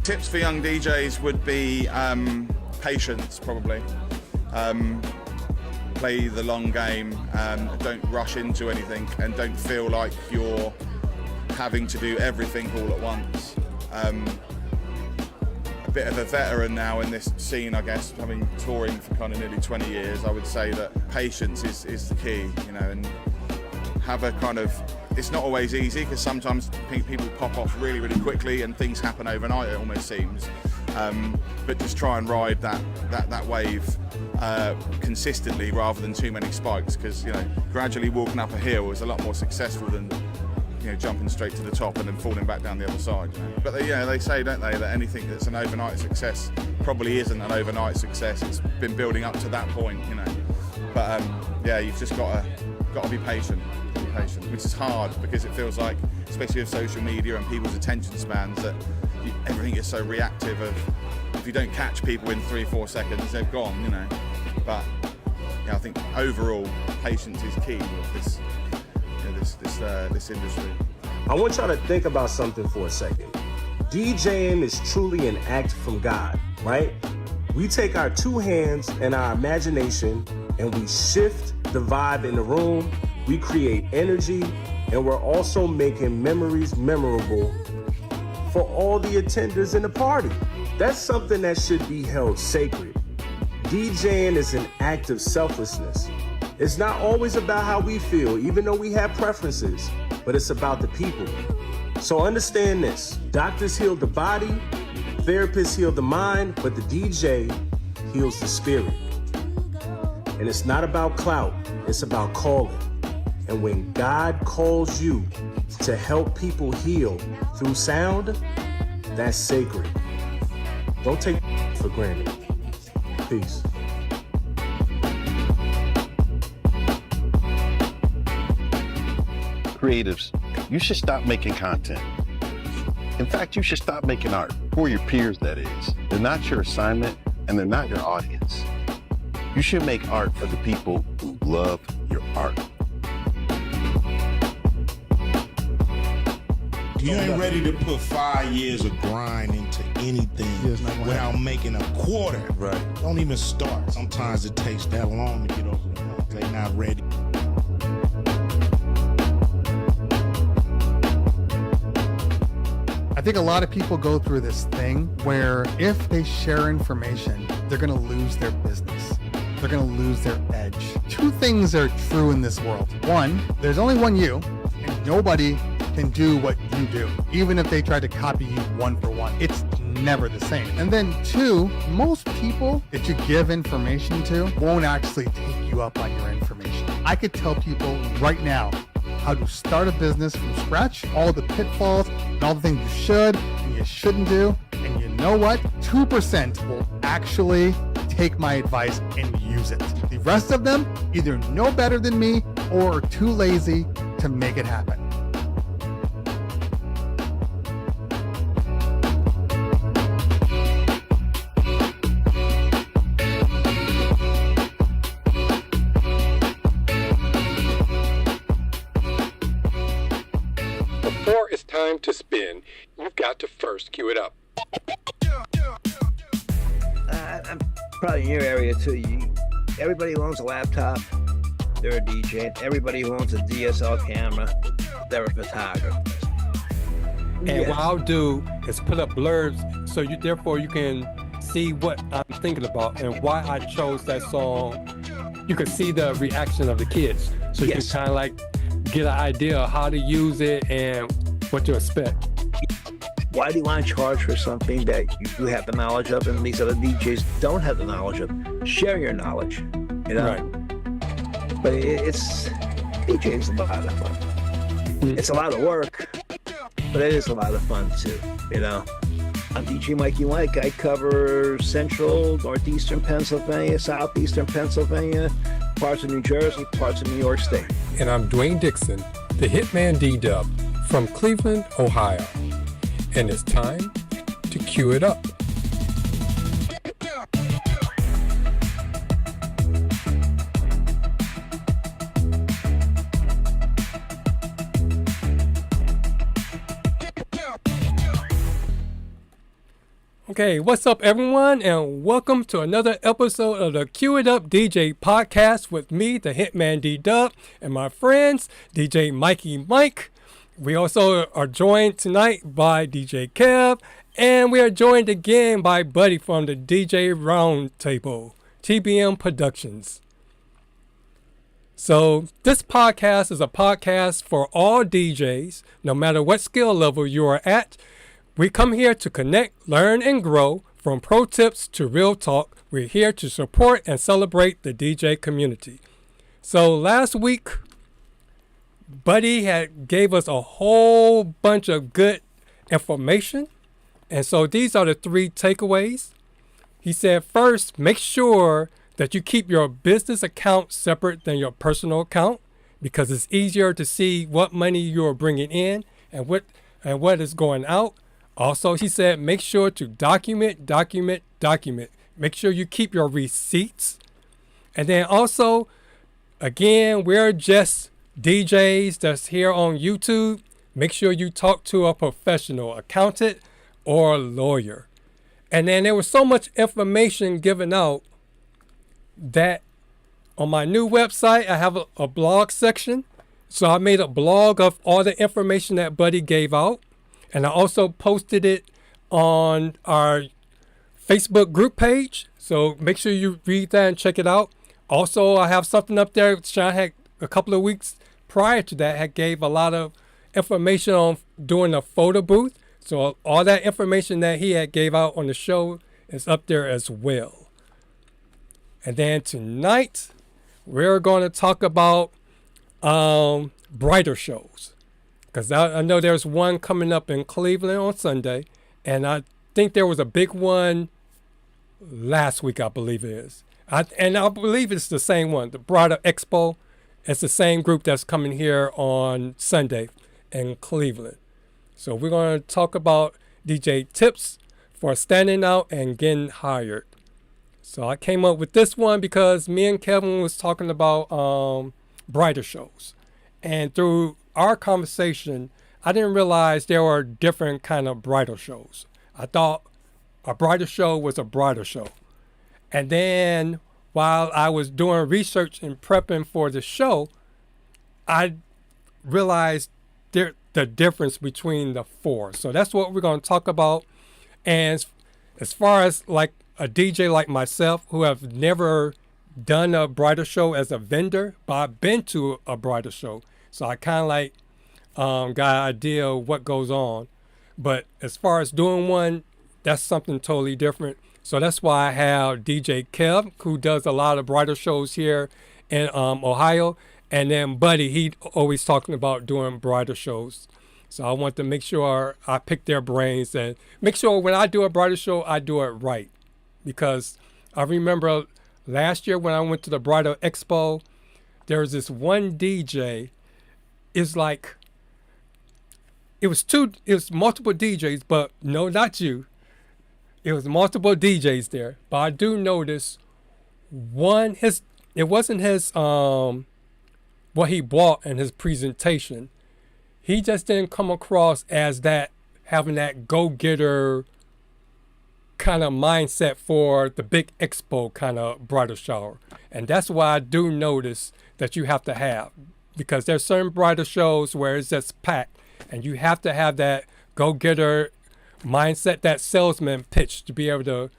Tips for young DJs would be patience, probably. Play the long game, don't rush into anything, and don't feel like you're having to do everything all at once. A bit of a veteran now in this scene, I guess, having touring for kind of nearly 20 years, I would say that patience is the key, you know, and have a kind of, it's not always easy because sometimes people pop off really, really quickly and things happen overnight, it almost seems. But just try and ride that wave consistently rather than too many spikes, because, you know, gradually walking up a hill is a lot more successful than, you know, jumping straight to the top and then falling back down the other side. You know? But they say, don't they, that anything that's an overnight success probably isn't an overnight success. It's been building up to that point, you know. But yeah, you've just got to be patient, which is hard because it feels like, especially with social media and people's attention spans, that everything is so reactive. Of if you don't catch people in 3-4 seconds, they're gone, you know. But yeah, I think overall patience is key with this, you know, this industry. I want y'all to think about something for a second. DJing is truly an act from God, right? We take our two hands and our imagination and we shift the vibe in the room. We create energy, and we're also making memories memorable for all the attenders in the party. That's something that should be held sacred. DJing is an act of selflessness. It's not always about how we feel, even though we have preferences, but it's about the people. So understand this, doctors heal the body, therapists heal the mind, but the DJ heals the spirit. And it's not about clout, it's about calling. And when God calls you to help people heal through sound, that's sacred. Don't take for granted. Peace. Creatives, you should stop making content. In fact, you should stop making art, for your peers, that is. They're not your assignment, and they're not your audience. You should make art for the people who love your art. You ain't ready to put 5 years of grind into anything without making a quarter. Right. Don't even start. Sometimes it takes that long to get over the hump. They're not ready. I think a lot of people go through this thing where if they share information, they're going to lose their business. They're going to lose their edge. Two things are true in this world. One, there's only one you, and nobody can do what you do, even if they try to copy you one for one. It's never the same. And then two, most people that you give information to won't actually take you up on your information. I could tell people right now how to start a business from scratch, all the pitfalls and all the things you should and you shouldn't do. And you know what? 2% will actually take my advice and use it. The rest of them either know better than me or are too lazy to make it happen. Before it's time to spin, you've got to first cue it up. I'm probably in your area too. Everybody who owns a laptop, they're a DJ. Everybody who owns a DSL camera, they're a photographer. And what I'll do is put up blurbs so therefore you can see what I'm thinking about and why I chose that song. You can see the reaction of the kids. So you can kind of like get an idea of how to use it and what to expect. Why do you want to charge for something that you do have the knowledge of and these other DJs don't have the knowledge of? Share your knowledge, you know? Right. But DJing's a lot of fun. It's a lot of work, but it is a lot of fun too, you know? I'm djmikiemike. I cover central, northeastern Pennsylvania, southeastern Pennsylvania, parts of New Jersey, parts of New York State. And I'm Dwayne Dixon, the HitmanDDub from Cleveland, Ohio. And it's time to cue it up. Okay, what's up, everyone, and welcome to another episode of the CUEITUP DJ podcast with me, the HitmanDDub, and my friends, djmikiemike. We also are joined tonight by DJ Kev, and we are joined again by Buddy from the DJ Roundtable, TBM Productions. So this podcast is a podcast for all DJs, no matter what skill level you are at. We come here to connect, learn, and grow. From pro tips to real talk, we're here to support and celebrate the DJ community. So last week, Buddy gave us a whole bunch of good information. And so these are the 3 takeaways. He said, first, make sure that you keep your business account separate than your personal account, because it's easier to see what money you're bringing in and what is going out. Also, he said, make sure to document. Make sure you keep your receipts. And then also, again, we're just DJs that's here on YouTube. Make sure you talk to a professional accountant or lawyer. And then there was so much information given out that on my new website, I have a blog section. So I made a blog of all the information that Buddy gave out. And I also posted it on our Facebook group page. So make sure you read that and check it out. Also, I have something up there. Sean had a couple of weeks prior to that had gave a lot of information on doing a photo booth. So all that information that he had gave out on the show is up there as well. And then tonight, we're going to talk about bridal shows. Because I know there's one coming up in Cleveland on Sunday, and I think there was a big one last week, I believe it is. I believe it's the same one, the Bridal Expo. It's the same group that's coming here on Sunday in Cleveland. So we're going to talk about DJ tips for standing out and getting hired. So I came up with this one because me and Kevin was talking about bridal shows. And through our conversation, I didn't realize there were different kind of bridal shows. I thought a bridal show was a bridal show. And then while I was doing research and prepping for the show, I realized the difference between the 4. So that's what we're going to talk about. And as far as like a DJ like myself, who have never done a bridal show as a vendor, but I've been to a bridal show. So I kind of like got an idea of what goes on. But as far as doing one, that's something totally different. So that's why I have DJ Kev, who does a lot of bridal shows here in Ohio. And then Buddy, he always talking about doing bridal shows. So I want to make sure I pick their brains and make sure when I do a bridal show, I do it right. Because I remember last year when I went to the Bridal Expo, there was this one DJ. It's like, it was multiple DJs, but no, not you. It was multiple DJs there. But I do notice it wasn't his, what he bought in his presentation. He just didn't come across as that, having that go-getter kind of mindset for the big expo kind of bridal shower. And that's why I do notice that you have to have. Because there's certain bridal shows where it's just packed, and you have to have that go-getter mindset, that salesman pitch to be able to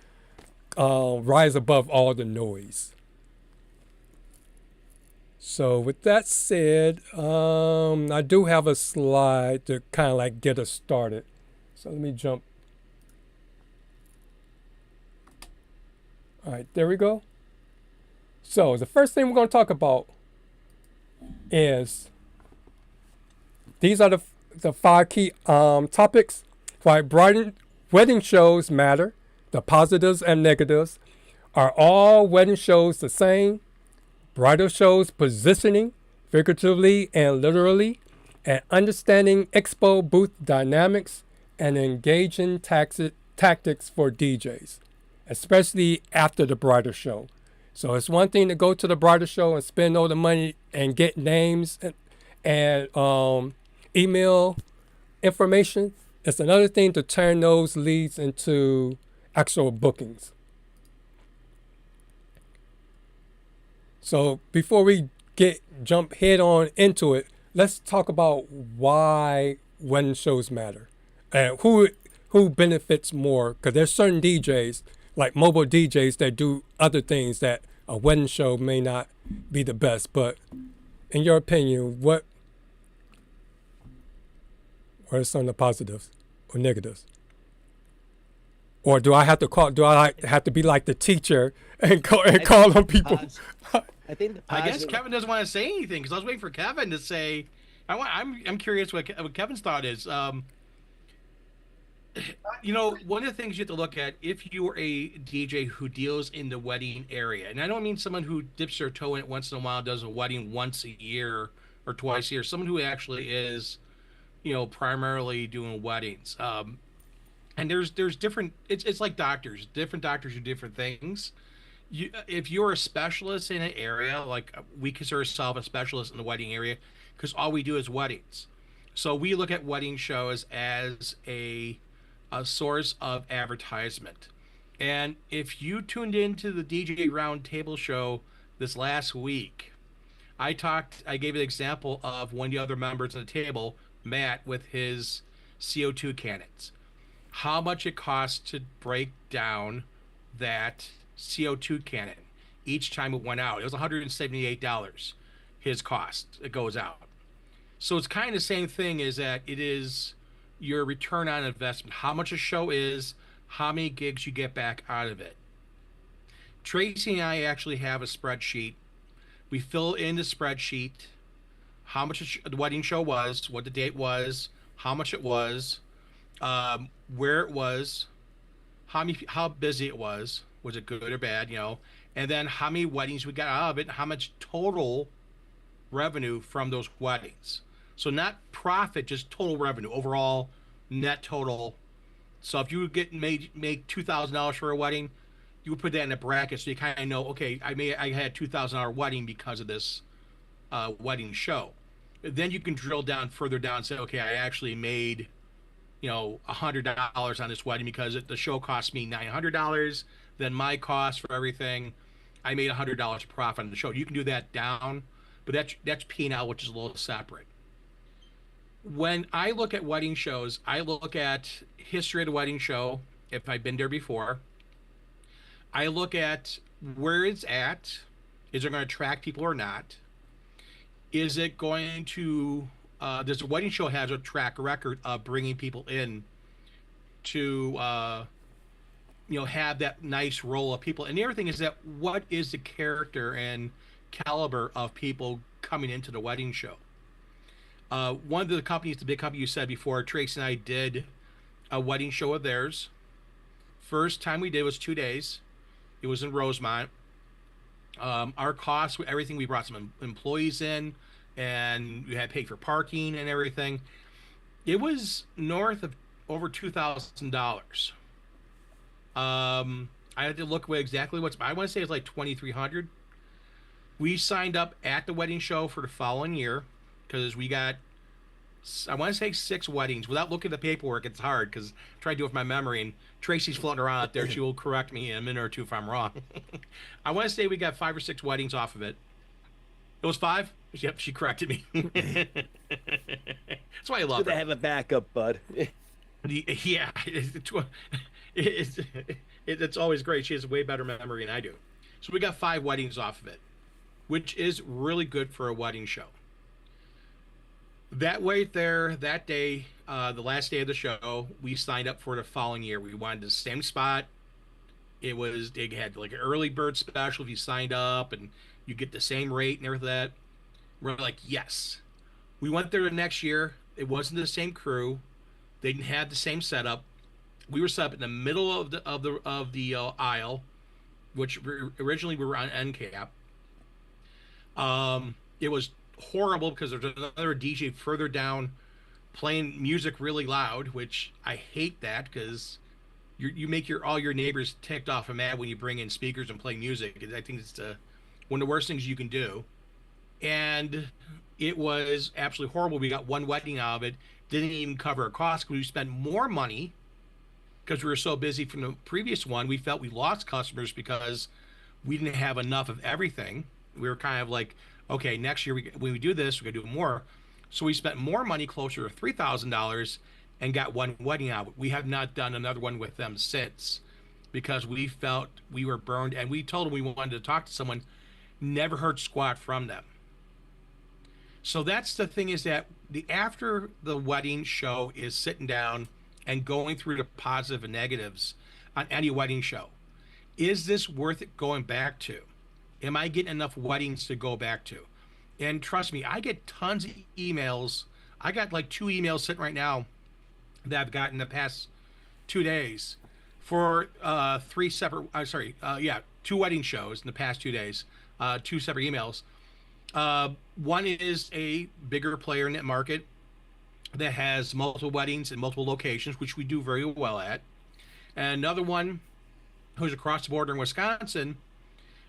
rise above all the noise. So with that said, I do have a slide to kind of like get us started. So let me jump. All right, there we go. So the first thing we're going to talk about is these are the 5 key topics. Why wedding shows matter, the positives and negatives. Are all wedding shows the same? Bridal shows positioning, figuratively and literally, and understanding expo booth dynamics and engaging tactics for DJs, especially after the bridal show. So it's one thing to go to the bridal show and spend all the money and get names and email information. It's another thing to turn those leads into actual bookings. So before we jump head on into it, let's talk about why wedding shows matter and who benefits more. Because there's certain DJs, like mobile DJs, that do other things that a wedding show may not be the best. But in your opinion, what are some of the positives or negatives? Or do I have to call? Do I have to be like the teacher and call on people? I think. I guess Kevin doesn't want to say anything because I was waiting for Kevin to say. I'm curious what Kevin's thought is. You know, one of the things you have to look at if you are a DJ who deals in the wedding area, and I don't mean someone who dips their toe in it once in a while, does a wedding once a year or twice a year. Someone who actually is, you know, primarily doing weddings. And there's different. It's like doctors. Different doctors do different things. If you're a specialist in an area, like we consider ourselves a specialist in the wedding area, because all we do is weddings. So we look at wedding shows as a source of advertisement. And if you tuned into the DJ Roundtable show this last week, I gave an example of one of the other members of the table, Matt, with his CO2 cannons. How much it costs to break down that CO2 cannon each time it went out. It was $178, his cost. It goes out. So it's kind of the same thing, is that it is your return on investment. How much a show is, how many gigs you get back out of it. Tracy and I actually have a spreadsheet. We fill in the spreadsheet how much the wedding show was, what the date was, how much it was, where it was, how busy it was it good or bad, you know, and then how many weddings we got out of it, and how much total revenue from those weddings. So not profit, just total revenue, overall net total. So if you would make $2,000 for a wedding, you would put that in a bracket so you kind of know, okay, I had $2,000 wedding because of this wedding show. Then you can drill down further down and say, okay, I actually made, you know, $100 on this wedding because the show cost me $900. Then my cost for everything, I made $100 profit on the show. You can do that down, but that's P&L, which is a little separate. When I look at wedding shows, I look at history of the wedding show, if I've been there before. I look at where it's at. Is it going to attract people or not? Is it going to, does the wedding show have a track record of bringing people in to, you know, have that nice roll of people? And the other thing is that what is the character and caliber of people coming into the wedding show? One of the companies, the big company you said before, Trace and I did a wedding show of theirs. First time we did was 2 days. It was in Rosemont. Our costs, everything, we brought some employees in, and we had paid for parking and everything. It was north of over $2,000. I had to look at exactly I want to say it's like $2,300. We signed up at the wedding show for the following year because we got, I want to say 6 weddings. Without looking at the paperwork, it's hard because I try to do it with my memory, and Tracy's floating around out there. She will correct me in a minute or two if I'm wrong. I want to say we got 5 or 6 weddings off of it. It was 5? Yep, she corrected me. That's why I love Good her. to have a backup, bud. Yeah, it's always great. She has a way better memory than I do. So we got 5 weddings off of it, which is really good for a wedding show. That way there, that day, the last day of the show, we signed up for the following year. We wanted the same spot. They had like an early bird special if you signed up, and you get the same rate and everything like that. We're like, yes. We went there the next year. It wasn't the same crew. They didn't have the same setup. We were set up in the middle of the aisle, which originally we were on end cap. It was horrible because there's another DJ further down playing music really loud, which I hate that because you make all your neighbors ticked off and mad when you bring in speakers and play music. I think it's one of the worst things you can do. And it was absolutely horrible. We got 1 wedding out of it. Didn't even cover our costs because we spent more money because we were so busy from the previous one, we felt we lost customers because we didn't have enough of everything. We were kind of like, okay, next year when we do this, we're gonna do more. So we spent more money, closer to $3,000, and got one wedding out. We have not done another one with them since, because we felt we were burned, and we told them we wanted to talk to someone. Never heard squat from them. So that's the thing, is that the after the wedding show is sitting down and going through the positive and negatives on any wedding show. Is this worth it going back to? Am I getting enough weddings to go back to? And trust me, I get tons of emails. I got like 2 emails sitting right now that I've gotten the past 2 days for 2 wedding shows in the past 2 days, 2 separate emails. One is a bigger player in that market that has multiple weddings in multiple locations, which we do very well at. And another one who's across the border in Wisconsin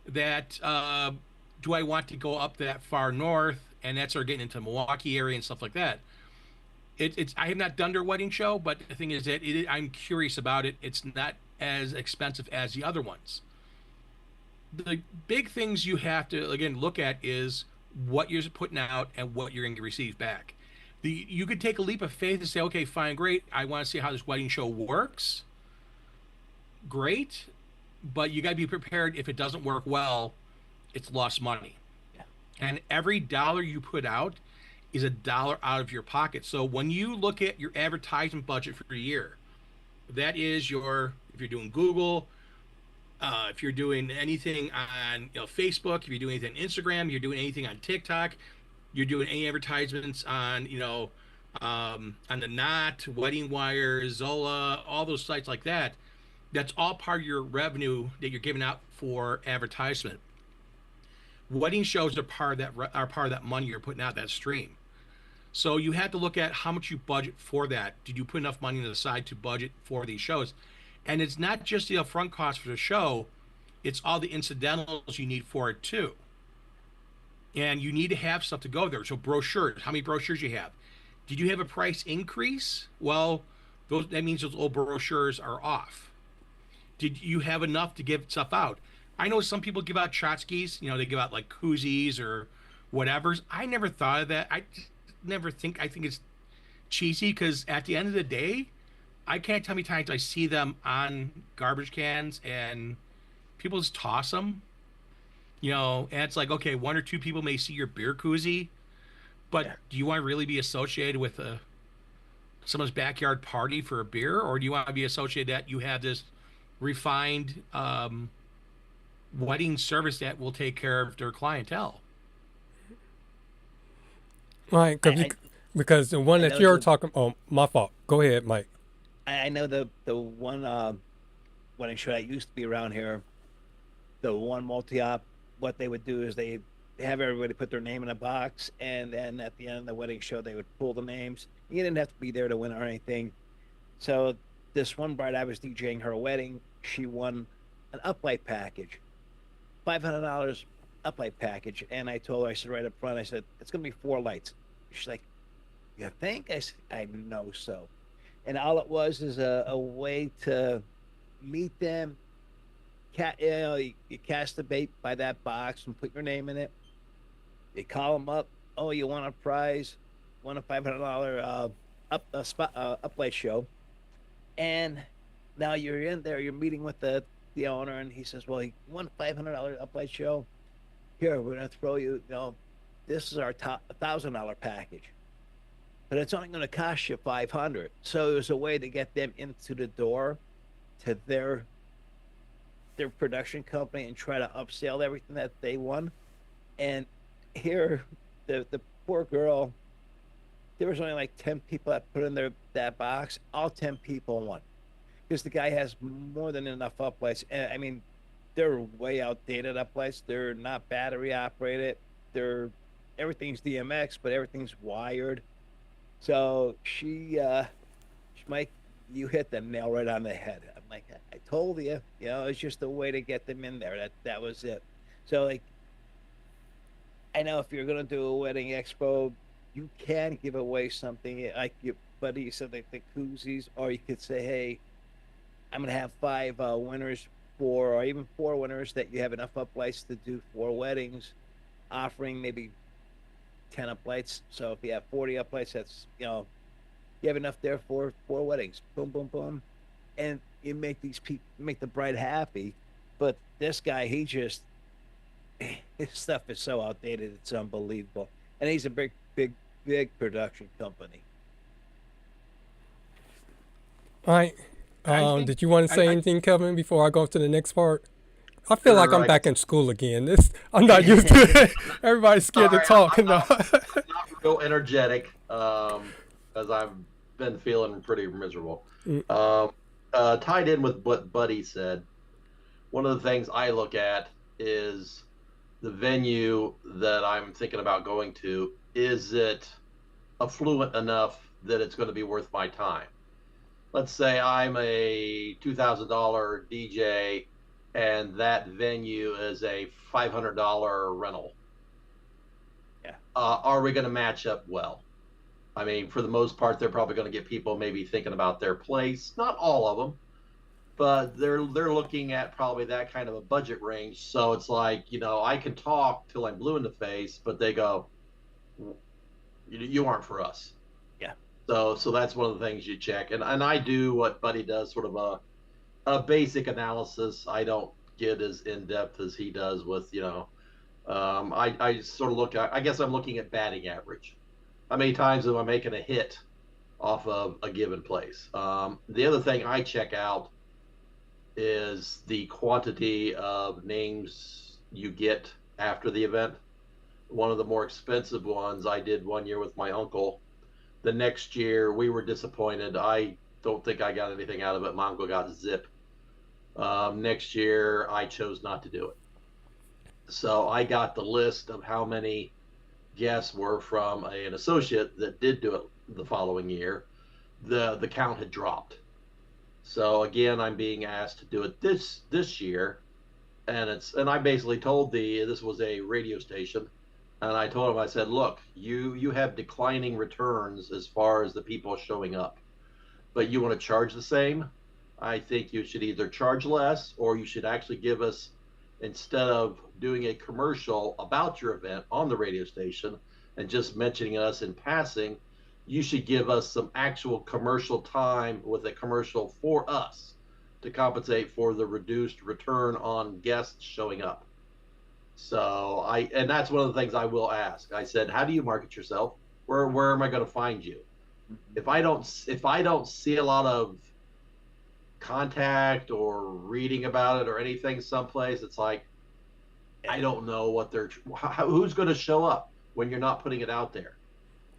that do I want to go up that far north, and that's getting into Milwaukee area and stuff like that. It's I have not done their wedding show, but the thing is that I'm curious about it. It's not as expensive as the other ones. The big things you have to, again, look at is what you're putting out and what you're going to receive back. You could take a leap of faith and say, okay, fine, great. I want to see how this wedding show works. Great. But you got to be prepared. If it doesn't work well, it's lost money. Yeah. And every dollar you put out is a dollar out of your pocket. So when you look at your advertisement budget for a year, that is if you're doing Google, if you're doing anything on Facebook, if you're doing anything on Instagram, you're doing anything on TikTok, you're doing any advertisements on on the Knot, Wedding Wire, Zola, all those sites like that. That's all part of your revenue that you're giving out for advertisement. Wedding shows are part of that money you're putting out, that stream. So you have to look at how much you budget for that. Did you put enough money on the side to budget for these shows? And it's not just the upfront cost for the show, it's all the incidentals you need for it too. And you need to have stuff to go there. So brochures, how many brochures you have? Did you have a price increase? Well, that means those old brochures are off. Did you have enough to give stuff out? I know some people give out tchotchkes, they give out like koozies or whatever's. I never thought of that. I think it's cheesy, because at the end of the day, I can't tell how many times I see them on garbage cans and people just toss them, and it's like, okay, 1 or 2 people may see your beer koozie, but do you want to really be associated with someone's backyard party for a beer? Or do you want to be associated that you have this refined wedding service that will take care of their clientele? Right, because the one that you're talking, my fault. Go ahead, Mike. I know the one wedding show that used to be around here, the one multi-op, what they would do is they have everybody put their name in a box, and then at the end of the wedding show, they would pull the names. You didn't have to be there to win or anything. So this one bride, I was DJing her wedding, she won an uplight package, $500 uplight package. And I told her, I said right up front, I said, it's going to be 4 lights. She's like, you think? I said, I know so. And all it was is a way to meet them. You cast the bait by that box and put your name in it. They call them up. Oh, you want a prize? Want a $500 uplight show? And now you're in there. You're meeting with the owner, and he says, "Well, you want a $500 uplight show? Here, we're gonna throw you. This is our top $1,000 package, but it's only going to cost you $500." So it was a way to get them into the door to their production company and try to upsell everything that they won. And here, the poor girl, there was only like 10 people that put in that box. All 10 people won, because the guy has more than enough uplights. And I mean, they're way outdated uplights. They're not battery operated. Everything's DMX, but everything's wired. So Mike, you hit the nail right on the head. I'm like, I told you, it's just a way to get them in there. That was it. So like, I know if you're gonna do a wedding expo, you can give away something like your buddy said, like the koozies, or you could say, hey, I'm gonna have 5 winners or even 4 winners that you have enough uplights to do 4 weddings, offering maybe 10 uplights. So if you have 40 uplights, that's you have enough there for 4 weddings. Boom, boom, boom, and you make these people make the bride happy. But this guy, he just his stuff is so outdated, it's unbelievable. And he's a big production company. All right. Did you want to say anything, Kevin, before I go to the next part? I feel like I'm back in school again. I'm not used to it. Everybody's scared to talk. I'm not real energetic because I've been feeling pretty miserable. Tied in with what Buddy said, one of the things I look at is the venue that I'm thinking about going to. Is it affluent enough that it's going to be worth my time? Let's say I'm a $2,000 DJ and that venue is a $500 rental. Yeah. Are we going to match up well? I mean, for the most part, they're probably going to get people maybe thinking about their place. Not all of them, but they're looking at probably that kind of a budget range. So it's like, I can talk till I'm blue in the face, but they go, you aren't for us. Yeah. So that's one of the things you check. And I do what Buddy does, sort of a basic analysis. I don't get as in-depth as he does with, I sort of I guess I'm looking at batting average. How many times am I making a hit off of a given place? The other thing I check out is the quantity of names you get after the event. One of the more expensive ones I did one year with my uncle. The next year we were disappointed. I don't think I got anything out of it. My uncle got zip. Next year I chose not to do it. So I got the list of how many guests were from an associate that did do it the following year. The count had dropped. So again, I'm being asked to do it this year, and I basically told this was a radio station, and I told him, I said, look, you have declining returns as far as the people showing up, but you want to charge the same? I think you should either charge less, or you should actually give us, instead of doing a commercial about your event on the radio station and just mentioning us in passing, you should give us some actual commercial time with a commercial for us to compensate for the reduced return on guests showing up. So and that's one of the things I will ask. I said, how do you market yourself? Where am I going to find you? If I don't see a lot of contact or reading about it or anything someplace, it's like, I don't know who's going to show up when you're not putting it out there.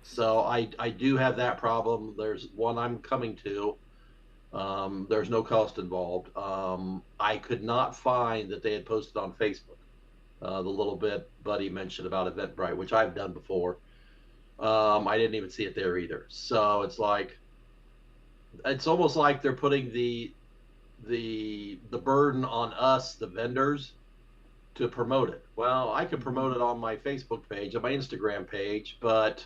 So I do have that problem. There's one I'm coming to. There's no cost involved. I could not find that they had posted on Facebook the little bit Buddy mentioned about Eventbrite, which I've done before. I didn't even see it there either. So it's almost like they're putting the burden on us, the vendors, to promote it. Well, I can promote it on my Facebook page, on my Instagram page, but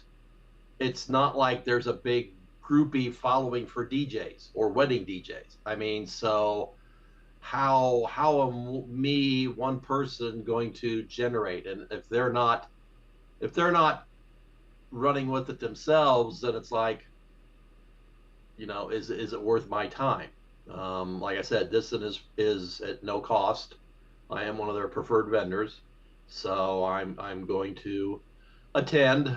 it's not like there's a big groupie following for DJs or wedding DJs. I mean, so how am one person going to generate? And if they're not running with it themselves, then it's like, is it worth my time? Like I said, this is at no cost. I am one of their preferred vendors, so I'm going to attend.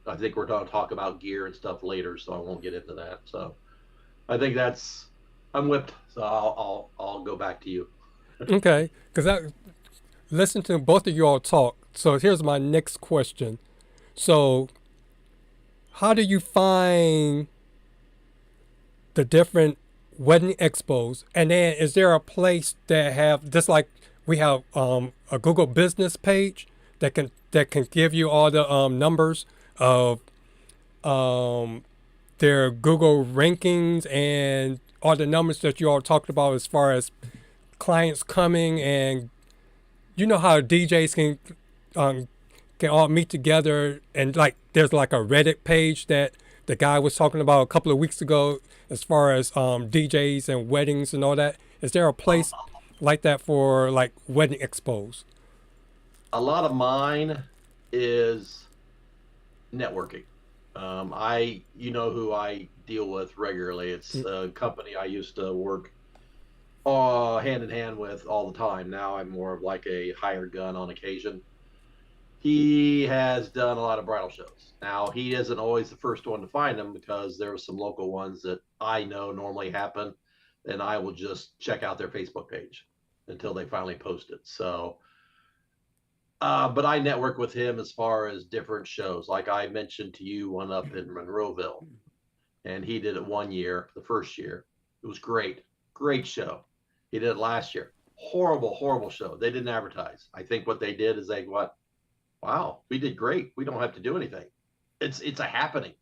I think we're going to talk about gear and stuff later, so I won't get into that. So I think I'm whipped. So I'll go back to you. Okay, because I listened to both of you all talk. So here's my next question. So how do you find the different wedding expos? And then is there a place that have, just like we have a Google business page that can give you all the numbers of their Google rankings and all the numbers that you all talked about as far as clients coming, and how DJs can all meet together, and like there's like a Reddit page that the guy was talking about a couple of weeks ago, as far as DJs and weddings and all that? Is there a place like that for like wedding expos? A lot of mine is networking. You know who I deal with regularly. It's a company I used to work hand in hand with all the time. Now I'm more of like a hired gun on occasion. He has done a lot of bridal shows. Now he isn't always the first one to find them, because there are some local ones that I know normally happen, and I will just check out their Facebook page until they finally post it. So, but I network with him as far as different shows. Like I mentioned to you, one up in Monroeville, and he did it one year, the first year. It was great show. He did it last year. Horrible show. They didn't advertise. I think what they did is they went, wow, we did great. We don't have to do anything. It's a happening.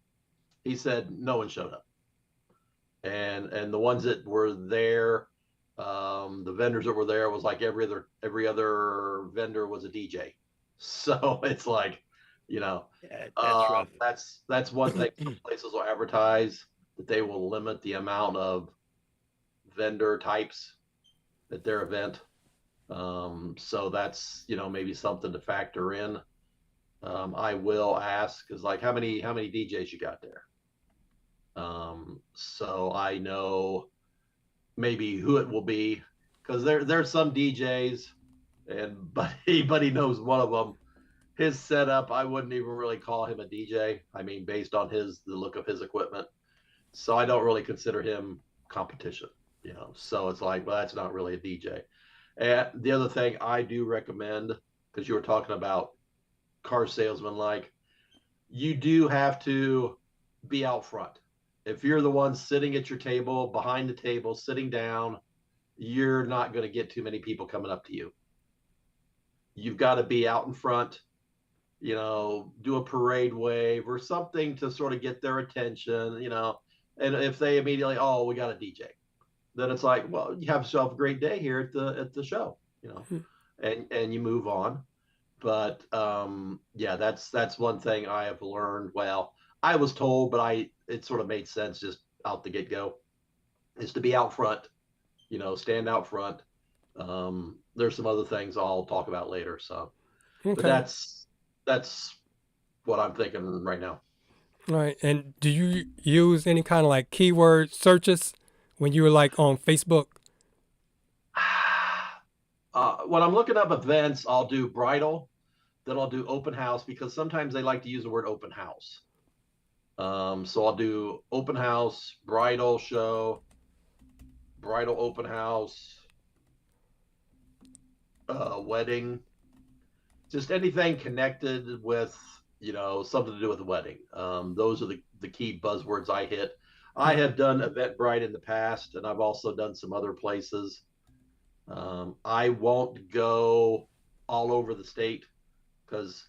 He said no one showed up. And the ones that were there, the vendors that were there, was like every other vendor was a DJ. So it's like, you know, that's one thing. Some places will advertise that they will limit the amount of vendor types at their event. So that's, you know, maybe something to factor in. I will ask, is like, how many DJs you got there? So I know maybe who it will be, because there's some DJs, and buddy knows one of them. His setup, I wouldn't even really call him a DJ. I mean, based on the look of his equipment. So I don't really consider him competition, you know. So it's like, well, that's not really a DJ. And the other thing I do recommend, because you were talking about car salesman, like, you do have to be out front. If you're the one sitting at your table, behind the table, sitting down, you're not going to get too many people coming up to you. You've got to be out in front, you know, do a parade wave or something to sort of get their attention, you know. And if they immediately, oh, we got a DJ, then it's like, well, you have yourself a great day here at the show, you know, and you move on. But yeah, that's one thing I have learned. Well, I was told, but it sort of made sense just out the get-go, is to be out front, you know, stand out front. There's some other things I'll talk about later. So, okay. But that's what I'm thinking right now. All right. And do you use any kind of like keyword searches when you were like on Facebook? When I'm looking up events, I'll do bridal, then I'll do open house, because sometimes they like to use the word open house. So I'll do open house, bridal show, bridal open house, wedding, just anything connected with, you know, something to do with the wedding. Those are the key buzzwords I hit. I have done Eventbrite in the past, and I've also done some other places. I won't go all over the state, because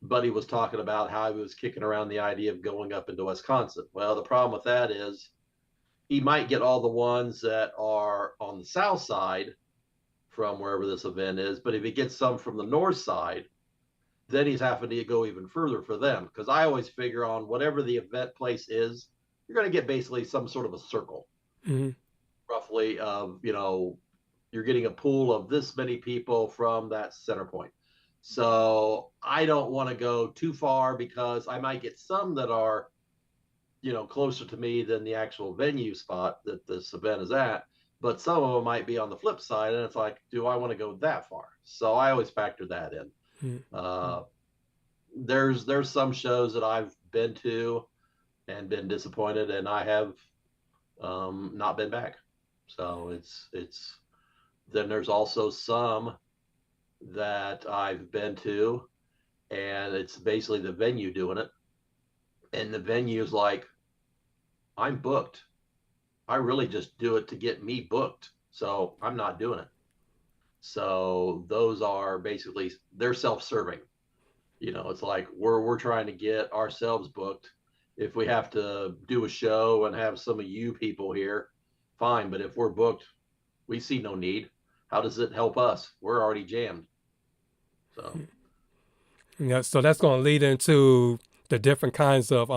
Buddy was talking about how he was kicking around the idea of going up into Wisconsin. Well, the problem with that is he might get all the ones that are on the south side from wherever this event is, but if he gets some from the north side, then he's having to go even further for them. Because I always figure on whatever the event place is, you're going to get basically some sort of a circle, roughly, of, you know, you're getting a pool of this many people from that center point. So I don't want to go too far, because I might get some that are, you know, closer to me than the actual venue spot that this event is at. But some of them might be on the flip side, and it's like, do I want to go that far? So I always factor that in. There's some shows that I've been to and been disappointed, and I have not been back. So it's then there's also some that I've been to, and it's basically the venue doing it, and the venue's like, I'm booked. I really just do it to get me booked, so I'm not doing it. So those are basically, they're self-serving. You know, it's like we're trying to get ourselves booked. If we have to do a show and have some of you people here, fine. But if we're booked, we see no need. How does it help us? We're already jammed. So yeah, so that's going to lead into the different kinds of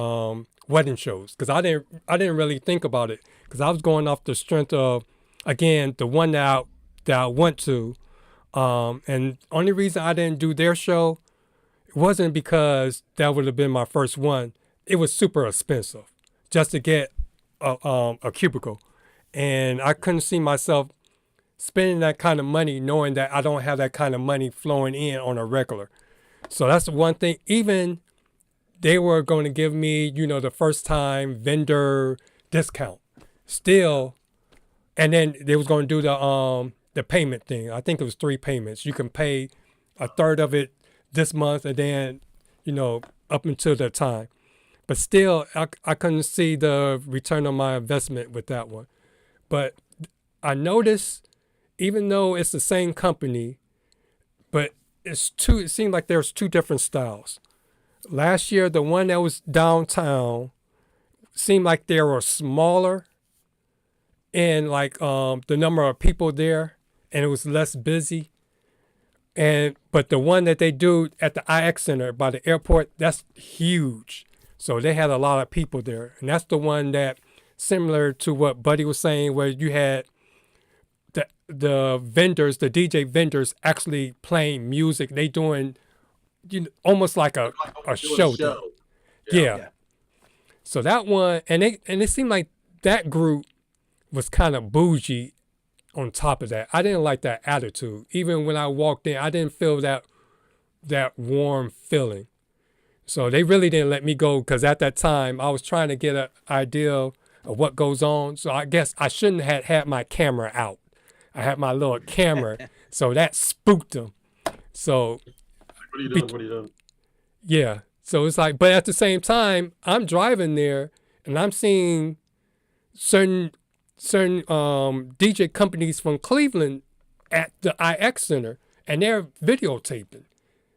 wedding shows because I didn't really think about it because I was going off the strength of, again, the one that I went to, and only reason I didn't do their show, it wasn't because that would have been my first one. It was super expensive just to get a cubicle, and I couldn't see myself spending that kind of money knowing that I don't have that kind of money flowing in on a regular. So that's the one thing. Even they were going to give me, the first time vendor discount still. And then they was going to do the payment thing. I think it was 3 payments. You can pay a third of it this month and then, up until that time. But still, I couldn't see the return on my investment with that one. But I noticed, even though it's the same company, but it seemed like there's 2 different styles. Last year, the one that was downtown seemed like they were smaller and like the number of people there, and it was less busy. But the one that they do at the IX Center by the airport, that's huge. So they had a lot of people there. And that's the one that, similar to what Buddy was saying, where you had the vendors, the DJ vendors actually playing music. They doing almost like a show. Yeah. So that one, and it seemed like that group was kind of bougie on top of that. I didn't like that attitude. Even when I walked in, I didn't feel that warm feeling. So they really didn't let me go because at that time I was trying to get an idea of what goes on. So I guess I shouldn't have had my camera out. I had my little camera, so that spooked them. So What are you doing? What are you doing? yeah. So it's like, but at the same time, I'm driving there and I'm seeing certain DJ companies from Cleveland at the IX Center, and they're videotaping.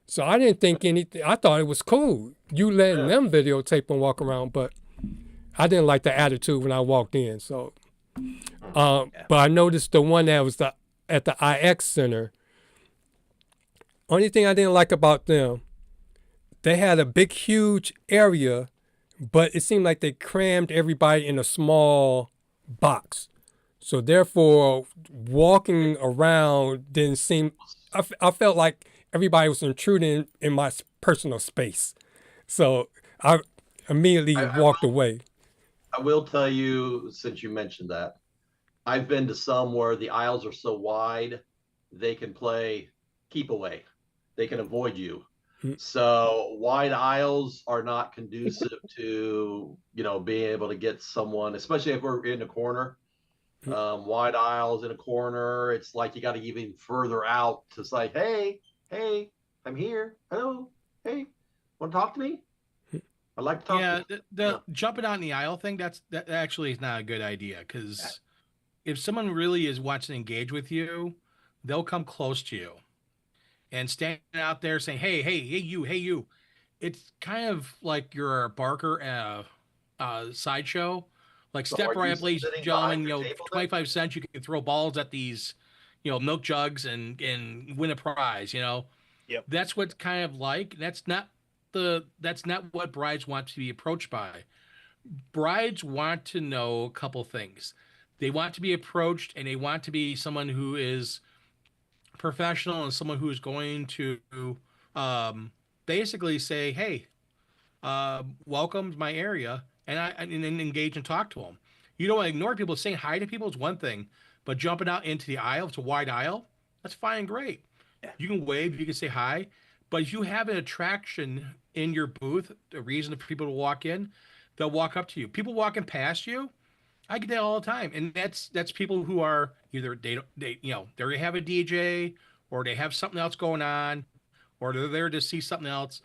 So I didn't think anything. I thought it was cool. You letting them videotape and walk around, but I didn't like the attitude when I walked in. So, but I noticed the one that was at the IX Center. Only thing I didn't like about them, they had a big, huge area, but it seemed like they crammed everybody in a small box. So therefore, walking around didn't seem, I felt like everybody was intruding in my personal space. So I immediately walked away. I will tell you, since you mentioned that, I've been to some where the aisles are so wide, they can play keep away. They can avoid you. So wide aisles are not conducive to, being able to get someone, especially if we're in a corner. Wide aisles in a corner, it's like you got to get even further out to say, hey, I'm here. Hello. Hey, want to talk to me? I'd like to talk to you. The jumping out in the aisle thing, that actually is not a good idea, because if someone really wants to engage with you, they'll come close to you. And standing out there saying, hey, you. It's kind of like you're a Barker sideshow. Like, So step are right you up, ladies and sitting gentlemen, behind your table then? 25 cents, you can throw balls at these, milk jugs and win a prize, Yep. That's what kind of like, that's not what brides want to be approached by. Brides want to know a couple things. They want to be approached, and they want to be someone who is professional and someone who is going to basically say, hey, welcome to my area, and then engage and talk to them. You don't want to ignore people. Saying hi to people is one thing, but jumping out into the aisle, it's a wide aisle, that's fine and great. Yeah. You can wave, you can say hi, but if you have an attraction in your booth, a reason for people to walk in, they'll walk up to you. People walking past you, I get that all the time, and that's people who are either they have a DJ, or they have something else going on, or they're there to see something else.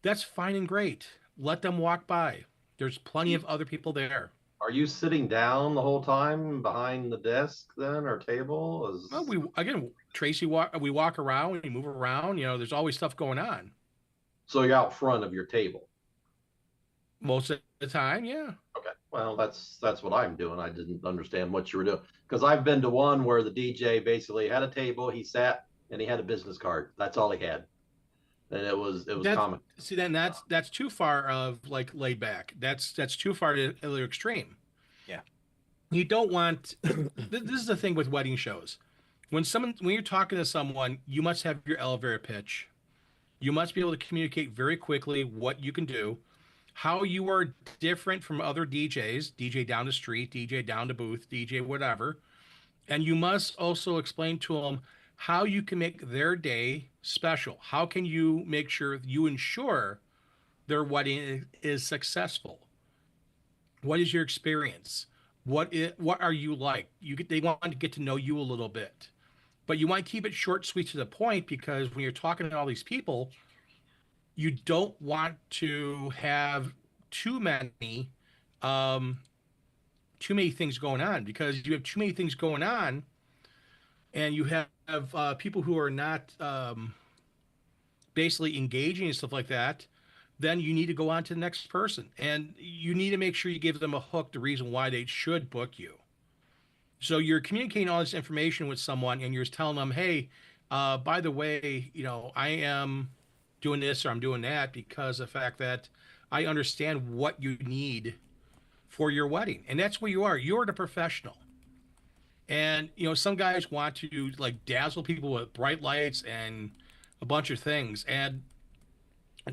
That's fine and great. Let them walk by. There's plenty of other people there. Are you sitting down the whole time behind the desk then, or table? Well, Tracy we walk around, we move around. There's always stuff going on. So you're out front of your table. Most of the time, yeah. Okay. Well, that's what I'm doing. I didn't understand what you were doing, because I've been to one where the DJ basically had a table, he sat, and he had a business card. That's all he had. and it was That's, common. see, then that's too far of like laid back. That's too far to the extreme. Yeah. You don't want. This is the thing with wedding shows. When you're talking to someone, you must have your elevator pitch. You must be able to communicate very quickly what you can do, how you are different from other DJs, DJ down the street, DJ down the booth, DJ whatever. And you must also explain to them how you can make their day special. How can you make sure you ensure their wedding is successful? What is your experience? What are you like? They want to get to know you a little bit. But you want to keep it short, sweet, to the point, because when you're talking to all these people, you don't want to have too many things going on, because you have too many things going on and you have people who are not basically engaging and stuff like that, then you need to go on to the next person. And you need to make sure you give them a hook, the reason why they should book you. So you're communicating all this information with someone and you're telling them, hey, by the way, I am doing this or I'm doing that because of the fact that I understand what you need for your wedding. And that's where you are. You're the professional. And, some guys want to like dazzle people with bright lights and a bunch of things. And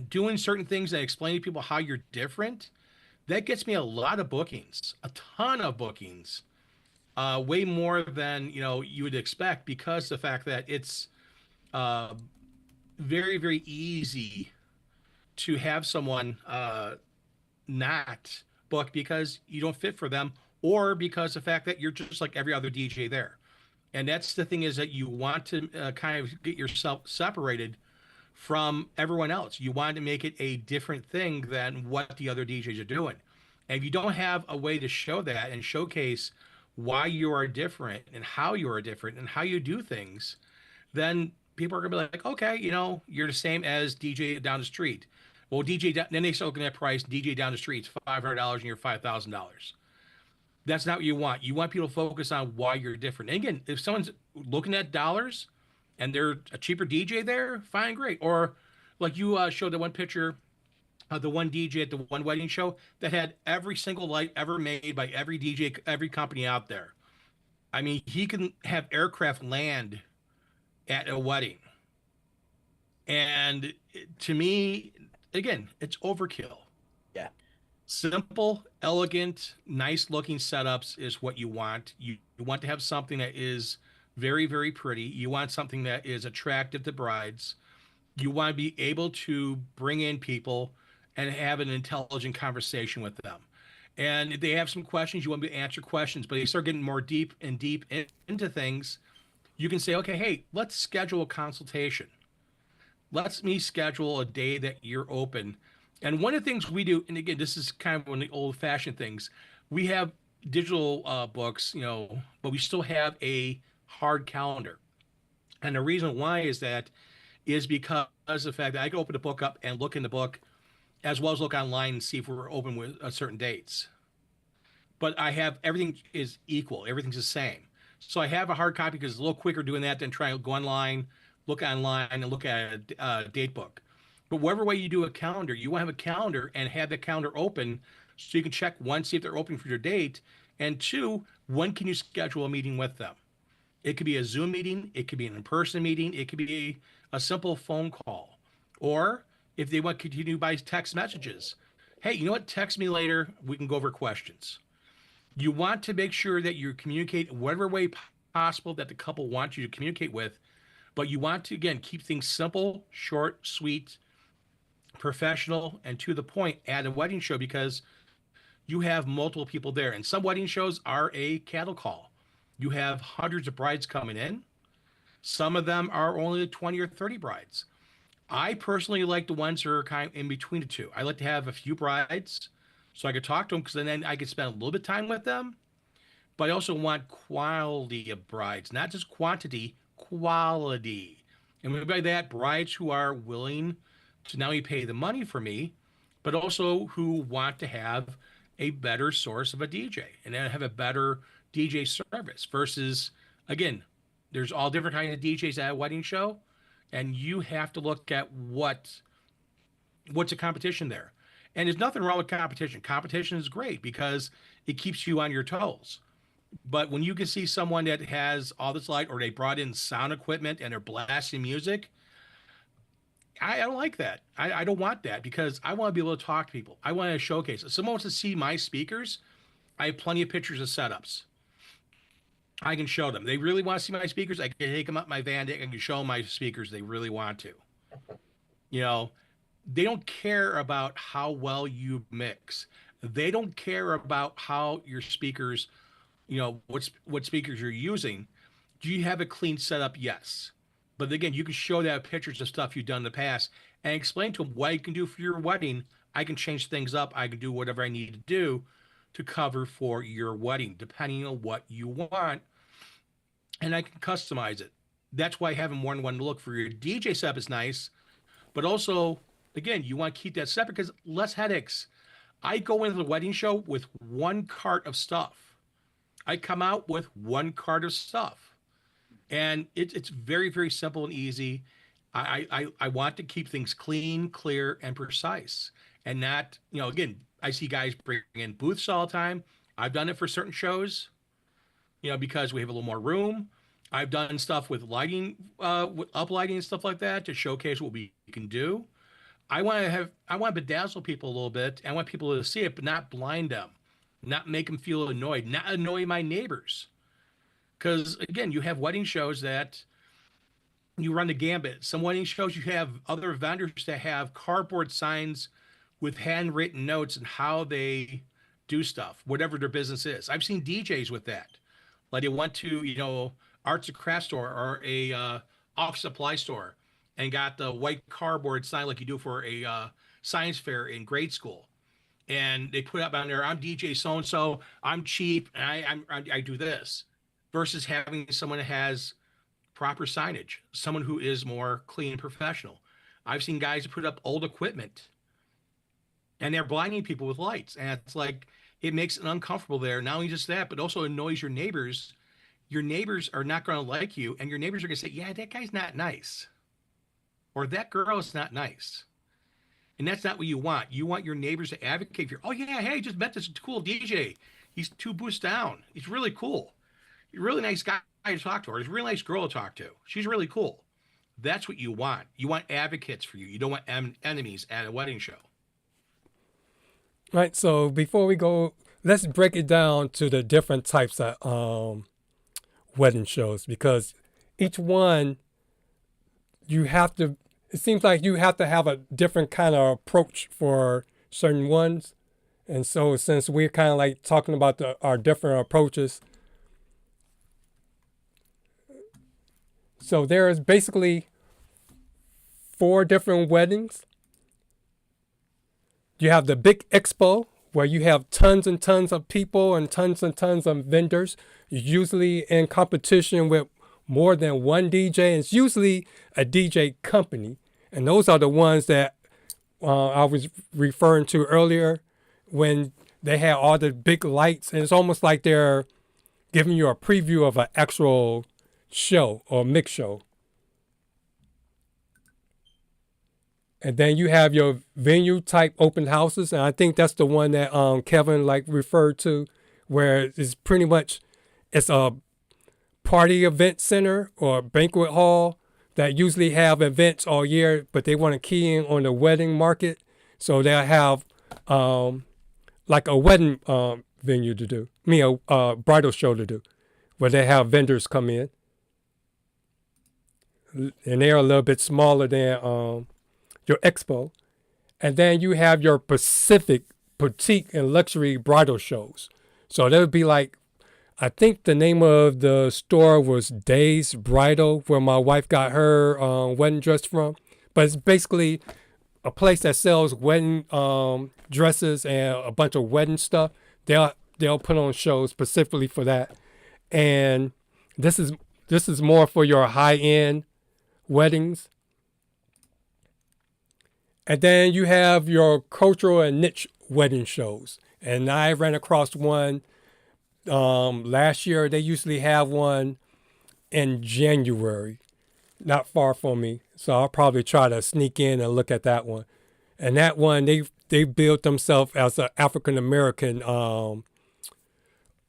doing certain things that explain to people how you're different, that gets me a lot of bookings, a ton of bookings. Way more than you would expect, because the fact that it's very, very easy to have someone not book because you don't fit for them, or because the fact that you're just like every other DJ there. And that's the thing, is that you want to kind of get yourself separated from everyone else. You want to make it a different thing than what the other DJs are doing. And if you don't have a way to show that and showcase why you are different and how you are different and how you do things, then people are gonna be like, okay, you're the same as DJ down the street. Well, then they start looking at price. DJ down the street is $500 and you're $5,000. That's not what you want. You want people to focus on why you're different. And again, if someone's looking at dollars and they're a cheaper DJ there, fine, great. Or like you showed the one picture of the one DJ at the one wedding show that had every single light ever made by every DJ, every company out there. I mean, he can have aircraft land at a wedding. And to me, again, it's overkill. Yeah. Simple, elegant, nice looking setups is what you want. You want to have something that is very, very pretty. You want something that is attractive to brides. You want to be able to bring in people and have an intelligent conversation with them. And if they have some questions, you want to be able to answer questions, but they start getting more deep into things. You can say, okay, hey, let's schedule a consultation. Let's me schedule a day that you're open. And one of the things we do, and again, this is kind of one of the old fashioned things, we have digital books, but we still have a hard calendar. And the reason why is because of the fact that I can open the book up and look in the book, as well as look online and see if we're open with certain dates. But I have, everything is equal. Everything's the same. So I have a hard copy because it's a little quicker doing that than trying to go online, look online, and look at a date book. But whatever way you do a calendar, you want to have a calendar and have the calendar open so you can check, one, see if they're open for your date, and two, when can you schedule a meeting with them? It could be a Zoom meeting. It could be an in-person meeting. It could be a simple phone call. Or if they want to continue by text messages, hey, you know what? Text me later. We can go over questions. You want to make sure that you communicate whatever way possible that the couple wants you to communicate with, but you want to, again, keep things simple, short, sweet, professional, and to the point at a wedding show, because you have multiple people there. And some wedding shows are a cattle call. You have hundreds of brides coming in. Some of them are only 20 or 30 brides. I personally like the ones that are kind of in between the two. I like to have a few brides so I could talk to them, because then I could spend a little bit of time with them. But I also want quality of brides, not just quantity, quality. And by that, brides who are willing to not only pay the money for me, but also who want to have a better source of a DJ and then have a better DJ service versus, again, there's all different kinds of DJs at a wedding show. and you have to look at what's a competition there. And there's nothing wrong with competition. Competition is great because it keeps you on your toes. But when you can see someone that has all this light, or they brought in sound equipment and they're blasting music, I don't like that. I don't want that, because I want to be able to talk to people. I want to showcase. If someone wants to see my speakers, I have plenty of pictures of setups. I can show them. They really want to see my speakers, I can take them up my van deck. I can show them my speakers. They really want to. You know, they don't care about how well you mix. They don't care about how your speakers, you know, what speakers you're using. Do you have a clean setup? Yes. But again, you can show that pictures of stuff you've done in the past and explain to them what you can do for your wedding. I can change things up. I can do whatever I need to do to cover for your wedding, depending on what you want. And I can customize it. That's why having more than one look for your DJ setup is nice. But also, again, you want to keep that separate because less headaches. I go into the wedding show with one cart of stuff. I come out with one cart of stuff. And it's very, very simple and easy. I want to keep things clean, clear, and precise. And not, you know, again, I see guys bring in booths all the time. I've done it for certain shows, you know, because we have a little more room. I've done stuff with lighting, with uplighting and stuff like that to showcase what we can do. I want to bedazzle people a little bit. I want people to see it, but not blind them, not make them feel annoyed, not annoy my neighbors. Because, again, you have wedding shows that you run the gambit. Some wedding shows, you have other vendors that have cardboard signs with handwritten notes and how they do stuff, whatever their business is. I've seen DJs with that. Like they went to, you know, arts and crafts store or a office supply store and got the white cardboard sign like you do for a science fair in grade school. And they put up on there, I'm DJ so-and-so, I'm cheap, and I do this. Versus having someone that has proper signage, someone who is more clean and professional. I've seen guys put up old equipment and they're blinding people with lights. And it's like, it makes it uncomfortable there. Not only just that, but also annoys your neighbors. Your neighbors are not going to like you. And your neighbors are going to say, yeah, that guy's not nice. Or that girl is not nice. And that's not what you want. You want your neighbors to advocate for you. Oh yeah, hey, just met this cool DJ. He's 2 booths down. He's really cool. You're a really nice guy to talk to, or he's a really nice girl to talk to. She's really cool. That's what you want. You want advocates for you. You don't want enemies at a wedding show. Right. So before we go, let's break it down to the different types of wedding shows, because each one it seems like you have to have a different kind of approach for certain ones. And so since we're kind of like talking about our different approaches, so there is basically 4 different weddings. You have the big Expo, where you have tons and tons of people and tons of vendors. You're usually in competition with more than one DJ. It's usually a DJ company. And those are the ones that I was referring to earlier, when they have all the big lights. And it's almost like they're giving you a preview of an actual show or mix show. And then you have your venue type open houses, and I think that's the one that Kevin like referred to, where it's pretty much it's a party event center or banquet hall that usually have events all year, but they want to key in on the wedding market, so they'll have like a wedding venue to do, a bridal show to do, where they have vendors come in. And they're a little bit smaller than your Expo. And then you have your Pacific boutique and luxury bridal shows. So that would be like, I think the name of the store was Days Bridal, where my wife got her wedding dress from. But it's basically a place that sells wedding dresses and a bunch of wedding stuff. They'll put on shows specifically for that. And this is more for your high-end weddings. And then you have your cultural and niche wedding shows. And I ran across one last year. They usually have one in January. not far from me, so I'll probably try to sneak in and look at that one. And that one, they built themselves as an African American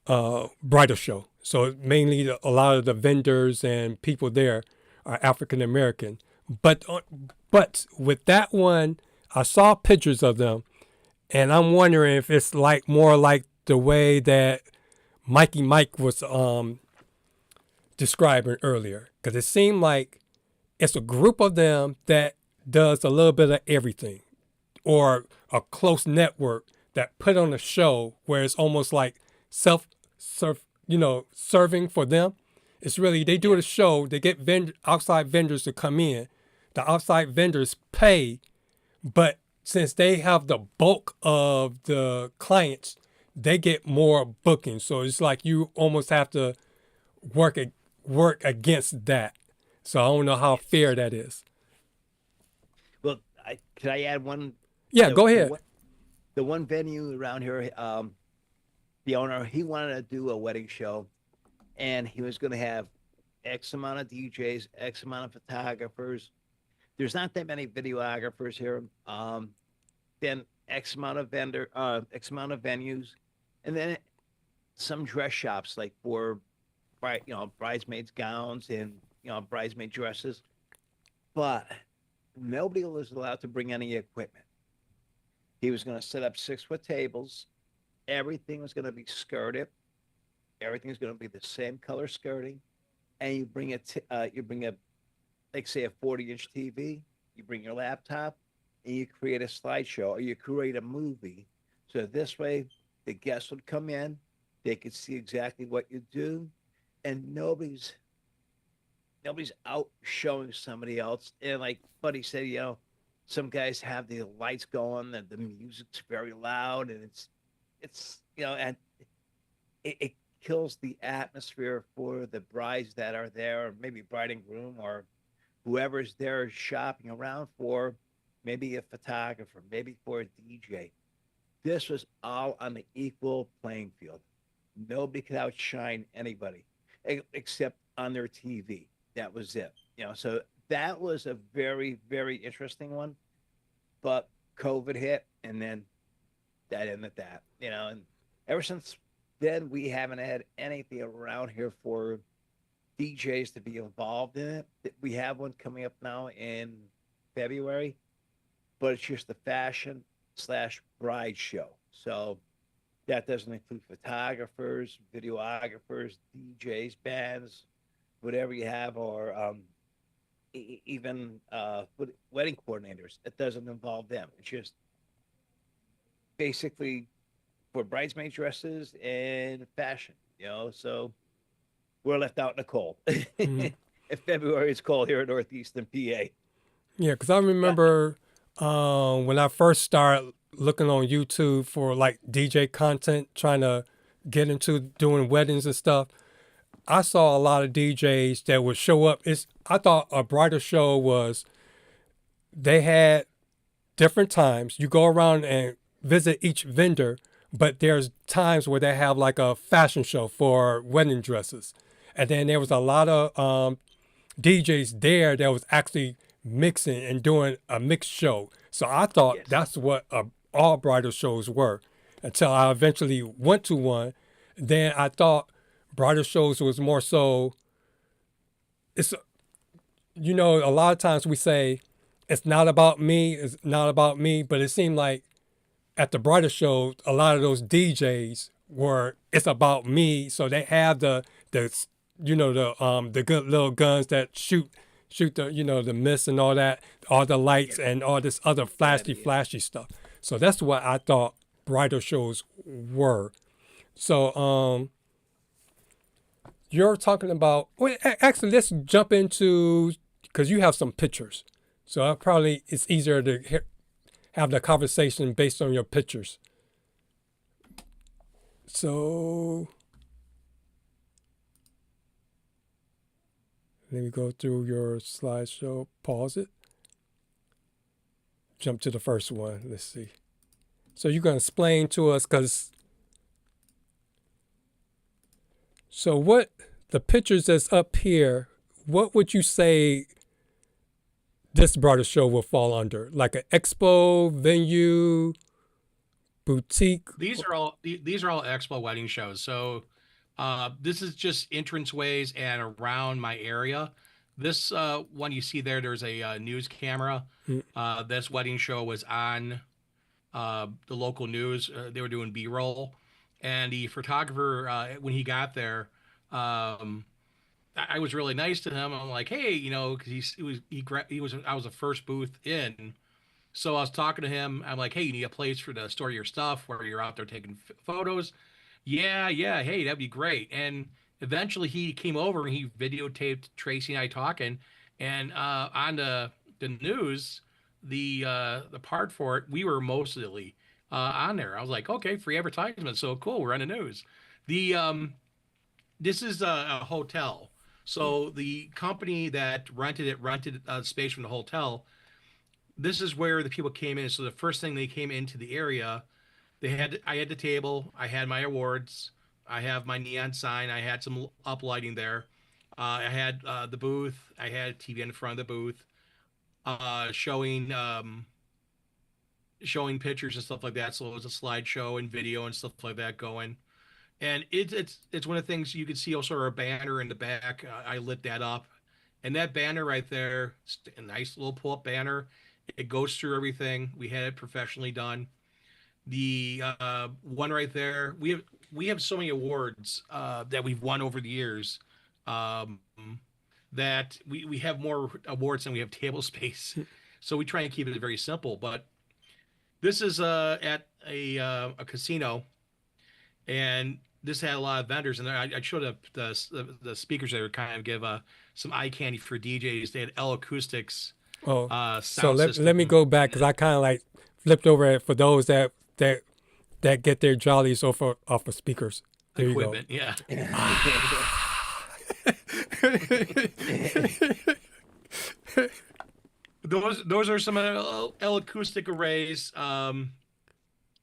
bridal show. So mainly a lot of the vendors and people there are African American. But with that one, I saw pictures of them, and I'm wondering if it's like more like the way that Mikey Mike was describing earlier, because it seemed like it's a group of them that does a little bit of everything, or a close network that put on a show where it's almost like serving for them. It's really, they do the show, they get outside vendors to come in. The outside vendors pay, but since they have the bulk of the clients, they get more bookings. So it's like you almost have to work against that. So I don't know how fair that is. Well, can I add one? Yeah, go ahead. The one venue around here, the owner, he wanted to do a wedding show, and he was going to have X amount of DJs, X amount of photographers. There's not that many videographers here. Then X amount of venues, and then some dress shops like for, bridesmaids gowns and bridesmaid dresses. But nobody was allowed to bring any equipment. He was going to set up 6-foot tables. Everything was going to be skirted. Everything's going to be the same color skirting. And you bring like say a 40-inch TV, you bring your laptop, and you create a slideshow, or you create a movie. So this way, the guests would come in, they could see exactly what you do, and nobody's out showing somebody else. And like Buddy said, some guys have the lights going, and the music's very loud, and it's and it kills the atmosphere for the brides that are there, or maybe bride and groom, or whoever's there shopping around for maybe a photographer, maybe for a DJ. This was all on the equal playing field. Nobody could outshine anybody except on their TV. That was it. So that was a very, very interesting one. But COVID hit, and then that ended that. And ever since then, we haven't had anything around here for DJs to be involved in it. We have one coming up now in February, but it's just the fashion/bride show. So that doesn't include photographers, videographers, DJs, bands, whatever you have, or even wedding coordinators. It doesn't involve them. It's just basically for bridesmaid dresses and fashion, so we're left out in the cold. Mm-hmm. In February, it's cold here in Northeastern PA. Yeah, because I remember when I first started looking on YouTube for like DJ content, trying to get into doing weddings and stuff, I saw a lot of DJs that would show up. I thought a bridal show was, they had different times. You go around and visit each vendor, but there's times where they have like a fashion show for wedding dresses. And then there was a lot of DJs there that was actually mixing and doing a mixed show. So I thought that's what all bridal shows were, until I eventually went to one. Then I thought bridal shows was more so, a lot of times we say, it's not about me, but it seemed like at the bridal show, a lot of those DJs were, it's about me. So they have the good little guns that shoot the mist and all that, all the lights and all this other flashy stuff. So that's what I thought bridal shows were. So you're talking about, well, actually, let's jump into, because you have some pictures. So it's easier to have the conversation based on your pictures. So let me go through your slideshow, pause it, jump to the first one. Let's see. So you're going to explain to us, so what the pictures that's up here, what would you say this bridal show will fall under? Like an expo, venue, boutique? These are all Expo wedding shows. So this is just entranceways and around my area. This one you see there, there's a news camera. This wedding show was on the local news. They were doing B-roll, and the photographer when he got there, I was really nice to him. I'm like, hey, you know, because I was the first booth in. So I was talking to him. I'm like, hey, you need a place to store your stuff where you're out there taking photos? Yeah, hey, that'd be great. And eventually he came over and he videotaped Tracy and I talking. And on the news, the part for it, we were mostly on there. I was like, okay, free advertisement. So cool, we're on the news. This is a hotel. So the company that rented space from the hotel. This is where the people came in. So the first thing they came into the area, I had the table, I had my awards, I have my neon sign, I had some uplighting there. I had the booth, I had TV in front of the booth, showing pictures and stuff like that. So it was a slideshow and video and stuff like that going. And it's one of the things you can see also a banner in the back. I lit that up. And that banner right there, a nice little pull-up banner. It goes through everything. We had it professionally done. The one right there, we have so many awards that we've won over the years that we have more awards than we have table space. So we try and keep it very simple. But this is at a casino, and this had a lot of vendors, and I showed the speakers there kind of give some eye candy for DJs. They had L Acoustics. So let me go back because I kind of like flipped over it for those that get their jollies off of speakers. There equipment, you go. Yeah. Those are some L acoustic arrays.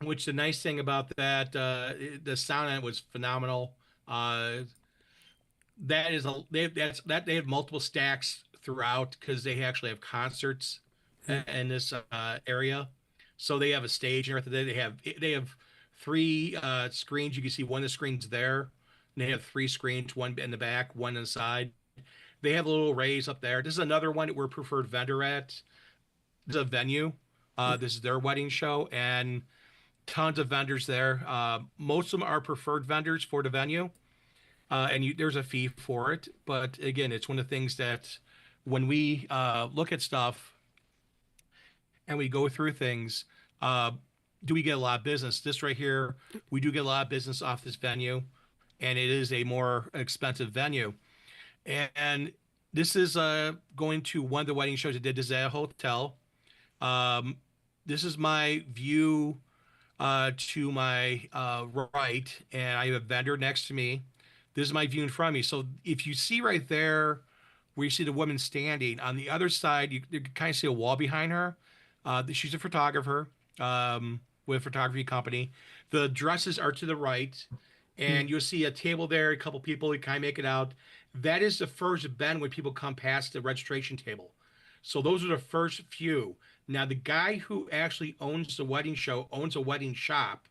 Which the nice thing about that, the sound on it was phenomenal. They have multiple stacks throughout because they actually have concerts in this area. So they have a stage and everything. They have three screens. You can see one of the screens there. And they have three screens, one in the back, one on the side. They have little arrays up there. This is another one that we're preferred vendor at. This is a venue. This is their wedding show, and tons of vendors there. Most of them are preferred vendors for the venue, and there's a fee for it. But again, it's one of the things that when we look at stuff and we go through things, do we get a lot of business? This right here, we do get a lot of business off this venue, and it is a more expensive venue. And this is going to one of the wedding shows I did. This is at a hotel. This is my view to my right, and I have a vendor next to me. This is my view in front of me. So if you see right there where you see the woman standing, on the other side, you can kind of see a wall behind her. She's a photographer with a photography company. The dresses are to the right, and you'll see a table there, a couple people, you kind of make it out. That is the first bend when people come past the registration table. So those are the first few. Now, the guy who actually owns the wedding show owns a wedding shop,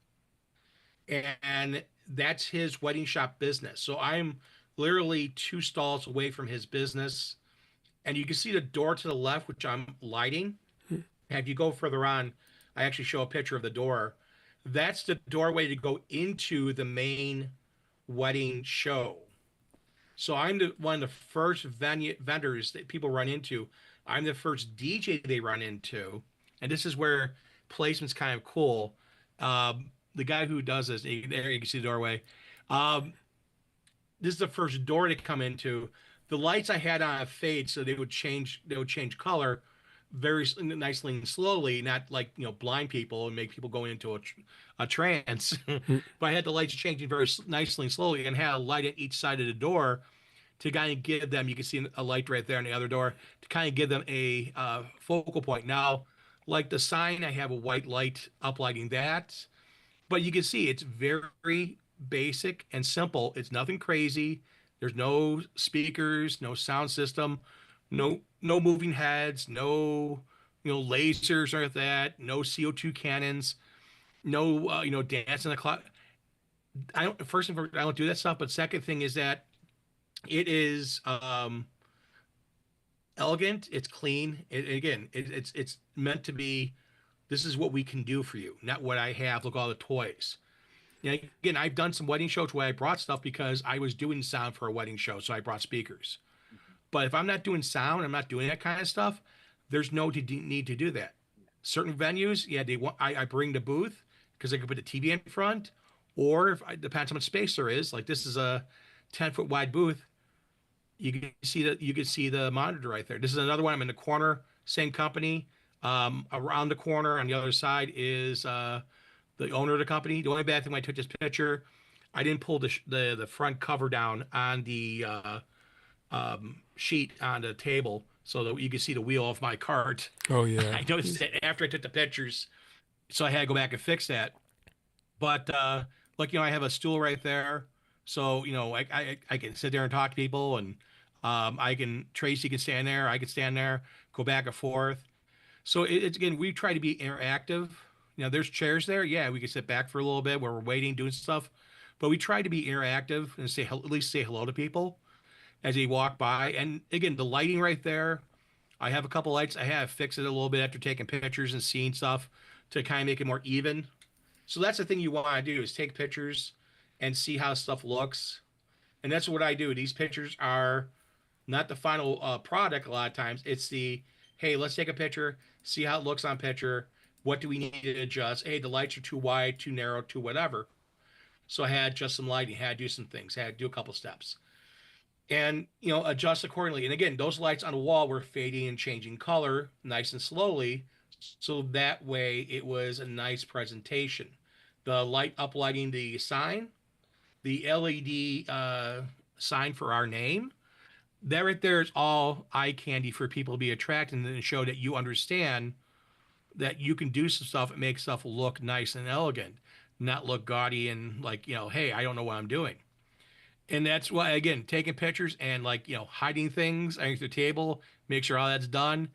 and that's his wedding shop business. So I'm literally 2 stalls away from his business, and you can see the door to the left, which I'm lighting. And if you go further on, I actually show a picture of the door. That's the doorway to go into the main wedding show. So I'm one of the first vendors that people run into. I'm the first DJ they run into, and this is where placement's kind of cool. The guy who does this, there you can see the doorway. This is the first door to come into. The lights I had on a fade, so they would change color very nicely and slowly, not like blind people and make people go into a trance. But I had the lights changing very nicely and slowly, and had a light at each side of the door to kind of give them, you can see a light right there on the other door, to kind of give them a focal point. Now, like the sign, I have a white light uplighting that, but you can see it's very basic and simple. It's nothing crazy. There's no speakers, no sound system. No moving heads, no lasers or that, no CO2 cannons, no dance in the clock. I don't first and foremost, I don't do that stuff. But second thing is that it is elegant, it's clean. It's meant to be. This is what we can do for you, not what I have. Look, all the toys. Again, I've done some wedding shows where I brought stuff because I was doing sound for a wedding show, so I brought speakers. But if I'm not doing sound, I'm not doing that kind of stuff. There's no need to do that. Certain venues, yeah, they want. I bring the booth because I can put the TV in front, or if depends how much space there is. Like this is a 10-foot wide booth. You can see the monitor right there. This is another one. I'm in the corner, same company. Around the corner on the other side is the owner of the company. The only bad thing when I took this picture, I didn't pull the front cover down on the sheet on the table so that you can see the wheel of my cart. Oh yeah. I noticed that after I took the pictures, so I had to go back and fix that. But I have a stool right there, so I can sit there and talk to people, and Tracy can stand there, I can stand there, go back and forth. So it's again, we try to be interactive. There's chairs there. Yeah, we can sit back for a little bit where we're waiting, doing stuff, but we try to be interactive and at least say hello to people as they walk by. And again, the lighting right there, I have a couple lights. I have fixed it a little bit after taking pictures and seeing stuff to kind of make it more even. So that's the thing you want to do is take pictures and see how stuff looks. And that's what I do. These pictures are not the final product a lot of times. It's hey, let's take a picture, see how it looks on picture. What do we need to adjust? Hey, the lights are too wide, too narrow, too whatever. So I had just some lighting, had to do some things, had to do a couple steps. And, adjust accordingly. And again, those lights on the wall were fading and changing color nice and slowly. So that way it was a nice presentation. The light uplighting the sign, the LED sign for our name, that right there is all eye candy for people to be attracted and show that you understand that you can do some stuff and make stuff look nice and elegant, not look gaudy and hey, I don't know what I'm doing. And that's why, again, taking pictures and hiding things underneath the table, make sure all that's done.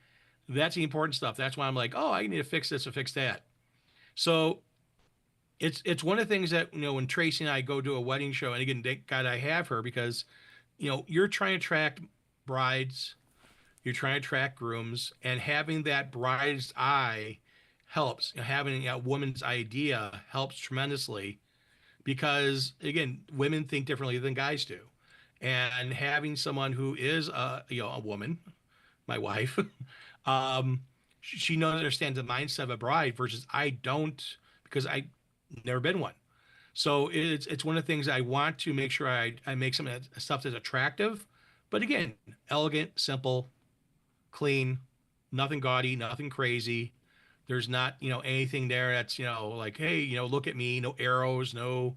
That's the important stuff. That's why I'm like, oh, I need to fix this or fix that. So it's one of the things that, when Tracy and I go to a wedding show, and again, thank God I have her because, you're trying to attract brides, you're trying to attract grooms, and having that bride's eye helps. Having a woman's idea helps tremendously because, again, women think differently than guys do. And having someone who is a woman, my wife, she understands the mindset of a bride versus I don't because I never been one. So it's one of the things I want to make sure I make some stuff that's attractive, but again, elegant, simple, clean, nothing gaudy, nothing crazy. There's not, anything there that's, like, hey, look at me, no arrows, no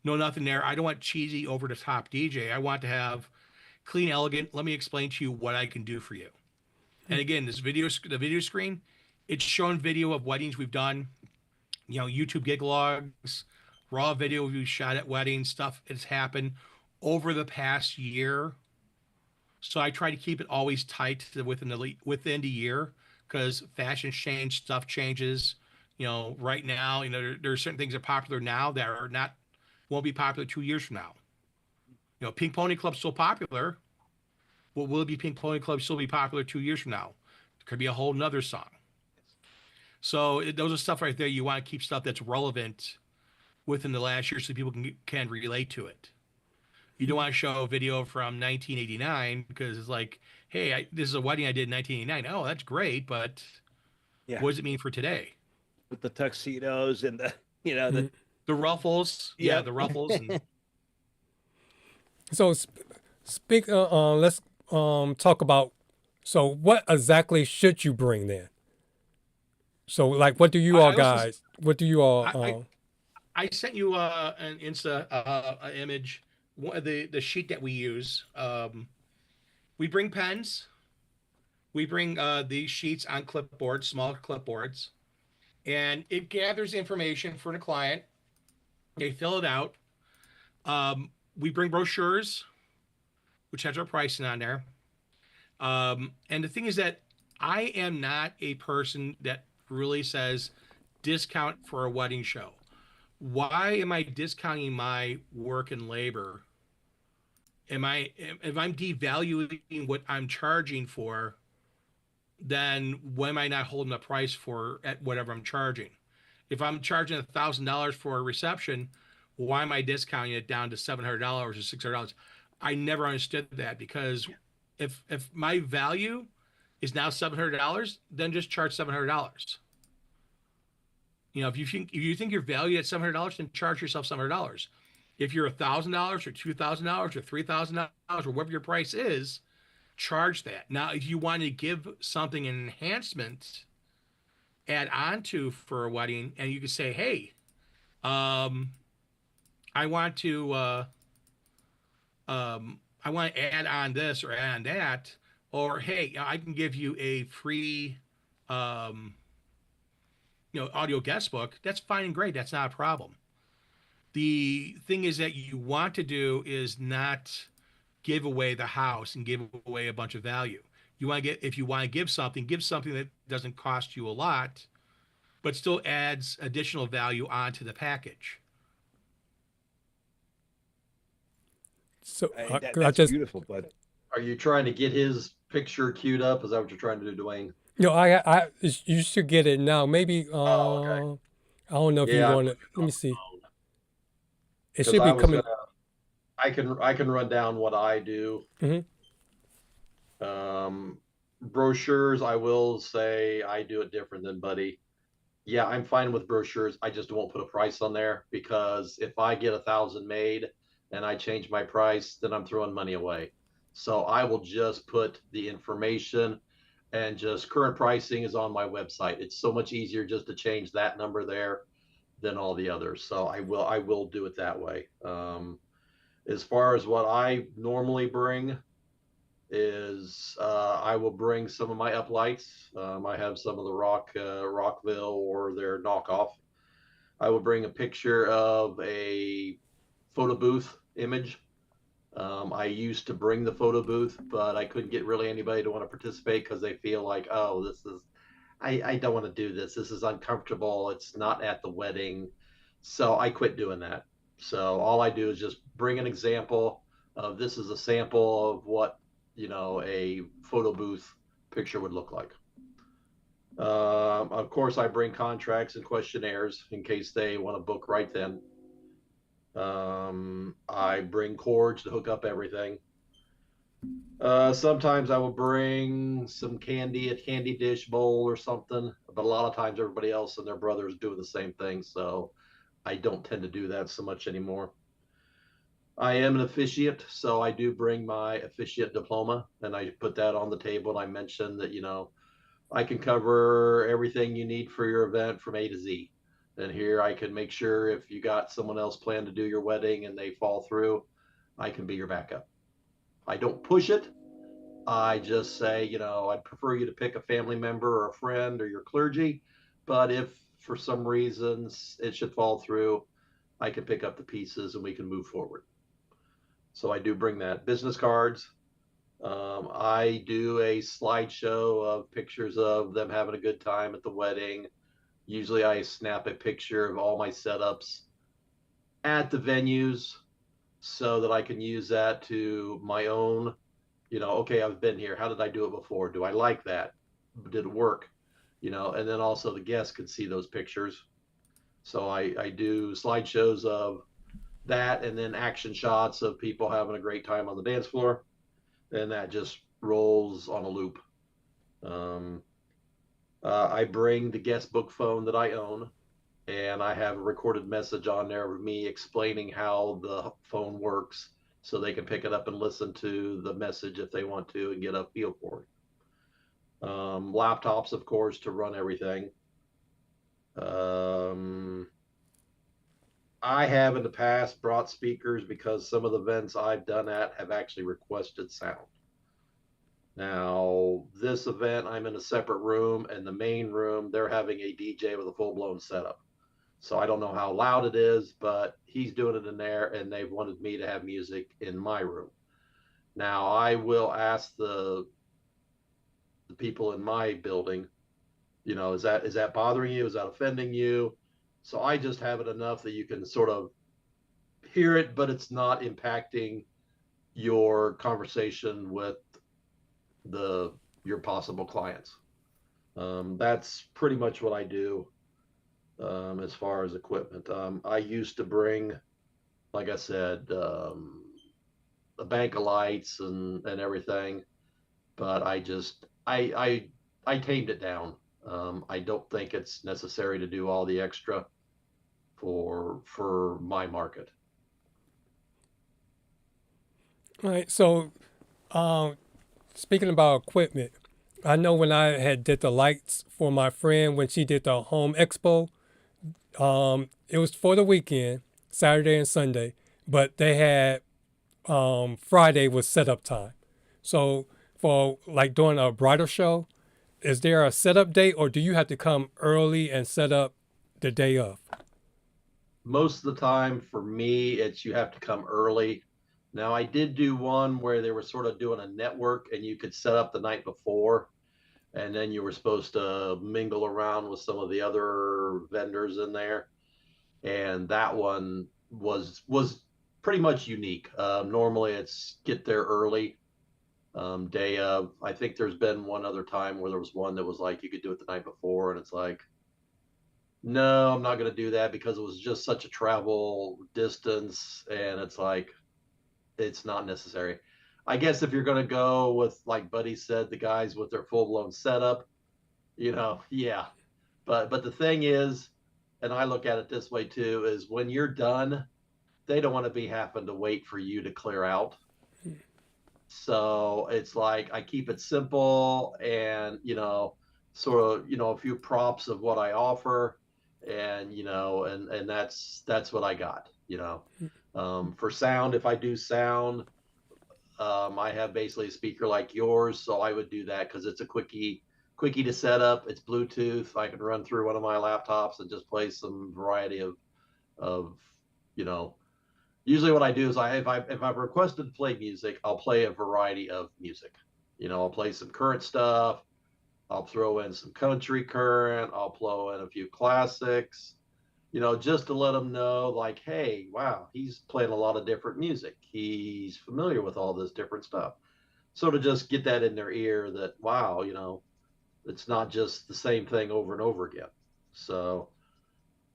nothing there. I don't want cheesy over the top DJ. I want to have clean, elegant. Let me explain to you what I can do for you. And again, the video screen, it's showing video of weddings we've done, YouTube gig logs, raw video we've shot at weddings, stuff that's happened over the past year. So I try to keep it always tight to within the year because fashions change, stuff changes. Right now, there are certain things that are popular now that are won't be popular 2 years from now. Pink Pony Club's still popular. Well, will it be Pink Pony Club still be popular 2 years from now? It could be a whole nother song. So those are stuff right there. You want to keep stuff that's relevant within the last year so people can relate to it. You don't want to show a video from 1989 because it's like, hey, this is a wedding I did in 1989. Oh, that's great, but what does it mean for today? With the tuxedos and the ruffles. Yeah, the ruffles. And... So let's talk about, so what exactly should you bring then? So what do you all guys, what do you all... I sent you an Insta image, the sheet that we use. We bring pens. We bring these sheets on clipboards, small clipboards, and it gathers information for the client. They fill it out. We bring brochures, which has our pricing on there. And the thing is that I am not a person that really says discount for a wedding show. Why am I discounting my work and labor? If I'm devaluing what I'm charging for, then why am I not holding a price for at whatever I'm charging? If I'm charging $1,000 for a reception, why am I discounting it down to $700 or $600? I never understood that, because if my value is now $700, then just charge $700. If you think your value at $700, then charge yourself $700. If you're $1,000 or $2,000 or $3,000 or whatever your price is, charge that. Now, if you want to give something an enhancement, add on to for a wedding, and you can say, hey, I want to add on this or add on that, or hey, I can give you a free audio guest book. That's fine and great. That's not a problem. The thing is that you want to do is not give away the house and give away a bunch of value. If you want to give something that doesn't cost you a lot, but still adds additional value onto the package. So that's beautiful, bud. Are you trying to get his picture queued up? Is that what you're trying to do, Dwayne? You should get it now. Maybe okay. I don't know if you want to. Let me see. It should be coming. I can run down what I do. Mm-hmm. Brochures, I will say I do it different than Buddy. Yeah, I'm fine with brochures. I just won't put a price on there, because if I get 1,000 made and I change my price, then I'm throwing money away. So I will just put the information, and just current pricing is on my website. It's so much easier just to change that number there than all the others. So I will do it that way. As far as what I normally bring is I will bring some of my uplights. I have some of the Rockville or their knockoff. I will bring a picture of a photo booth image. I used to bring the photo booth, but I couldn't get really anybody to want to participate, because they feel like, oh, I don't want to do this. This is uncomfortable. It's not at the wedding. So I quit doing that. So all I do is just bring an example of, this is a sample of what, a photo booth picture would look like. Of course, I bring contracts and questionnaires in case they want to book right then. I bring cords to hook up everything. Sometimes I will bring some candy, a candy dish bowl or something, but a lot of times everybody else and their brother is doing the same thing, so I don't tend to do that so much anymore. I am an officiant, so I do bring my officiant diploma, and I put that on the table, and I mention that, I can cover everything you need for your event from A to Z. And here I can make sure if you got someone else planned to do your wedding and they fall through, I can be your backup. I don't push it. I just say, I'd prefer you to pick a family member or a friend or your clergy. But if for some reasons it should fall through, I can pick up the pieces and we can move forward. So I do bring that. Business cards. I do a slideshow of pictures of them having a good time at the wedding. Usually I snap a picture of all my setups at the venues so that I can use that to my own, okay, I've been here. How did I do it before? Do I like that? Did it work? And then also the guests can see those pictures. So I do slideshows of that, and then action shots of people having a great time on the dance floor. And that just rolls on a loop. I bring the guest book phone that I own, and I have a recorded message on there of me explaining how the phone works, so they can pick it up and listen to the message if they want to and get a feel for it. Laptops, of course, to run everything. I have in the past brought speakers because some of the events I've done at have actually requested sound. Now, this event, I'm in a separate room, and the main room, they're having a DJ with a full-blown setup. So I don't know how loud it is, but he's doing it in there, and they've wanted me to have music in my room. Now, I will ask the people in my building. You know, is that bothering you? Is that offending you? So I just have it enough that you can sort of hear it, but it's not impacting your conversation with your possible clients. That's pretty much what I do as far as equipment. I used to bring, like I said, a bank of lights and everything, but I tamed it down. I don't think it's necessary to do all the extra for my market. All right. So, speaking about equipment, I know when I had did the lights for my friend when she did the home expo, it was for the weekend, Saturday and Sunday, but they had Friday was setup time. So for like doing a bridal show, is there a setup date or do you have to come early and set up the day of? Most of the time for me, it's you have to come early. Now, I did do one where they were sort of doing a network and you could set up the night before, and then you were supposed to mingle around with some of the other vendors in there. And that one was pretty much unique. Normally it's get there early, day of. I think there's been one other time where there was one that was like you could do it the night before, and it's like, no, I'm not going to do that because it was just such a travel distance, and it's like, it's not necessary. I guess if you're going to go with, like Buddy said, the guys with their full-blown setup, you know, yeah. But the thing is, and I look at it this way too, is when you're done, they don't want to be having to wait for you to clear out. So it's like I keep it simple and, you know, sort of, you know, a few props of what I offer, and, you know, and that's what I got, you know. For sound, if I do sound, I have basically a speaker like yours, so I would do that because it's a quickie to set up. It's Bluetooth. I can run through one of my laptops and just play some variety of you know. Usually, what I do is if I've requested to play music, I'll play a variety of music. You know, I'll play some current stuff. I'll throw in some country current. I'll throw in a few classics. You know, just to let them know, like, hey, wow, he's playing a lot of different music. He's familiar with all this different stuff. So to just get that in their ear that, wow, you know, it's not just the same thing over and over again. So,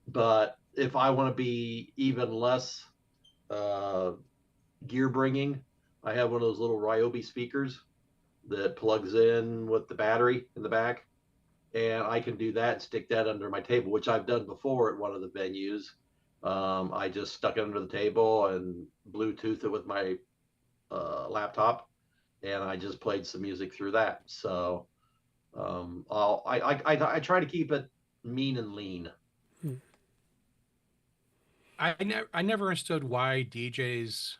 but if I want to be even less gear bringing, I have one of those little Ryobi speakers that plugs in with the battery in the back. And I can do that and stick that under my table, which I've done before at one of the venues. I just stuck it under the table and Bluetooth it with my laptop, and I just played some music through that. So I try to keep it mean and lean. I never understood why DJs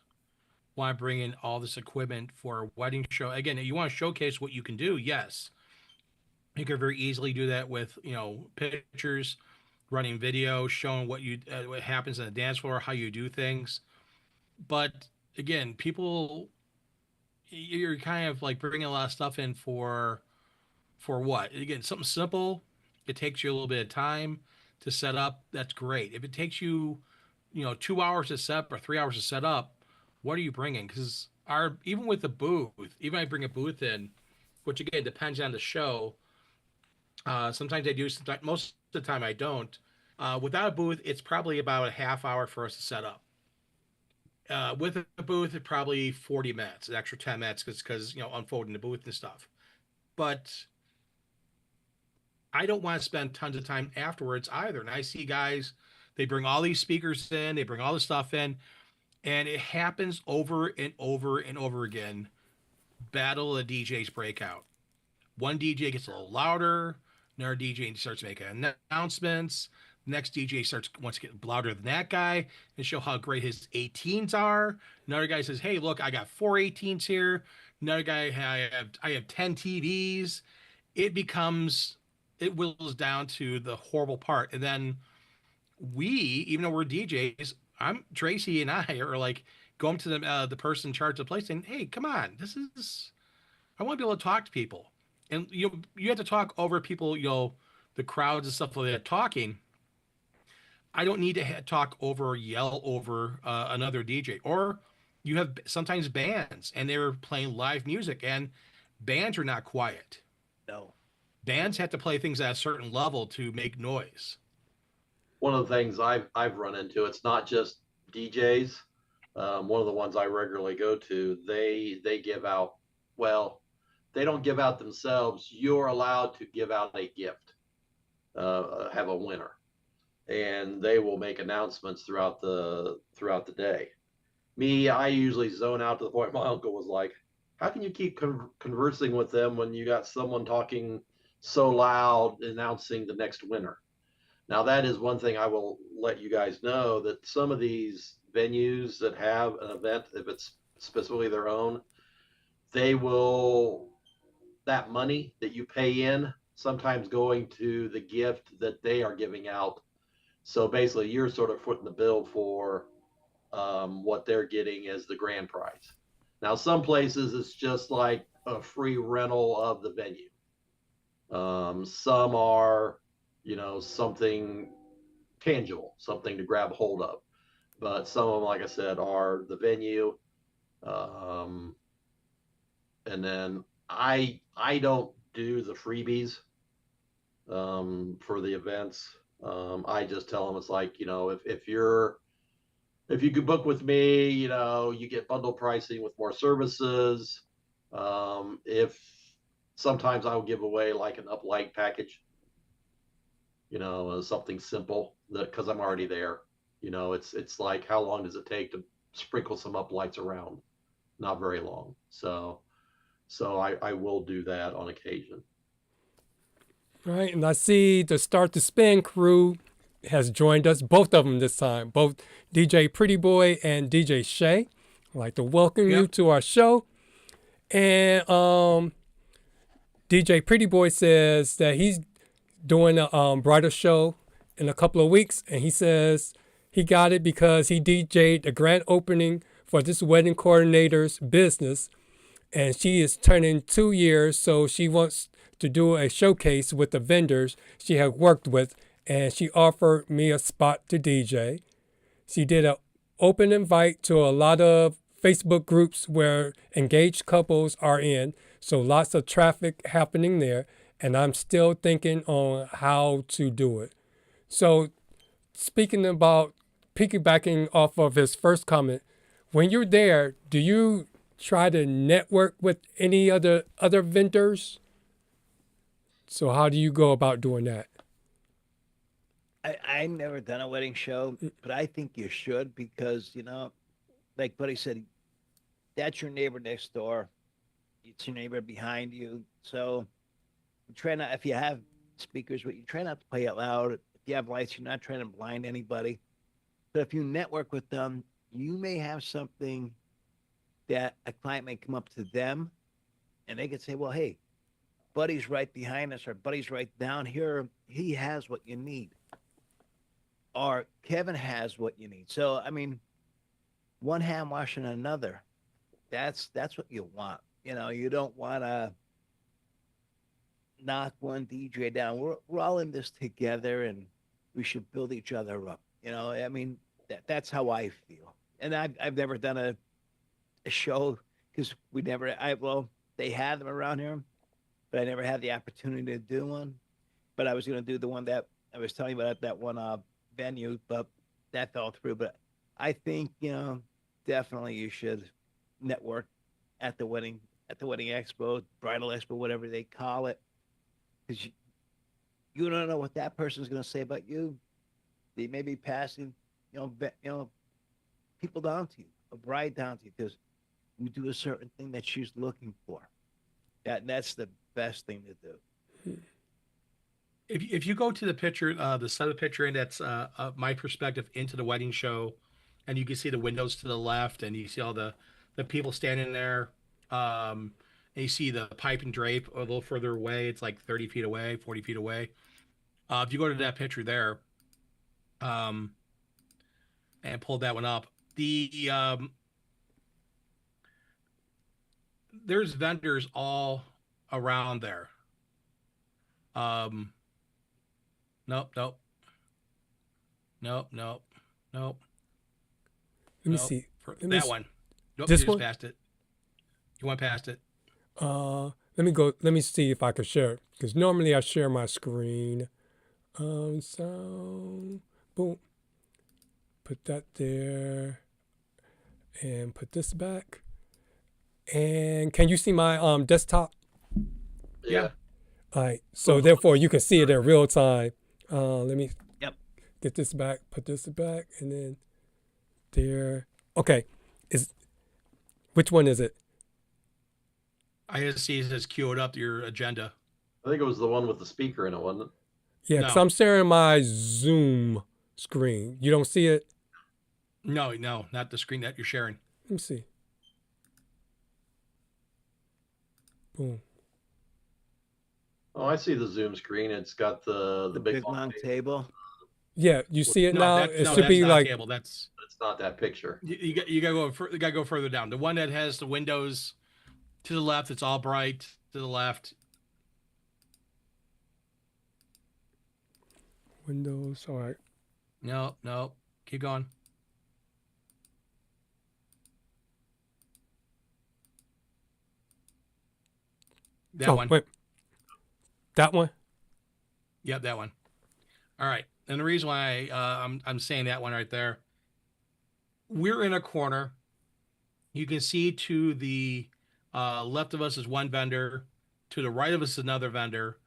want to bring in all this equipment for a wedding show. Again, you want to showcase what you can do, yes. You could very easily do that with, you know, pictures, running video, showing what happens on the dance floor, how you do things. But again, you're kind of like bringing a lot of stuff in for what? Again, something simple. It takes you a little bit of time to set up. That's great. If it takes you, you know, 2 hours to set up or 3 hours to set up, what are you bringing? Because even with the booth, even if I bring a booth in, which again depends on the show. Sometimes I do. Sometimes, most of the time I don't. Without a booth, it's probably about a half hour for us to set up. With a booth, it's probably 40 minutes, an extra 10 minutes because you know, unfolding the booth and stuff. But I don't want to spend tons of time afterwards either. And I see guys, they bring all these speakers in, they bring all this stuff in, and it happens over and over and over again. Battle of the DJs break out. One DJ gets a little louder. Another DJ starts making announcements. The next DJ wants to get louder than that guy and show how great his 18s are. Another guy says, "Hey, look, I got 4 18s here." Another guy, I have 10 TVs. It whittles down to the horrible part, and then even though we're DJs, Tracy and I are like going to the person in charge of the place saying, "Hey, come on, I want to be able to talk to people." and you have to talk over people, the crowds and stuff like that talking. I don't need to talk over, yell over another DJ. Or you have sometimes bands and they're playing live music, and bands are not quiet. No. Bands have to play things at a certain level to make noise. One of the things I've run into, it's not just DJs. One of the ones I regularly go to, they give out, well, they don't give out themselves. You're allowed to give out a gift, have a winner, and they will make announcements throughout the day. Me, I usually zone out to the point my uncle was like, how can you keep conversing with them when you got someone talking so loud announcing the next winner? Now, that is one thing I will let you guys know, that some of these venues that have an event, if it's specifically their own, they will, that money that you pay in, sometimes going to the gift that they are giving out. So basically, you're sort of footing the bill for what they're getting as the grand prize. Now, some places it's just like a free rental of the venue. Some are, something tangible, something to grab hold of. But some of them, like I said, are the venue. And then I don't do the freebies for the events. I just tell them, it's like, if you could book with me, you get bundle pricing with more services. If sometimes I'll give away like an uplight package, something simple, that because I'm already there. It's like, how long does it take to sprinkle some uplights around? Not very long. So I will do that on occasion. All right, and I see the Start to Spin crew has joined us, both of them this time, both DJ Pretty Boy and DJ Shay. I'd like to welcome you to our show. And DJ Pretty Boy says that he's doing a bridal show in a couple of weeks, and he says he got it because he DJ'd the grand opening for this wedding coordinator's business, and she is turning 2 years, so she wants to do a showcase with the vendors she had worked with, and she offered me a spot to DJ. She did an open invite to a lot of Facebook groups where engaged couples are in, so lots of traffic happening there, and I'm still thinking on how to do it. So speaking about piggybacking off of his first comment, when you're there, do you try to network with any other vendors? So how do you go about doing that? I've never done a wedding show, but I think you should, because, like Buddy said, that's your neighbor next door. It's your neighbor behind you. So you try not, if you have speakers, but you try not to play it loud. If you have lights, you're not trying to blind anybody. But if you network with them, you may have something that a client may come up to them and they could say, well, hey, Buddy's right behind us, or Buddy's right down here. He has what you need. Or Kevin has what you need. So, I mean, one hand washing another. That's what you want. You don't want to knock one DJ down. We're all in this together, and we should build each other up. I mean, that's how I feel. And I've never done a show, because they had them around here, but I never had the opportunity to do one. But I was going to do the one that I was telling you about at that one venue, but that fell through. But I think, definitely you should network at the wedding expo, bridal expo, whatever they call it, because you don't know what that person's going to say about you. They may be passing, people down to you, a bride down to you, because you do a certain thing that she's looking for. That's the best thing to do. If you go to the picture, the set of the picture, and that's my perspective into the wedding show, and you can see the windows to the left, and you see all the people standing there, and you see the pipe and drape a little further away. It's like 30 feet away, 40 feet away. If you go to that picture there, and pull that one up, there's vendors all around there. Nope, nope, nope, nope, nope. Let me see. That one. Nope, this you just one? passed it. You went past it. Let me go. Let me see if I can share it, because normally I share my screen. So boom, put that there, and put this back. And can you see my desktop? Yeah. All right. So therefore, you can see it in real time. Let me get this back. Put this back, and then there. Okay. Which one is it? I see it says queue it up to your agenda. I think it was the one with the speaker in it, wasn't it? Yeah, because I'm sharing my Zoom screen. You don't see it? No, not the screen that you're sharing. Let me see. Boom. Oh, I see the Zoom screen. It's got the big long table. Yeah, you see it now. It should that's be not like cable. That's it's not that picture. You gotta go further down. The one that has the windows to the left. It's all bright to the left. Windows. All right. No. Keep going. That one. Wait. That one? Yep, that one. All right. And the reason why I'm saying that one right there, we're in a corner. You can see to the left of us is one vendor. To the right of us is another vendor.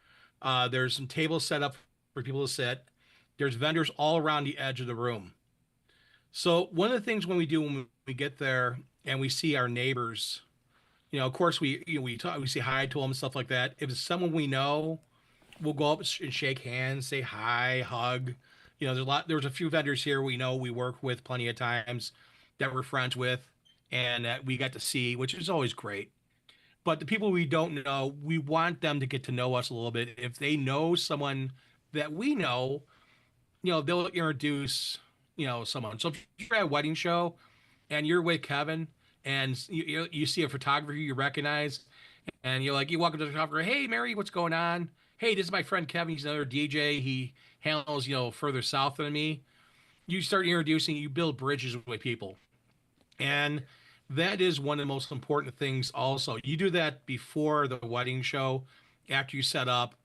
There's some tables set up for people to sit. There's vendors all around the edge of the room. So one of the things when we get there and we see our neighbors, of course we say hi to them and stuff like that. If it's someone we know, we'll go up and shake hands, say hi, hug. There's a few vendors here we know we work with plenty of times that we're friends with and that we got to see, which is always great. But the people we don't know, we want them to get to know us a little bit. If they know someone that we know, they'll introduce, someone. So if you're at a wedding show and you're with Kevin and you see a photographer you recognize and you walk up to the photographer, hey, Mary, what's going on? Hey, this is my friend Kevin. He's another DJ. He handles, further south than me. You start introducing, you build bridges with people. And that is one of the most important things also. You do that before the wedding show, after you set up,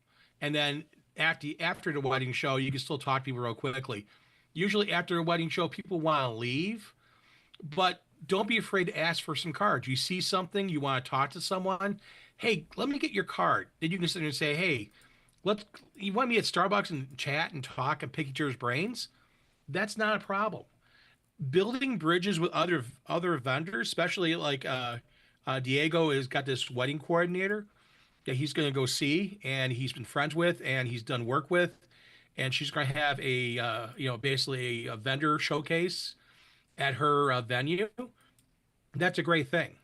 and then after the wedding show, you can still talk to people real quickly. Usually after a wedding show, people want to leave, but don't be afraid to ask for some cards. You see something, you want to talk to someone, hey, let me get your card. Then you can sit there and say, hey, you want me at Starbucks and chat and talk and pick each other's brains? That's not a problem. Building bridges with other vendors, especially like Diego has got this wedding coordinator that he's going to go see, and he's been friends with, and he's done work with, and she's going to have a basically a vendor showcase at her venue. That's a great thing.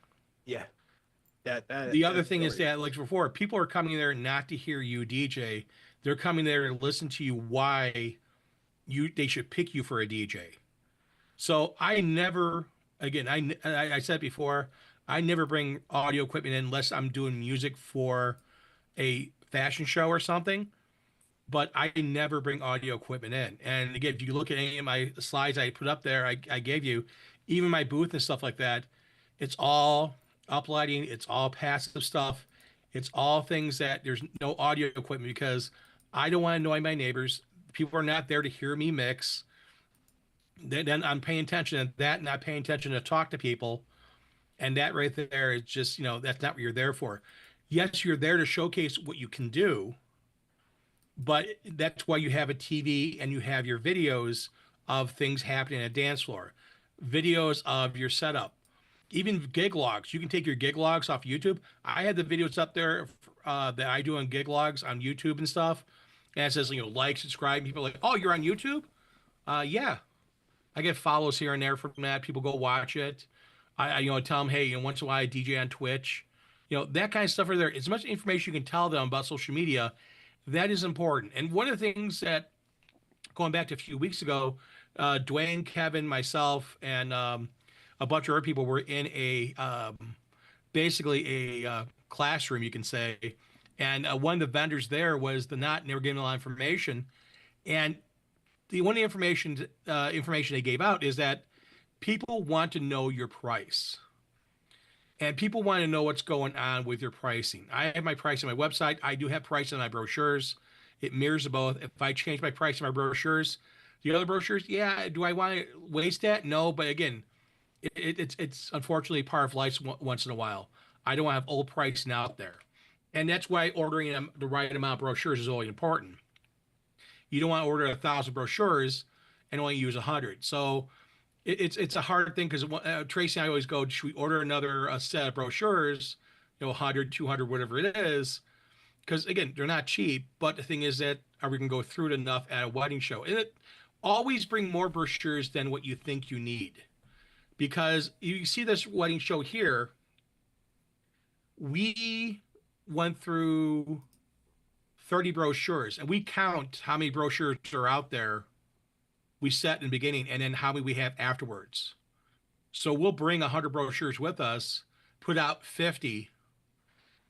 Yeah. The other thing is that, like before, people are coming there not to hear you DJ. They're coming there to listen to you why they should pick you for a DJ. So I never, again, I said before, I never bring audio equipment in unless I'm doing music for a fashion show or something. But I never bring audio equipment in. And again, if you look at any of my slides I put up there, I gave you, even my booth and stuff like that, it's all uplighting, it's all passive stuff, it's all things that there's no audio equipment because I don't want to annoy my neighbors. People are not there to hear me mix. Then I'm paying attention to that, not paying attention to talk to people. And that right there is just, that's not what you're there for. Yes, you're there to showcase what you can do, but that's why you have a TV and you have your videos of things happening at a dance floor, videos of your setup, even gig logs. You can take your gig logs off YouTube. I had the videos up there that I do on gig logs on YouTube and stuff. And it says, like, subscribe. People are like, oh, you're on YouTube? Yeah. I get follows here and there from that. People go watch it. I tell them, hey, once in a while I DJ on Twitch. That kind of stuff are there. As much information you can tell them about social media, that is important. And one of the things that, going back to a few weeks ago, Dwayne, Kevin, myself, and a bunch of other people were in basically a classroom, you can say, And one of the vendors there was the knot, and they were giving a lot of information. And one of the information they gave out is that people want to know your price. And people want to know what's going on with your pricing. I have my price on my website. I do have price on my brochures. It mirrors both. If I change my price on my brochures, the other brochures, yeah, do I want to waste that? No, but again, it's unfortunately part of life once in a while. I don't want to have old pricing out there. And that's why ordering the right amount of brochures is always important. You don't want to order 1,000 brochures and only use 100. So it's a hard thing because Tracy and I always go, should we order another set of brochures, 100, 200, whatever it is? Because again, they're not cheap. But the thing is that are we going to go through it enough at a wedding show? And it always bring more brochures than what you think you need. Because you see this wedding show here, we went through 30 brochures, and we count how many brochures are out there we set in the beginning and then how many we have afterwards. So we'll bring 100 brochures with us, put out 50,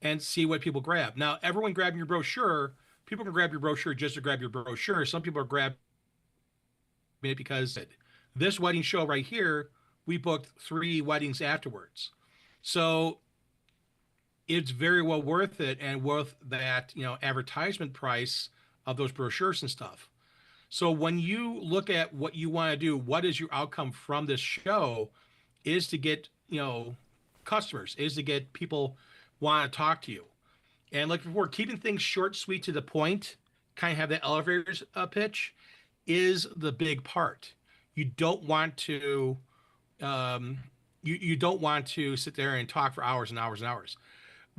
and see what people grab. Now, everyone grabbing your brochure, people can grab your brochure just to grab your brochure. Some people are grabbing it because this wedding show right here, we booked 3 weddings afterwards. So it's very well worth it and worth that, advertisement price of those brochures and stuff. So when you look at what you want to do, what is your outcome from this show is to get, customers, is to get people want to talk to you. And like before, keeping things short, sweet, to the point, kind of have that elevator pitch is the big part. You don't want to, you don't want to sit there and talk for hours and hours and hours.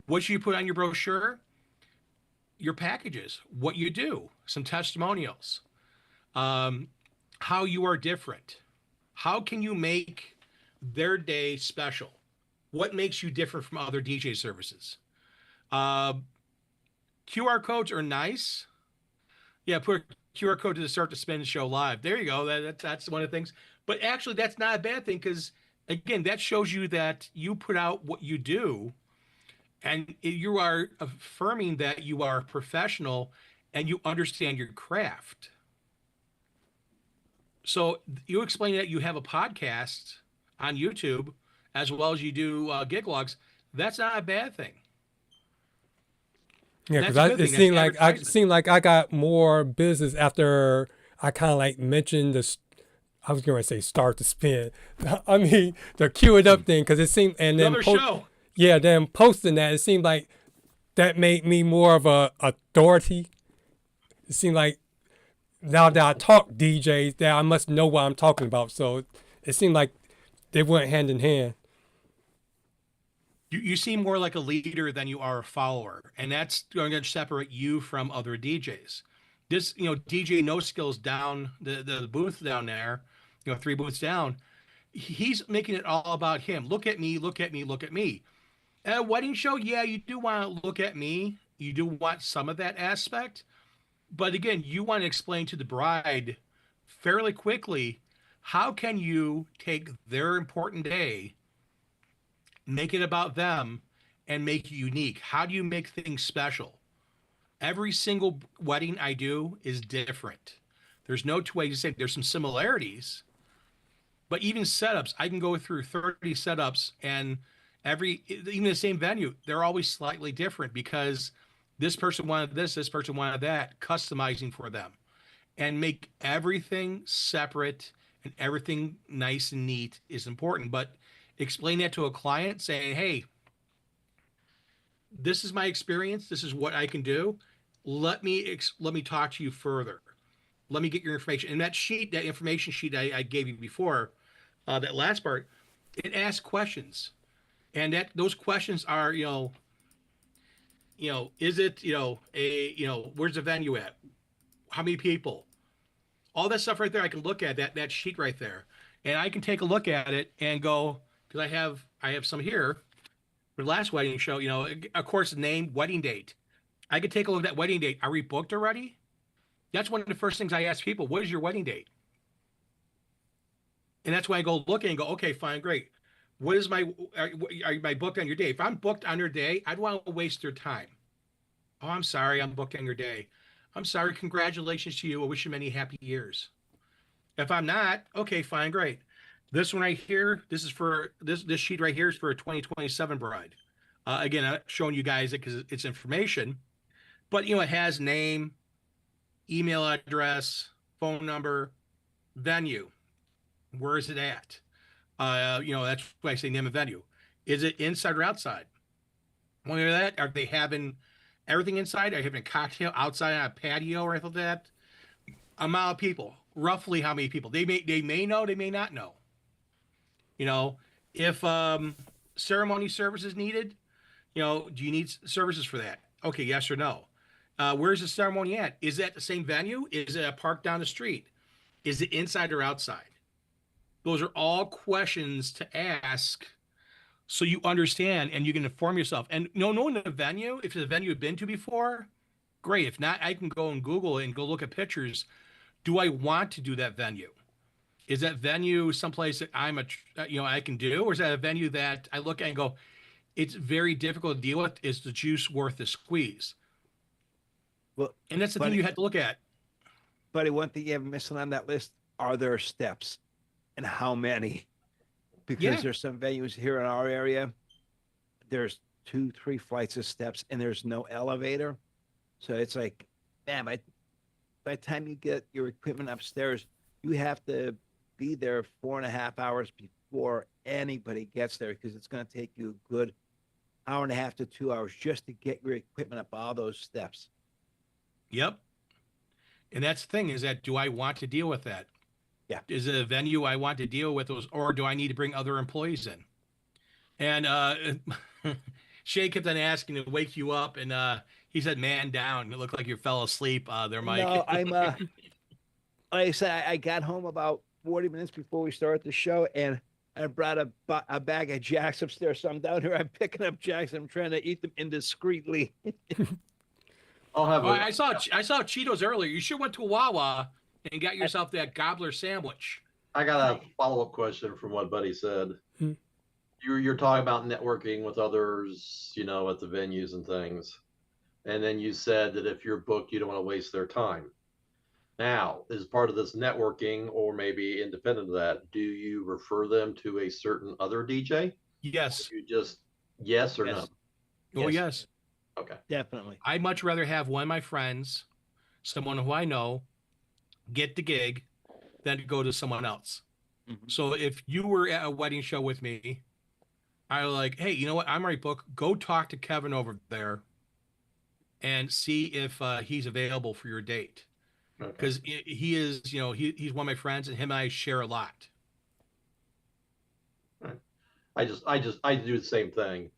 What should you put on your brochure? Your packages, what you do, some testimonials, how you are different. How can you make their day special? What makes you different from other DJ services? QR codes are nice. Yeah, put a QR code to start the spin show live. There you go. That's one of the things. But actually, that's not a bad thing because, again, that shows you that you put out what you do. And you are affirming that you are professional and you understand your craft. So you explain that you have a podcast on YouTube as well as you do gig logs. That's not a bad thing. Yeah, because it seemed like I got more business after I kind of like mentioned this. I was going to say start to spin. I mean the cue it up thing because it seemed and then show. Yeah, then posting that, it seemed like that made me more of a authority. It seemed like now that I talk DJs, that I must know what I'm talking about. So it seemed like they went hand in hand. You seem more like a leader than you are a follower, and that's going to separate you from other DJs. This, DJ No Skills down the booth down there, 3 booths down. He's making it all about him. Look at me, look at me, look at me. At a wedding show, yeah, you do want to look at me. You do want some of that aspect. But again, you want to explain to the bride fairly quickly, how can you take their important day, make it about them, and make it unique? How do you make things special? Every single wedding I do is different. There's no two ways to say it. There's some similarities. But even setups, I can go through 30 setups and even the same venue, they're always slightly different because this person wanted this person wanted that, customizing for them, and make everything separate and everything nice and neat is important. But explain that to a client saying, hey, this is my experience. This is what I can do. Let me talk to you further. Let me get your information. And that sheet, that information sheet I gave you before, that last part, it asks questions. And those questions are, is it, where's the venue at? How many people? All that stuff right there, I can look at that sheet right there. And I can take a look at it and go, because I have some here for the last wedding show, of course, name, wedding date. I could take a look at that wedding date. Are we booked already? That's one of the first things I ask people. What is your wedding date? And that's why I go look and go, okay, fine, great. What is are you booked on your day? If I'm booked on your day, I don't want to waste their time. Oh, I'm sorry, I'm booked on your day. I'm sorry, congratulations to you. I wish you many happy years. If I'm not, okay, fine, great. This one right here, this is for this sheet right here is for a 2027 bride. Again, I'm showing you guys it because it's information, but it has name, email address, phone number, venue. Where is it at? That's why I say name and venue. Is it inside or outside? When you're that, are they having everything inside? Are they having a cocktail outside on a patio or anything like that? Amount of people, roughly how many people? They may know, they may not know. If ceremony services needed, do you need services for that? Okay, yes or no. Where's the ceremony at? Is it at the same venue? Is it a park down the street? Is it inside or outside? Those are all questions to ask so you understand and you can inform yourself. And knowing the venue, if it's a venue you've been to before, great. If not, I can go and Google it and go look at pictures. Do I want to do that venue? Is that venue someplace that I can do? Or is that a venue that I look at and go, it's very difficult to deal with? Is the juice worth the squeeze? Well, and that's the thing you have to look at. Buddy, one thing you have missing on that list, are there steps and how many? Because there's some venues here in our area, there's 2-3 flights of steps and there's no elevator. So it's like, man, by the time you get your equipment upstairs, you have to be there 4.5 hours before anybody gets there, because it's going to take you a good 1.5 to 2 hours just to get your equipment up all those steps. Yep. And that's the thing, is that, do I want to deal with that? Yeah. Is it a venue I want to deal with, or do I need to bring other employees in? And Shay kept on asking to wake you up, and he said, man down. It looked like you fell asleep there, Mike. No, I'm, like I said, I got home about 40 minutes before we started the show, and I brought a bag of Jacks upstairs. So I'm down here, I'm picking up Jacks. I'm trying to eat them indiscreetly. I saw Cheetos earlier. You should went to Wawa and got yourself that gobbler sandwich. I got a follow-up question from what Buddy said. You're talking about networking with others, at the venues and things. And then you said that if you're booked, you don't want to waste their time. Now, as part of this networking, or maybe independent of that, do you refer them to a certain other DJ? Yes. Or you just yes or no? Oh, yes. Okay. Definitely. I'd much rather have one of my friends, someone who I know, get the gig than to go to someone else. Mm-hmm. So if you were at a wedding show with me, I was like, hey, you know what? I'm already booked. Go talk to Kevin over there and see if he's available for your date. Because he is, he's one of my friends, and him and I share a lot. Right. I do the same thing.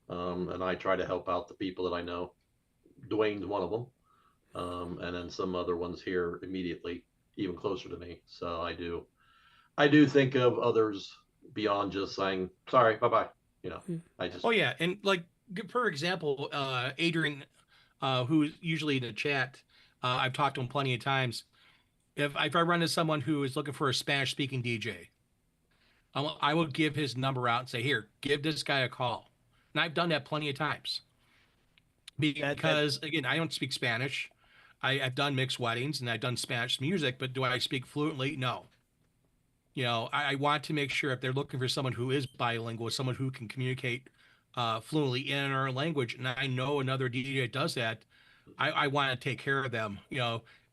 And I try to help out the people that I know. Dwayne's one of them. And then some other ones here immediately, even closer to me. So I do think of others beyond just saying, sorry, bye-bye. Oh yeah. And like, for example, Adrian, who's usually in the chat, I've talked to him plenty of times. If I run into someone who is looking for a Spanish speaking DJ, I will give his number out and say, here, give this guy a call. And I've done that plenty of times because again, I don't speak Spanish. I've done mixed weddings and I've done Spanish music, but do I speak fluently? No. I want to make sure if they're looking for someone who is bilingual, someone who can communicate fluently in our language, and I know another DJ does that, I want to take care of them.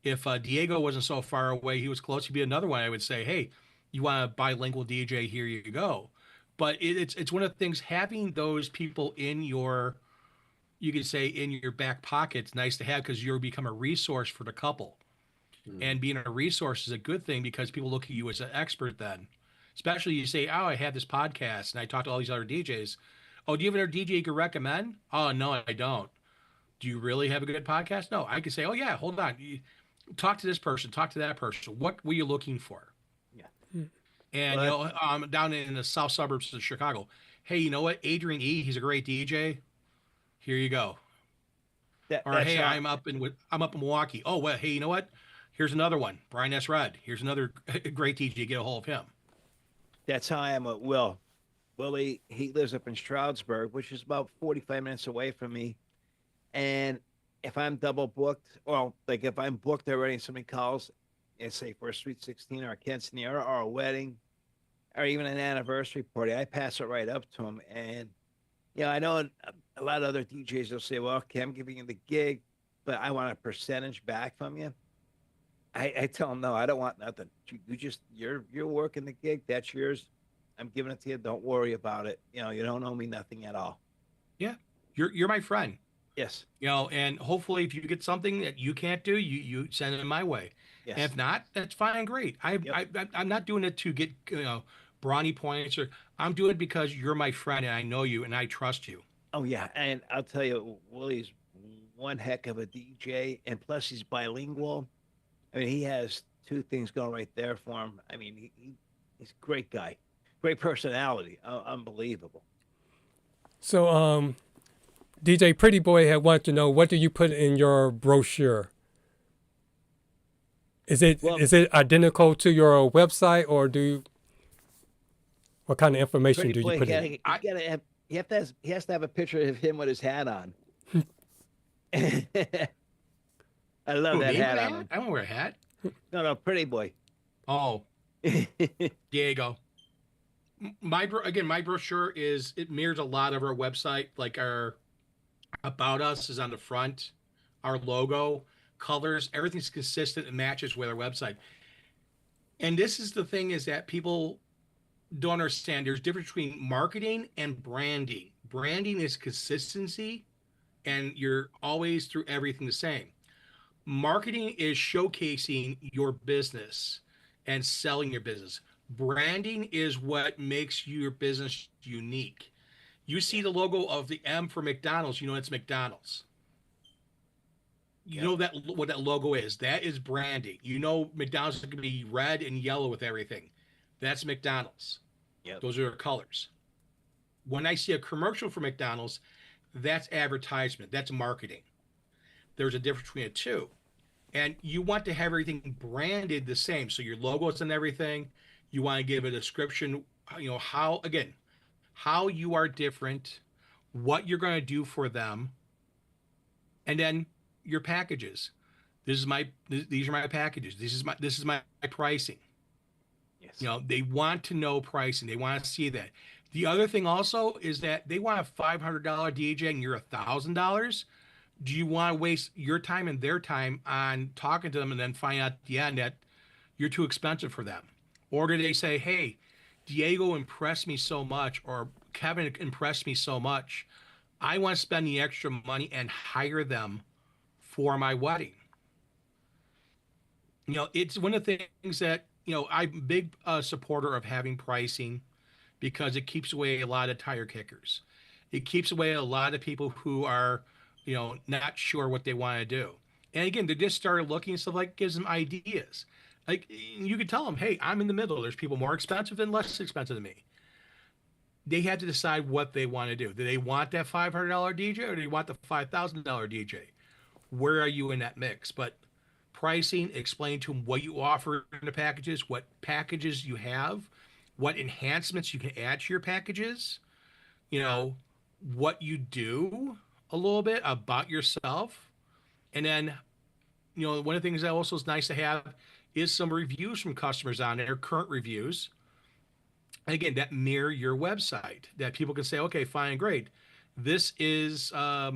If Diego wasn't so far away, he was close, he'd be another one. I would say, hey, you want a bilingual DJ? Here you go. But it's one of the things, having those people in your, you could say, in your back pocket, it's nice to have, because you'll become a resource for the couple. And being a resource is a good thing, because people look at you as an expert then. Especially you say, oh, I had this podcast and I talked to all these other DJs. Oh, do you have another DJ you can recommend? Oh, no, I don't. Do you really have a good podcast? No, I can say, oh, yeah, hold on. Talk to this person, talk to that person. What were you looking for? Yeah. And, down in the south suburbs of Chicago, hey, you know what? Adrian E., he's a great DJ. Here you go. Hey, I'm up in Milwaukee. Oh, well, hey, you know what? Here's another one. Brian S. Rudd. Here's another great DJ. Get a hold of him. That's how I am with Will. Willie, he lives up in Stroudsburg, which is about 45 minutes away from me. And if I'm double booked, or like if I'm booked already and somebody calls and say for a Sweet 16 or a quinceanera or a wedding or even an anniversary party, I pass it right up to them. And, I know a lot of other DJs will say, well, okay, I'm giving you the gig, but I want a percentage back from you. I tell them, no, I don't want nothing. You're working the gig. That's yours. I'm giving it to you. Don't worry about it. You don't owe me nothing at all. Yeah. You're my friend. Yes. And hopefully if you get something that you can't do, you send it my way. Yes. And if not, that's fine and great. I'm not doing it to get, brownie points, or I'm doing it because you're my friend and I know you and I trust you. Oh yeah. And I'll tell you, Willie's one heck of a DJ, and plus he's bilingual. I mean, he has two things going right there for him. I mean, he's a great guy, great personality, unbelievable. So, DJ Pretty Boy had wanted to know, what do you put in your brochure? Is it identical to your website, or what kind of information do you put in? He has to have a picture of him with his hat on. I love that hat on him. I don't wear a hat. No, Pretty Boy. Oh, Diego. My brochure it mirrors a lot of our website. Like our About Us is on the front, our logo, colors, everything's consistent and matches with our website. And this is the thing, is that people don't understand. There's a difference between marketing and branding. Branding is consistency, and you're always through everything the same. Marketing is showcasing your business and selling your business. Branding is what makes your business unique. You see the logo of the M for McDonald's, it's McDonald's. You know what that logo is. That is branding. McDonald's is going to be red and yellow with everything. That's McDonald's. Yep. Those are their colors. When I see a commercial for McDonald's, that's advertisement. That's marketing. There's a difference between the two. And you want to have everything branded the same. So your logos and everything, you want to give a description, how you are different, what you're going to do for them, and then your packages. These are my packages. This is my pricing. Yes. They want to know pricing. They want to see that. The other thing also is that they want a $500 DJ and you're $1,000. Do you want to waste your time and their time on talking to them and then find out at the end that you're too expensive for them? Or do they say, hey, Diego impressed me so much, or Kevin impressed me so much, I want to spend the extra money and hire them for my wedding? It's one of the things that, I'm a big supporter of having pricing, because it keeps away a lot of tire kickers. It keeps away a lot of people who are, not sure what they want to do. And again, they just started looking, so gives them ideas. Like, you could tell them, hey, I'm in the middle. There's people more expensive and less expensive than me. They had to decide what they want to do. Do they want that $500 DJ, or do they want the $5,000 DJ? Where are you in that mix? But pricing, explain to them what you offer in the packages, what packages you have, what enhancements you can add to your packages, what you do a little bit about yourself. And then, one of the things that also is nice to have is some reviews from customers on there, current reviews. And again, that mirror your website, that people can say, okay, fine, great. This is, I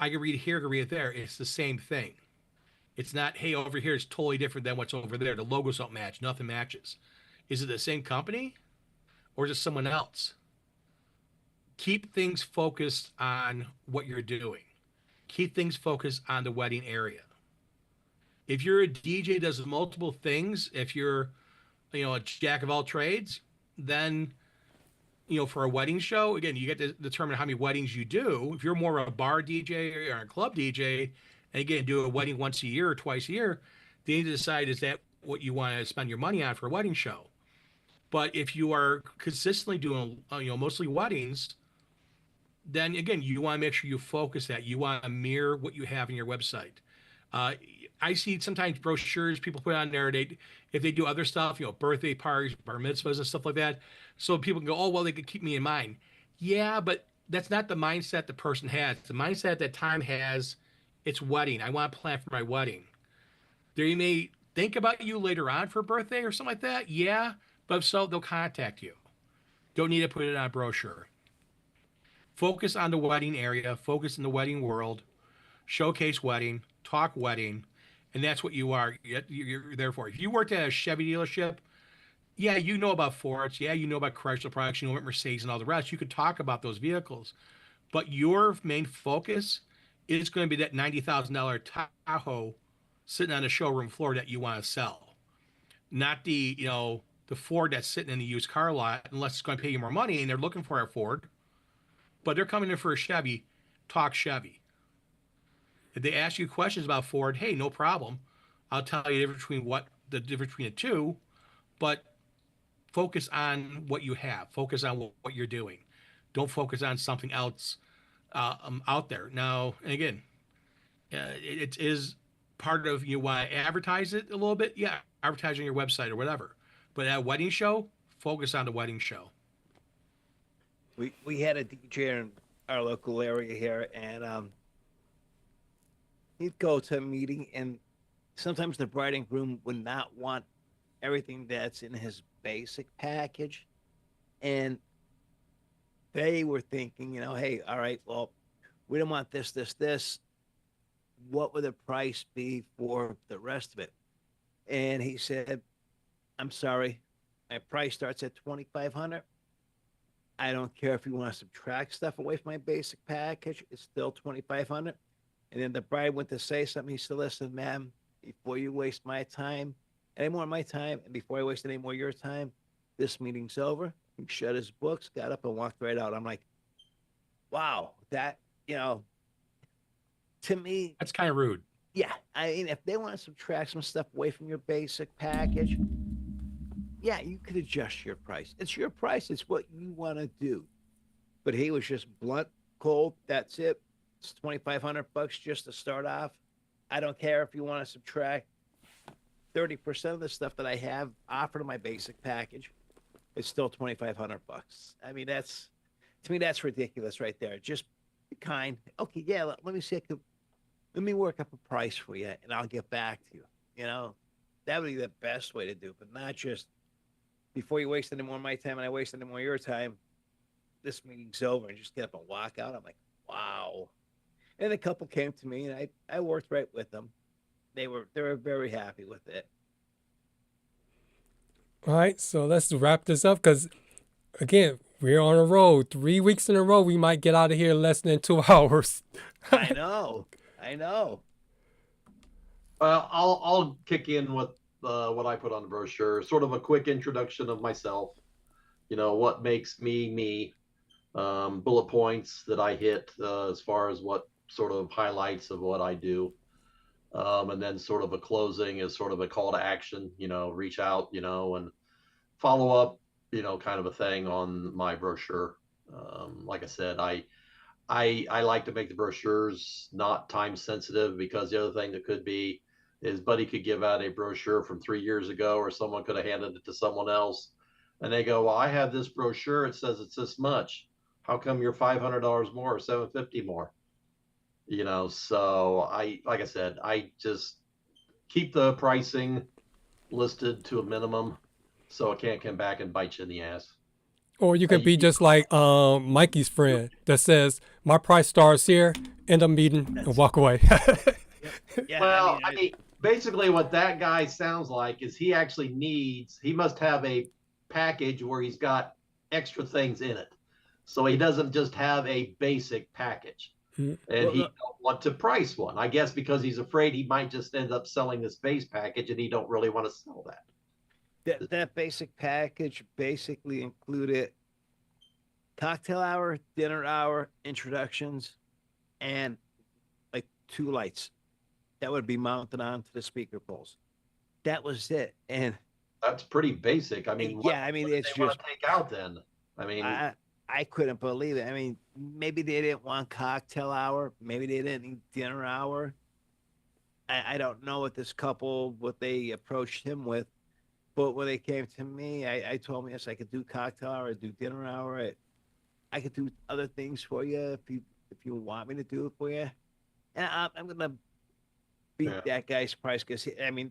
can read it here, I can read it there. It's the same thing. It's not, hey, over here it's totally different than what's over there. The logos don't match. Nothing matches. Is it the same company, or is it someone else? Keep things focused on what you're doing. Keep things focused on the wedding area. If you're a DJ that does multiple things, if you're, a jack of all trades, then, for a wedding show, again, you get to determine how many weddings you do. If you're more of a bar DJ or a club DJ, and again, do a wedding once a year or twice a year, then you need to decide, is that what you want to spend your money on for a wedding show? But if you are consistently doing, mostly weddings, then again, you want to make sure you focus that. You want to mirror what you have in your website. I see sometimes brochures people put on there, if they do other stuff, birthday parties, bar mitzvahs and stuff like that, so people can go, oh, well, they could keep me in mind. Yeah, but that's not the mindset the person has. The mindset that time has It's wedding. I want to plan for my wedding. They may think about you later on for a birthday or something like that. Yeah, but if so, they'll contact you. Don't need to put it on a brochure. Focus on the wedding area. Focus in the wedding world. Showcase wedding. Talk wedding. And that's what you are. You're there for. If you worked at a Chevy dealership, yeah, you know about Fords. Yeah, you know about Chrysler products. You know about Mercedes and all the rest. You could talk about those vehicles. But your main focus is going to be that $90,000 Tahoe sitting on the showroom floor that you want to sell, not the the Ford that's sitting in the used car lot. Unless it's going to pay you more money, and they're looking for a Ford, but they're coming in for a Chevy. Talk Chevy. If they ask you questions about Ford, hey, no problem. I'll tell you the difference between the two, but focus on what you have. Focus on what you're doing. Don't focus on something else out there. Now, and again, it is part of you want to advertise it a little bit. Yeah, advertise on your website or whatever. But at a wedding show, focus on the wedding show. We had a DJ in our local area here, and he'd go to a meeting, and sometimes the bride and groom would not want everything that's in his basic package, and they were thinking, hey, all right, well, we don't want this. What would the price be for the rest of it? And he said, I'm sorry, my price starts at $2,500. I don't care if you want to subtract stuff away from my basic package, it's still $2,500. And then the bride went to say something. He said, listen, ma'am, before you waste my time, any more of my time, and before I waste any more of your time, this meeting's over. He shut his books, got up, and walked right out. I'm like, wow, that, to me, that's kind of rude. Yeah. I mean, if they want to subtract some stuff away from your basic package, yeah, you could adjust your price. It's your price. It's what you want to do. But he was just blunt, cold. That's it. It's $2,500 just to start off. I don't care if you want to subtract 30% of the stuff that I have offered in my basic package. It's still $2,500. I mean, to me, that's ridiculous right there. Just be kind. Okay, yeah, let me see. Let me work up a price for you, and I'll get back to you. That would be the best way to do it, but not just before you waste any more of my time and I waste any more of your time, this meeting's over, and just get up and walk out. I'm like, wow. And the couple came to me, and I worked right with them. They were very happy with it. All right, so let's wrap this up because, again, we're on a road. 3 weeks in a row, we might get out of here in less than 2 hours. I know. Well, I'll kick in with what I put on the brochure. Sort of a quick introduction of myself. What makes me. Bullet points that I hit as far as what sort of highlights of what I do. And then sort of a closing is sort of a call to action, reach out, and follow up, kind of a thing on my brochure. Like I said, I like to make the brochures not time sensitive, because the other thing that could be is Buddy could give out a brochure from 3 years ago, or someone could have handed it to someone else, and they go, well, I have this brochure, it says it's this much. How come you're $500 more or $750 more? So like I said, I just keep the pricing listed to a minimum so it can't come back and bite you in the ass. Or you could be just like Mikey's friend that says, my price starts here, end up meeting, and walk away. Yeah, well, I mean, basically what that guy sounds like is he must have a package where he's got extra things in it. So he doesn't just have a basic package. And he don't want to price one, I guess, because he's afraid he might just end up selling this base package, and he don't really want to sell that. That basic package basically included cocktail hour, dinner hour, introductions, and like 2 lights that would be mounted onto the speaker poles. That was it. And that's pretty basic. I mean, yeah, what it's just want to take out then. I mean, I couldn't believe it. I mean, maybe they didn't want cocktail hour. Maybe they didn't need dinner hour. I don't know what they approached him with. But when they came to me, I told him, yes, I could do cocktail hour, I do dinner hour. I could do other things for you if you want me to do it for you. And I'm gonna beat that guy's price because I mean,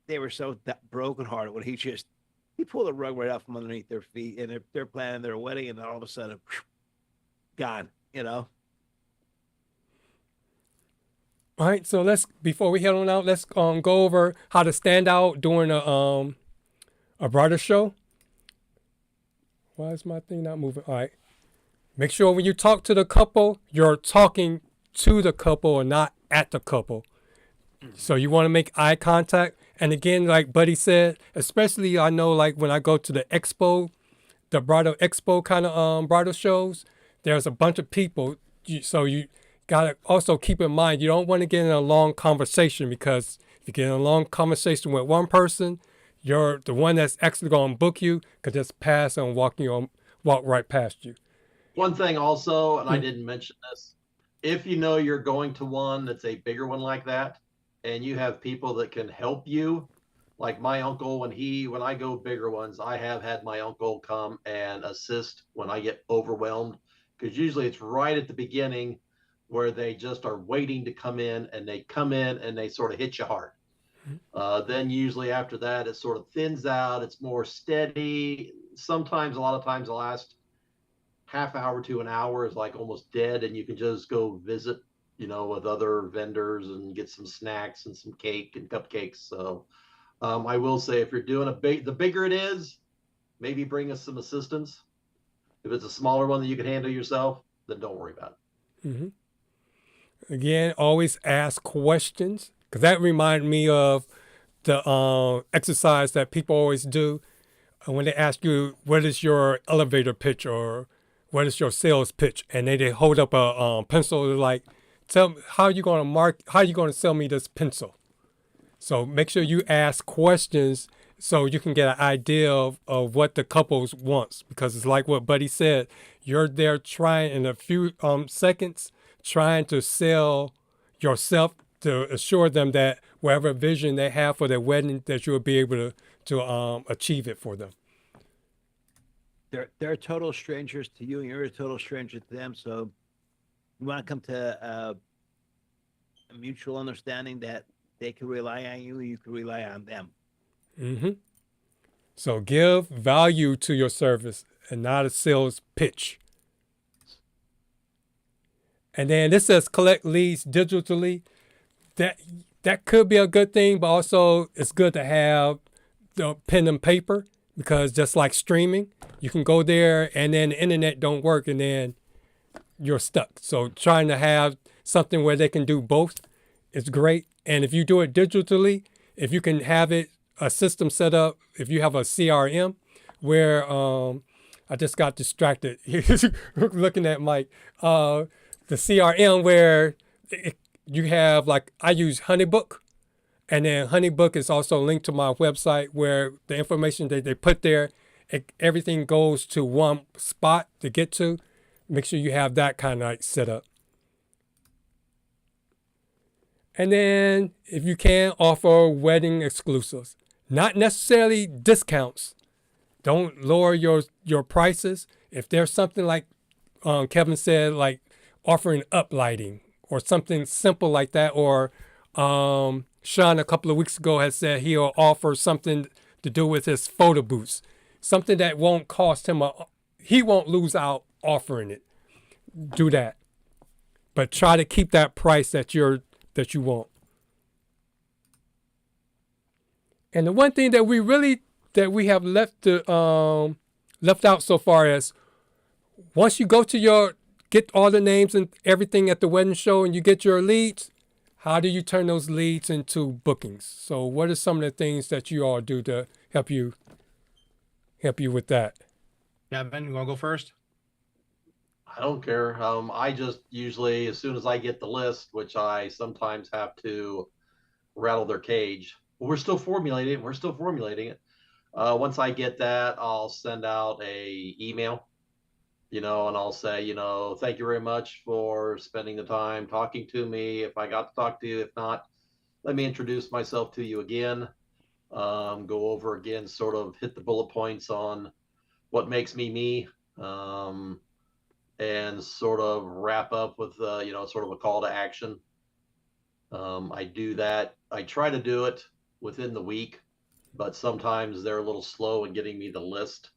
they were so brokenhearted when he pulled the rug right out from underneath their feet, and they're planning their wedding, and then all of a sudden, gone. You know. All right, so before we head on out, let's go over how to stand out during a bridal show. Why is my thing not moving? All right. Make sure when you talk to the couple, you're talking to the couple and not at the couple. So you want to make eye contact. And again, like Buddy said, especially I know like when I go to the Expo, the Bridal Expo kind of bridal shows, there's a bunch of people. So you got to also keep in mind, you don't want to get in a long conversation, because if you get in a long conversation with one person, the one that's actually going to book you could just pass and walk right past you. One thing also, and I didn't mention this, if you know you're going to one that's a bigger one like that, and you have people that can help you, like my uncle, when I go bigger ones, I have had my uncle come and assist when I get overwhelmed, because usually it's right at the beginning where they just are waiting to come in, and they come in and they sort of hit you hard. Then usually after that, it sort of thins out. It's more steady. Sometimes, a lot of times, the last half hour to an hour is like almost dead, and you can just go visit, with other vendors and get some snacks and some cake and cupcakes. So I will say, if you're doing the bigger it is, maybe bring us some assistance. If it's a smaller one that you can handle yourself, then don't worry about it. Mm-hmm. Again, always ask questions, because that reminded me of the exercise that people always do when they ask you, what is your elevator pitch or what is your sales pitch? And they hold up a pencil, like, tell me, how are you going to sell me this pencil? So make sure you ask questions so you can get an idea of what the couples wants, because it's like what Buddy said, you're there trying in a few seconds, trying to sell yourself to assure them that whatever vision they have for their wedding, that you'll be able to achieve it for them. They're total strangers to you, and you're a total stranger to them. So you want to come to a mutual understanding that they can rely on you, and you can rely on them. Mm-hmm. So give value to your service and not a sales pitch. And then this says collect leads digitally. That could be a good thing, but also it's good to have the pen and paper, because just like streaming, you can go there and then the internet don't work and then you're stuck. So trying to have something where they can do both is great. And if you do it digitally, if you can have a system set up, if you have a CRM where I just got distracted looking at Mike. The CRM where you have, like, I use HoneyBook, and then HoneyBook is also linked to my website where the information that they put there, everything goes to one spot to get to. Make sure you have that kind of like set up. And then if you can, offer wedding exclusives, not necessarily discounts. Don't lower your prices. If there's something like Kevin said, like offering uplighting or something simple like that, or Sean a couple of weeks ago has said he'll offer something to do with his photo booths, something that won't cost him he won't lose out offering it. Do that, but try to keep that price that you want. And the one thing that we have left out so far is, once you go to get all the names and everything at the wedding show and you get your leads, how do you turn those leads into bookings? So what are some of the things that you all do to help you with that? Kevin, you want to go first? I don't care. I just usually, as soon as I get the list, which I sometimes have to rattle their cage, we're still formulating it. Once I get that, I'll send out a email, and I'll say, thank you very much for spending the time talking to me. If I got to talk to you, if not, let me introduce myself to you again. Go over again, sort of hit the bullet points on what makes me me, and sort of wrap up with, sort of a call to action. I do that. I try to do it within the week, but sometimes they're a little slow in getting me the list.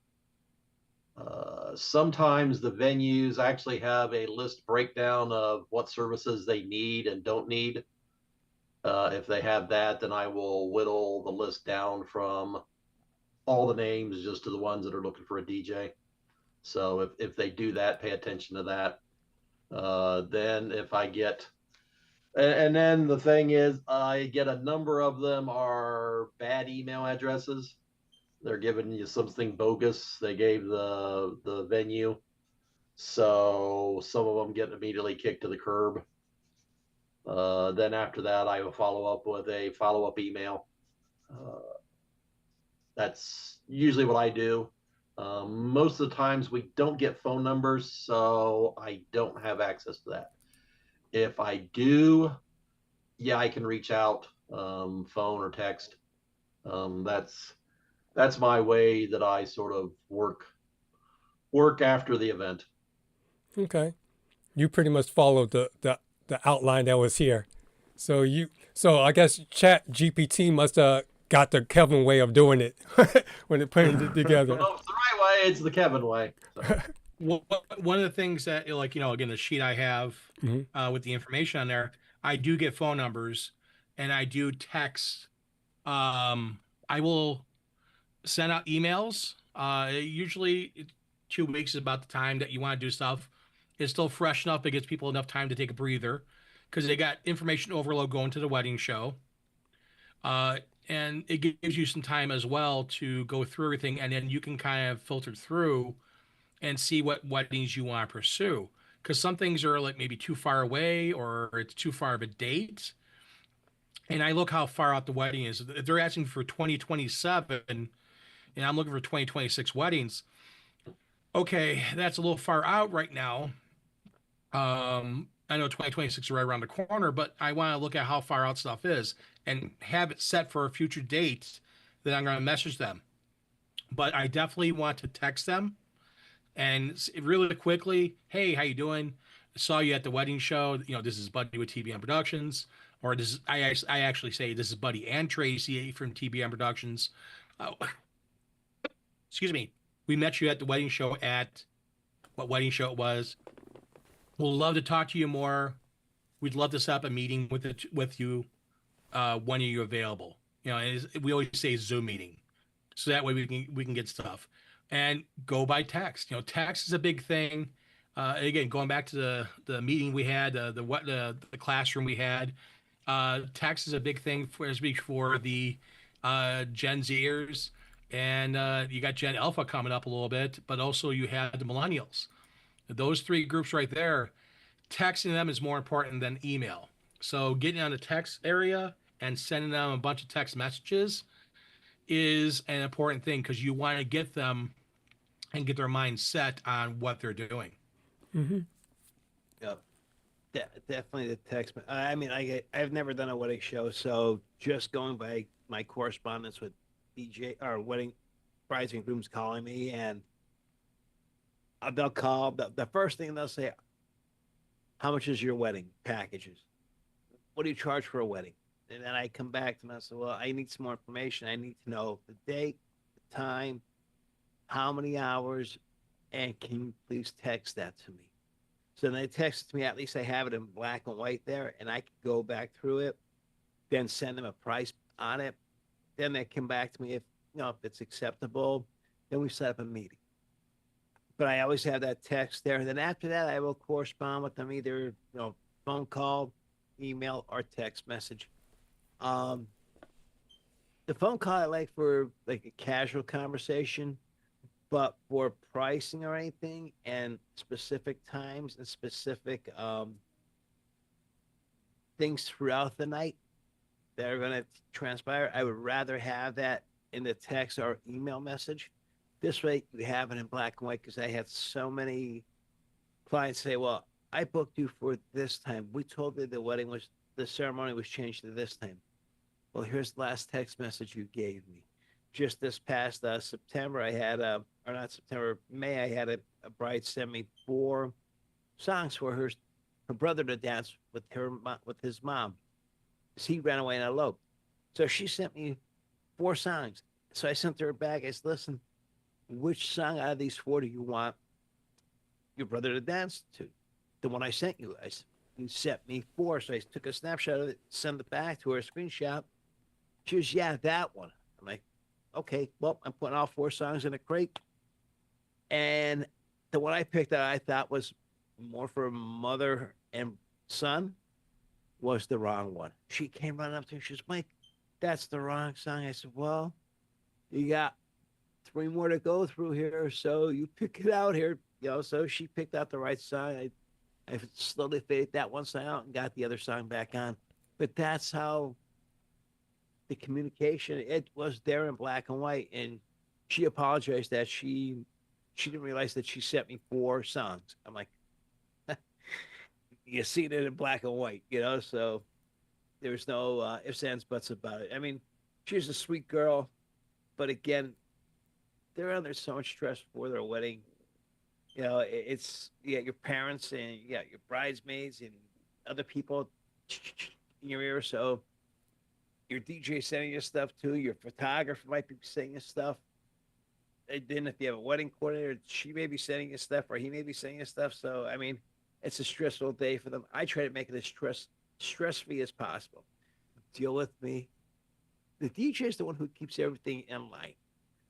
Sometimes the venues actually have a list breakdown of what services they need and don't need. If they have that, then I will whittle the list down from all the names just to the ones that are looking for a DJ. So if they do that, pay attention to that. Then if I get, and then the thing is, I get a number of them are bad email addresses. They're giving you something bogus. They gave the venue. So some of them get immediately kicked to the curb. Then after that, I will follow up with a follow-up email. That's usually what I do. Most of the times we don't get phone numbers, so I don't have access to that. If I do, yeah, I can reach out, phone or text. That's my way that I sort of work after the event. Okay. You pretty much followed the outline that was here. So I guess Chat GPT must have got the Kevin way of doing it when it putting it together. Well, it's the right way. It's the Kevin way. So. Well, one of the things that, like, again, the sheet I have with the information on there, I do get phone numbers and I do text. I will send out emails. Usually 2 weeks is about the time that you want to do stuff. It's still fresh enough. It gives people enough time to take a breather because they got information overload going to the wedding show. And it gives you some time as well to go through everything. And then you can kind of filter through and see what weddings you want to pursue. Because some things are like maybe too far away or it's too far of a date. And I look how far out the wedding is. If they're asking for 2027 and I'm looking for 2026 weddings, okay, that's a little far out right now. I know 2026 is right around the corner, but I want to look at how far out stuff is and have it set for a future date that I'm going to message them. But I definitely want to text them and really quickly, hey, how you doing? I saw you at the wedding show. This is Buddy with TBM Productions, or this is, I actually say this is Buddy and Tracy from TBM Productions. Excuse me. We met you at the wedding show at what wedding show it was. We'll love to talk to you more. We'd love to set up a meeting with you. When are you available? We always say Zoom meeting, so that way we can get stuff and go by text. Text is a big thing. Again, going back to the meeting we had, the classroom we had, text is a big thing for the Gen Zers, and you got Gen Alpha coming up a little bit, but also you have the millennials. Those 3 groups right there, texting them is more important than email. So getting on the text area and sending them a bunch of text messages is an important thing because you want to get them and get their mind set on what they're doing. Mm-hmm. Yep. Definitely the text. I mean, I've never done a wedding show, so just going by my correspondence with DJ or wedding brides and grooms calling me, and they'll call. The first thing they'll say, how much is your wedding packages? What do you charge for a wedding? And then I come back to them and I say, well, I need some more information. I need to know the date, the time, how many hours, and can you please text that to me? So then they text it to me. At least I have it in black and white there, and I can go back through it, then send them a price on it. Then they come back to me if it's acceptable. Then we set up a meeting. But I always have that text there. And then after that, I will correspond with them either, phone call, email, or text message. The phone call I like for like a casual conversation, but for pricing or anything and specific times and specific things throughout the night that are going to transpire, I would rather have that in the text or email message. This way you have it in black and white, because I had so many clients say, well, I booked you for this time. We told you the ceremony was changed to this time. Well, here's the last text message you gave me. Just this past September, I had May, I had a bride send me 4 songs for her brother to dance with his mom. He ran away and eloped. So she sent me 4 songs. So I sent her back. I said, listen, which song out of these 4 do you want your brother to dance to? The one I sent you. You sent me 4. So I took a snapshot of it, sent it back to her, a screenshot. She was, yeah, that one. I'm like, okay, well, I'm putting all 4 songs in a crate. And the one I picked that I thought was more for mother and son was the wrong one. She came running up to me. She says, Mike, that's the wrong song. I said, well, you got 3 more to go through here. So you pick it out here. So she picked out the right song. I slowly faded that one song out and got the other song back on. But that's how the communication, it was there in black and white. And she apologized that she didn't realize that she sent me 4 songs. I'm like, you see it in black and white, so there's no ifs, ands, buts about it. I mean, she's a sweet girl, but again, they're under so much stress for their wedding. It's your parents and your bridesmaids and other people in your ear. So your DJ sending you stuff too. Your photographer might be sending you stuff. And then if you have a wedding coordinator, she may be sending you stuff or he may be sending you stuff. So, I mean, it's a stressful day for them. I try to make it as stress-free as possible. Deal with me. The DJ is the one who keeps everything in line.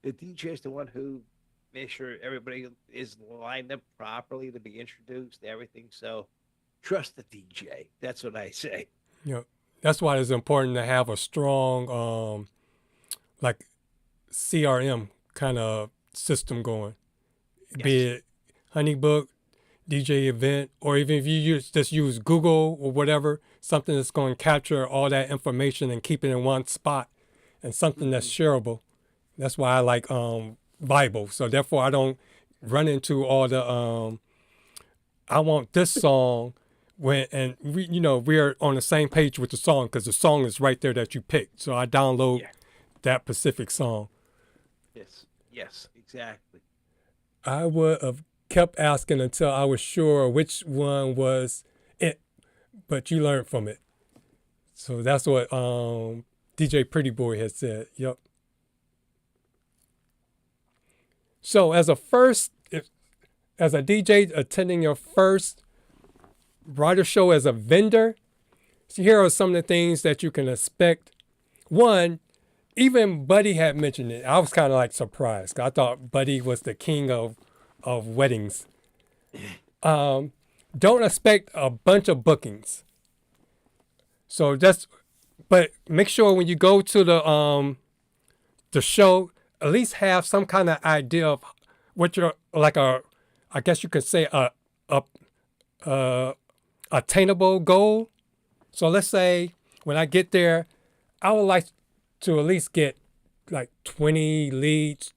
The DJ is the one who makes sure everybody is lined up properly to be introduced to everything. So trust the DJ. That's what I say. That's why it's important to have a strong, like CRM kind of system going, be it Honeybook, DJ Event, or even if you just use Google or whatever, something that's going to capture all that information and keep it in one spot, and something that's shareable. That's why I like Bible. So therefore, I don't run into all the I want this song and we're on the same page with the song because the song is right there that you picked. So I download that specific song. Yes, exactly. I would have kept asking until I was sure which one was it, but you learned from it. So that's what DJ Pretty Boy has said. Yep. So as a DJ attending your first bridal show as a vendor, so here are some of the things that you can expect. One, even Buddy had mentioned it. I was kind of like surprised. I thought Buddy was the king of weddings. Don't expect a bunch of bookings. So but make sure when you go to the show, at least have some kind of idea of what you're I guess you could say a attainable goal. So let's say when I get there, I would like to at least get like 20 leads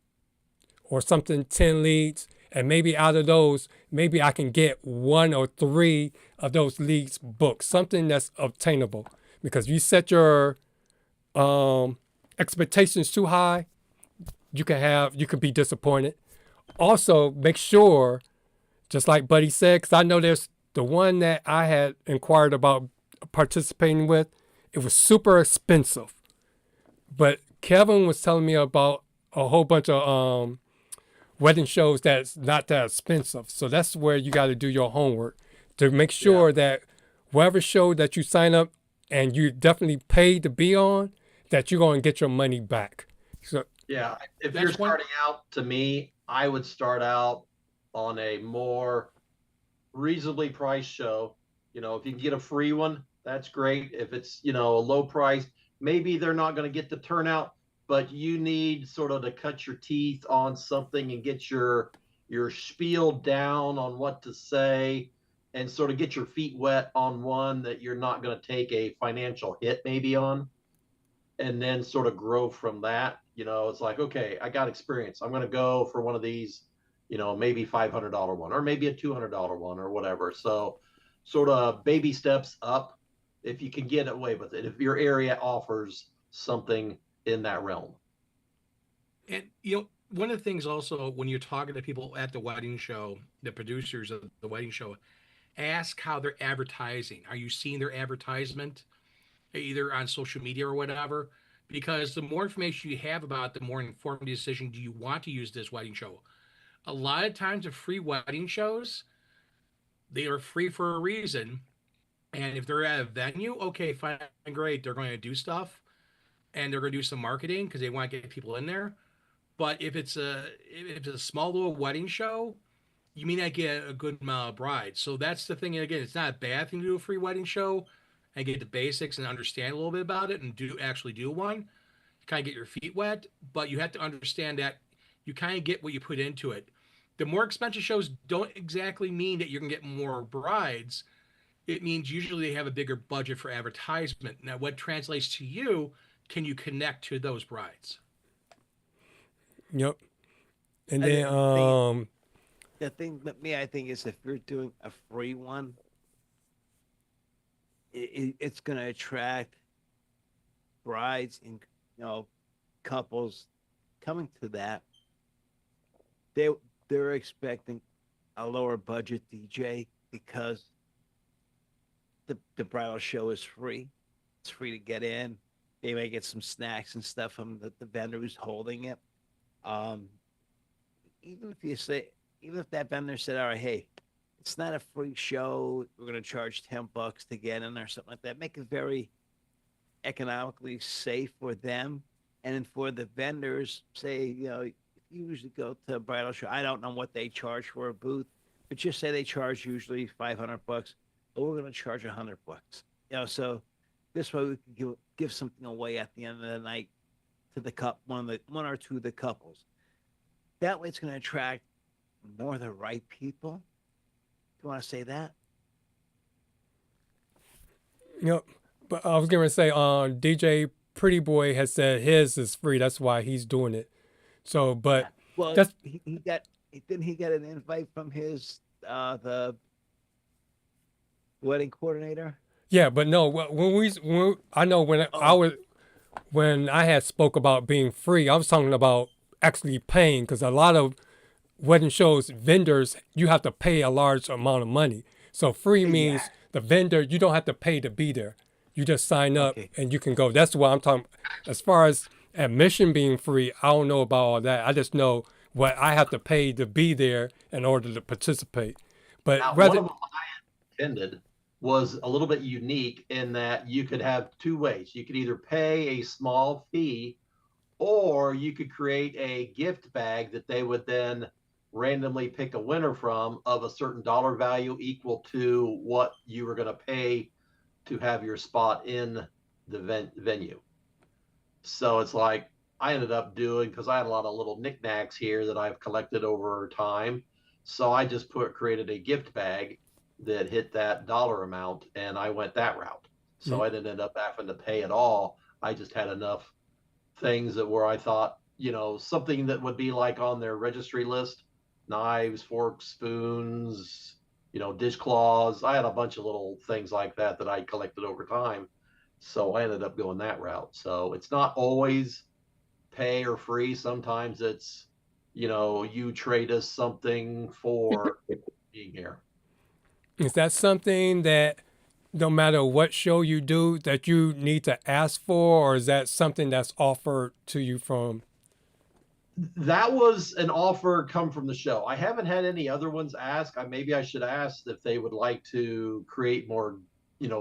or something, 10 leads. And maybe out of those, maybe I can get 1 or 3 of those leads booked, something that's obtainable. Because if you set your expectations too high, you could be disappointed. Also, make sure, just like Buddy said, because I know there's the one that I had inquired about participating with, it was super expensive. But Kevin was telling me about a whole bunch of wedding shows that's not that expensive. So that's where you got to do your homework to make sure that whatever show that you sign up and you definitely paid to be on, that you're going to get your money back. So if you're starting out, to me, I would start out on a more reasonably priced show. If you can get a free one, that's great. If it's a low price, maybe they're not going to get the turnout, but you need sort of to cut your teeth on something and get your spiel down on what to say and sort of get your feet wet on one that you're not going to take a financial hit maybe on, and then sort of grow from that. It's like, okay, I got experience. I'm going to go for one of these, maybe $500 one or maybe a $200 one or whatever. So sort of baby steps up if you can get away with it, if your area offers something in that realm. And one of the things also when you're talking to people at the wedding show, the producers of the wedding show, ask how they're advertising. Are you seeing their advertisement? either on social media or whatever, because the more information you have about it, the more informed decision do you want to use this wedding show. A lot of times the free wedding shows, they are free for a reason. And if they're at a venue, okay, fine, great. They're going to do stuff and they're going to do some marketing because they want to get people in there. But if it's a small little wedding show, you may not get a good amount of brides. So that's the thing. And again, it's not a bad thing to do a free wedding show and get the basics and understand a little bit about it and actually do one. Kind of get your feet wet, but you have to understand that you kind of get what you put into it. The more expensive shows don't exactly mean that you're going to get more brides. It means usually they have a bigger budget for advertisement. Now, what translates to you, can you connect to those brides? Yep. And I then the thing that I think is if you're doing a free one, it's going to attract brides and couples coming to that. They're expecting a lower budget DJ because the bridal show is free. It's free to get in. They may get some snacks and stuff from the vendor who's holding it. Even if that vendor said, all right, hey, it's not a free show, we're going to charge $10 to get in or something like that, make it very economically safe for them. And then for the vendors, say, if you usually go to a bridal show, I don't know what they charge for a booth, but just say they charge usually $500, but we're going to charge $100. So this way we can give something away at the end of the night to the one or two of the couples. That way it's going to attract more of the right people. Do you want to say that? Yep. But I was going to say, DJ Pretty Boy has said his is free. That's why he's doing it. So, but well, that's he got an invite from his the wedding coordinator. Yeah, but no. When I had spoke about being free, I was talking about actually paying, because a lot of wedding shows, vendors, you have to pay a large amount of money. So free means the vendor, you don't have to pay to be there. You just sign up and you can go. That's what I'm talking. As far as admission being free, I don't know about all that. I just know what I have to pay to be there in order to participate. But now, one of them I attended was a little bit unique in that you could have two ways. You could either pay a small fee, or you could create a gift bag that they would then randomly pick a winner from of a certain dollar value equal to what you were going to pay to have your spot in the venue. So it's like I ended up doing, because I had a lot of little knickknacks here that I've collected over time. So I just created a gift bag that hit that dollar amount, and I went that route. So I didn't end up having to pay at all. I just had enough things that where I thought, something that would be like on their registry list, knives, forks, spoons, dishcloths. I had a bunch of little things like that I collected over time. So I ended up going that route. So it's not always pay or free. Sometimes it's, you trade us something for being here. Is that something that no matter what show you do that you need to ask for, or is that something that's offered to you from? That was an offer come from the show. I haven't had any other ones ask. Maybe I should ask if they would like to create more,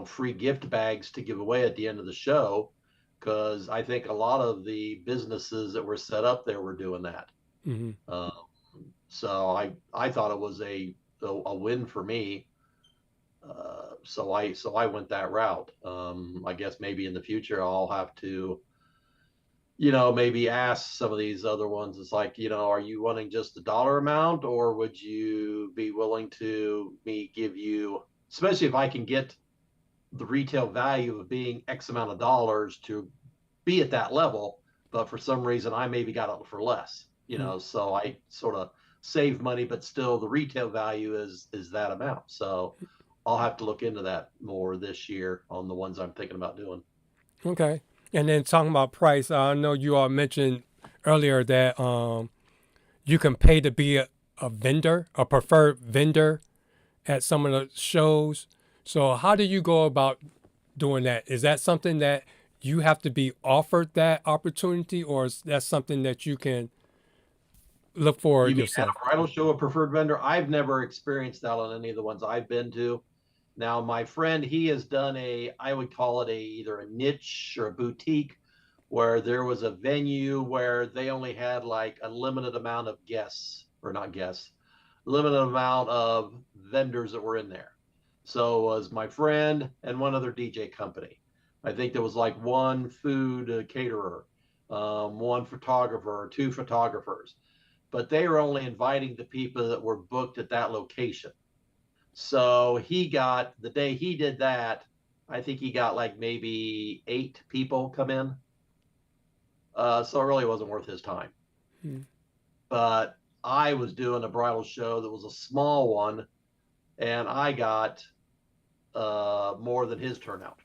free gift bags to give away at the end of the show, because I think a lot of the businesses that were set up there were doing that. Mm-hmm. So I thought it was a win for me. So I went that route. I guess maybe in the future I'll have to, maybe ask some of these other ones. It's like, are you wanting just the dollar amount, or would you be willing to give you, especially if I can get the retail value of being X amount of dollars to be at that level, but for some reason I maybe got it for less, so I sort of save money, but still the retail value is that amount. So I'll have to look into that more this year on the ones I'm thinking about doing. Okay. And then talking about price, I know you all mentioned earlier that you can pay to be a vendor, a preferred vendor at some of the shows. So how do you go about doing that. Is that something that you have to be offered that opportunity, or is that something that you can look for You mean at yourself? a bridal show, a preferred vendor? I've never experienced that on any of the ones I've been to. Now, my friend, he has done I would call it either a niche or a boutique, where there was a venue where they only had like a limited amount of guests, or not guests, limited amount of vendors that were in there. So it was my friend and one other DJ company. I think there was like one food caterer, one photographer, two photographers, but they were only inviting the people that were booked at that location. So the day he did that, I think he got like maybe 8 people come in. So it really wasn't worth his time. But I was doing a bridal show that was a small one, and I got more than his turnout.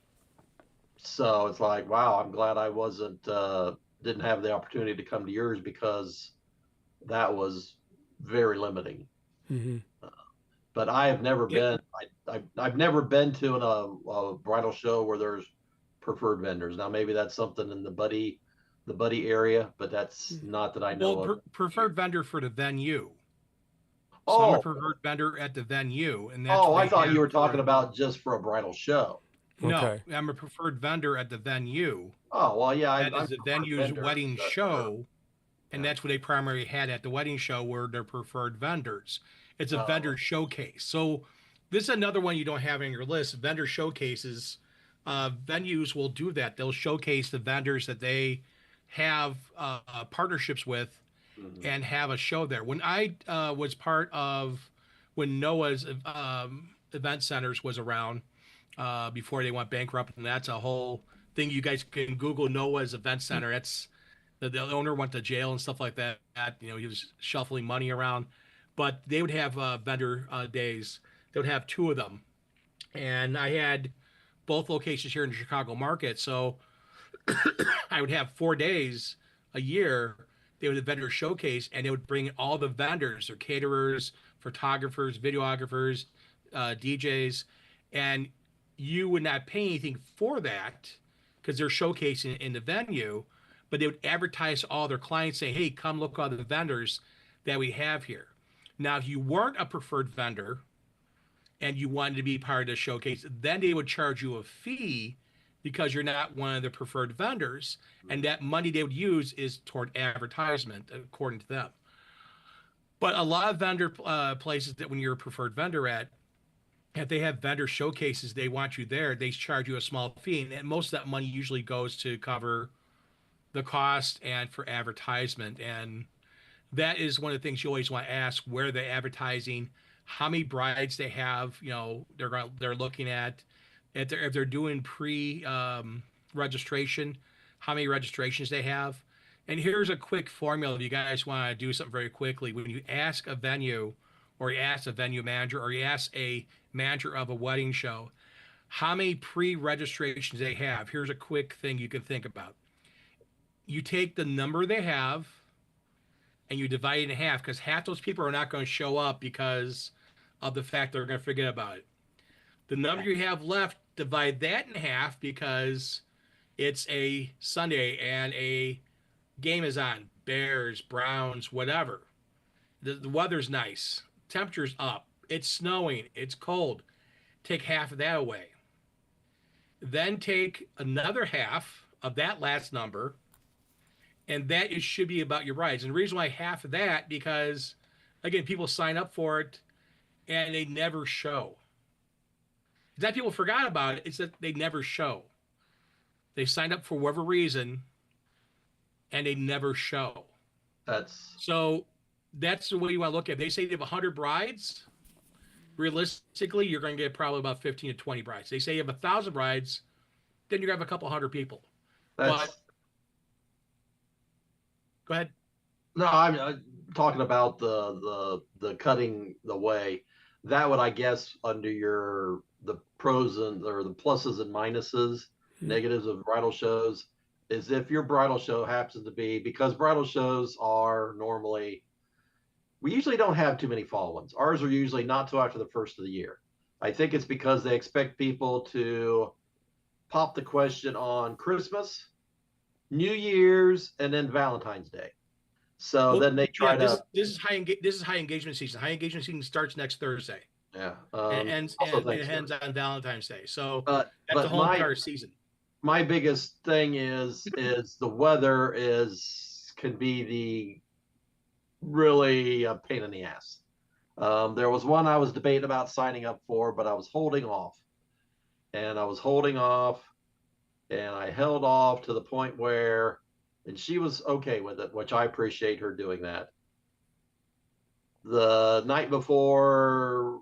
So it's like, wow, I'm glad I didn't have the opportunity to come to yours, because that was very limiting. But I have never been. I've never been to a bridal show where there's preferred vendors. Now maybe that's something in the buddy area, but that's not that I know of. Preferred vendor for the venue. Oh, so I'm a preferred vendor at the venue, and that's I thought you were talking about just for a bridal show. No, Okay. I'm a preferred vendor at the venue. Oh well, yeah, That is the venue's wedding show, and Yeah. that's what they primarily had at the wedding show, were their preferred vendors. It's a vendor showcase. So this is another one you don't have on your list. Vendor showcases. Venues will do that. They'll showcase the vendors that they have partnerships with, and have a show there. When I was part of when Noah's event centers was around before they went bankrupt, and that's a whole thing. You guys can Google Noah's event center. That's the owner went to jail and stuff like that. He was shuffling money around, but they would have vendor days. They would have 2 of them, and I had both locations here in the Chicago market. So I would have 4 days a year. They would have vendor showcase, and they would bring all the vendors, their caterers, photographers, videographers, DJs, and you would not pay anything for that because they're showcasing in the venue, but they would advertise all their clients, saying, hey, come look at all the vendors that we have here. Now, if you weren't a preferred vendor and you wanted to be part of the showcase, then they would charge you a fee because you're not one of the preferred vendors, and that money they would use is toward advertisement, according to them. But a lot of vendor places that when you're a preferred vendor at, if they have vendor showcases, they want you there, they charge you a small fee, and most of that money usually goes to cover the cost and for advertisement. And that is one of the things you always want to ask: where they're advertising, how many brides they have, they're looking at. If they're doing registration, how many registrations they have. And here's a quick formula if you guys want to do something very quickly. When you ask a venue, or you ask a venue manager, or you ask a manager of a wedding show, how many pre-registrations they have, here's a quick thing you can think about. You take the number they have and you divide it in half, because half those people are not going to show up because of the fact they're going to forget about it. The number you have left, divide that in half, because it's a Sunday and a game is on, Bears, Browns, whatever. The weather's nice, temperature's up, it's snowing, it's cold. Take half of that away. Then take another half of that last number, and that should be about your brides. And the reason why half of that, because again, people sign up for it and they never show. It's not people forgot about it, it's that they never show. They signed up for whatever reason and they never show. So that's the way you want to look at it. They say they have 100 brides. Realistically, you're going to get probably about 15 to 20 brides. They say you have 1,000 brides, then you're going to have a couple hundred people. But go ahead. No, I'm talking about the cutting the way. That would, I guess, under the pros or the pluses and minuses, negatives of bridal shows, is if your bridal show happens to be, because bridal shows are normally, we usually don't have too many fall ones. Ours are usually not till after the first of the year. I think it's because they expect people to pop the question on Christmas, New Year's, and then Valentine's Day. So then they try to. This is high engagement season. High engagement season starts next Thursday. Yeah. And it ends on Valentine's Day. So that's the whole entire season. My biggest thing is the weather can be the really a pain in the ass. There was one I was debating about signing up for, but I was holding off. And I was holding off, and I held off to the point where, and she was okay with it, which I appreciate her doing that. The night before,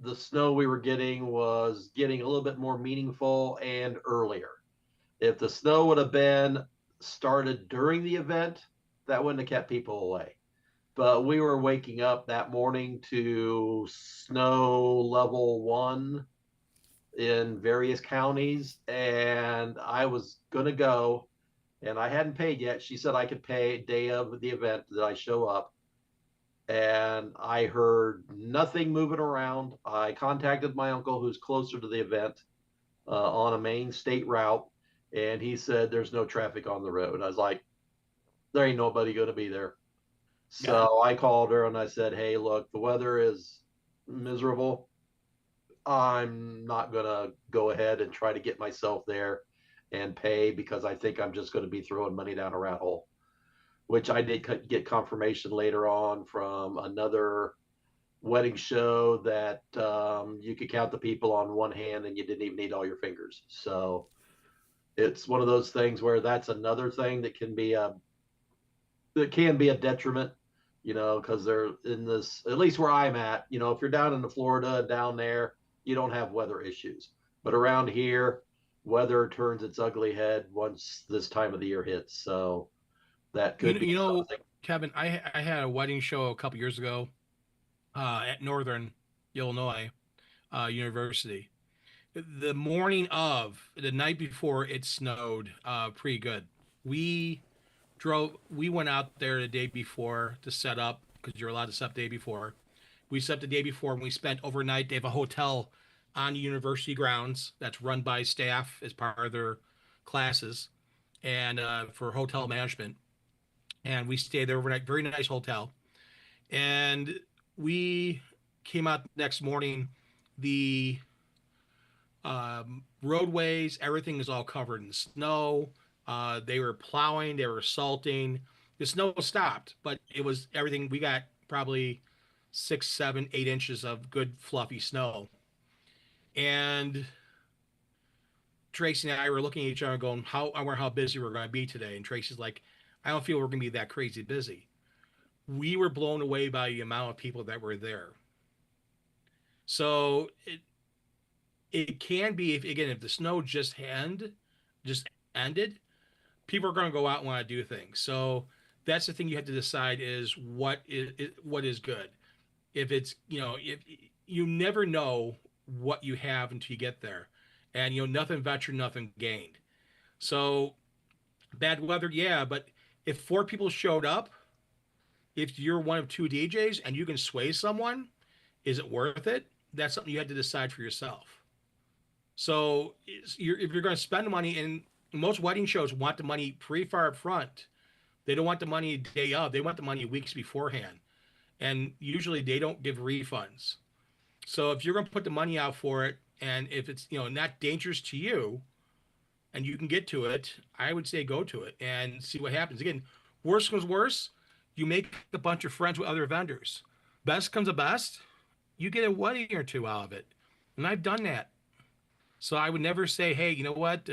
the snow we were getting was getting a little bit more meaningful and earlier. If the snow would have been started during the event, that wouldn't have kept people away. But we were waking up that morning to snow level 1 in various counties, and I was going to go, and I hadn't paid yet. She said I could pay day of the event that I show up. And I heard nothing moving around. I contacted my uncle, who's closer to the event, on a main state route, and he said there's no traffic on the road. I was like, there ain't nobody going to be there. So I called her and I said, hey, look, the weather is miserable. I'm not going to go ahead and try to get myself there and pay, because I think I'm just going to be throwing money down a rat hole, which I did get confirmation later on from another wedding show that you could count the people on one hand and you didn't even need all your fingers. So it's one of those things where that's another thing that can be a detriment, because they're in this, at least where I'm at, if you're down in the Florida and down there, you don't have weather issues. But around here, weather turns its ugly head once this time of the year hits. So that could be something. Kevin, I had a wedding show a couple years ago at Northern Illinois University. The morning of, the night before, it snowed pretty good. We went out there the day before to set up, because you're allowed to set up the day before. We set up the day before, and we spent overnight. They have a hotel on the university grounds that's run by staff as part of their classes, and for hotel management. And we stayed there overnight. Very nice hotel. And we came out next morning. The roadways, everything is all covered in snow. They were plowing, they were salting. The snow stopped, but it was everything. We got probably 6, 7, 8 inches of good fluffy snow. And Tracy and I were looking at each other going, I wonder how busy we're going to be today. And Tracy's like, I don't feel we're going to be that crazy busy. We were blown away by the amount of people that were there. So it can be, if the snow just ended, people are going to go out and want to do things. So that's the thing you have to decide is what is good. If it's, if you never know what you have until you get there, and nothing ventured, nothing gained. So bad weather, yeah, but if 4 people showed up, if you're one of 2 DJs and you can sway someone, is it worth it? That's something you have to decide for yourself. So if you're going to spend the money, and most wedding shows want the money pretty far up front. They don't want the money day of. They want the money weeks beforehand. And usually they don't give refunds. So if you're going to put the money out for it, and if it's, not dangerous to you and you can get to it, I would say go to it and see what happens. Again, worst comes worse, you make a bunch of friends with other vendors. Best comes to best, you get a wedding or 2 out of it. And I've done that. So I would never say, hey, you know what?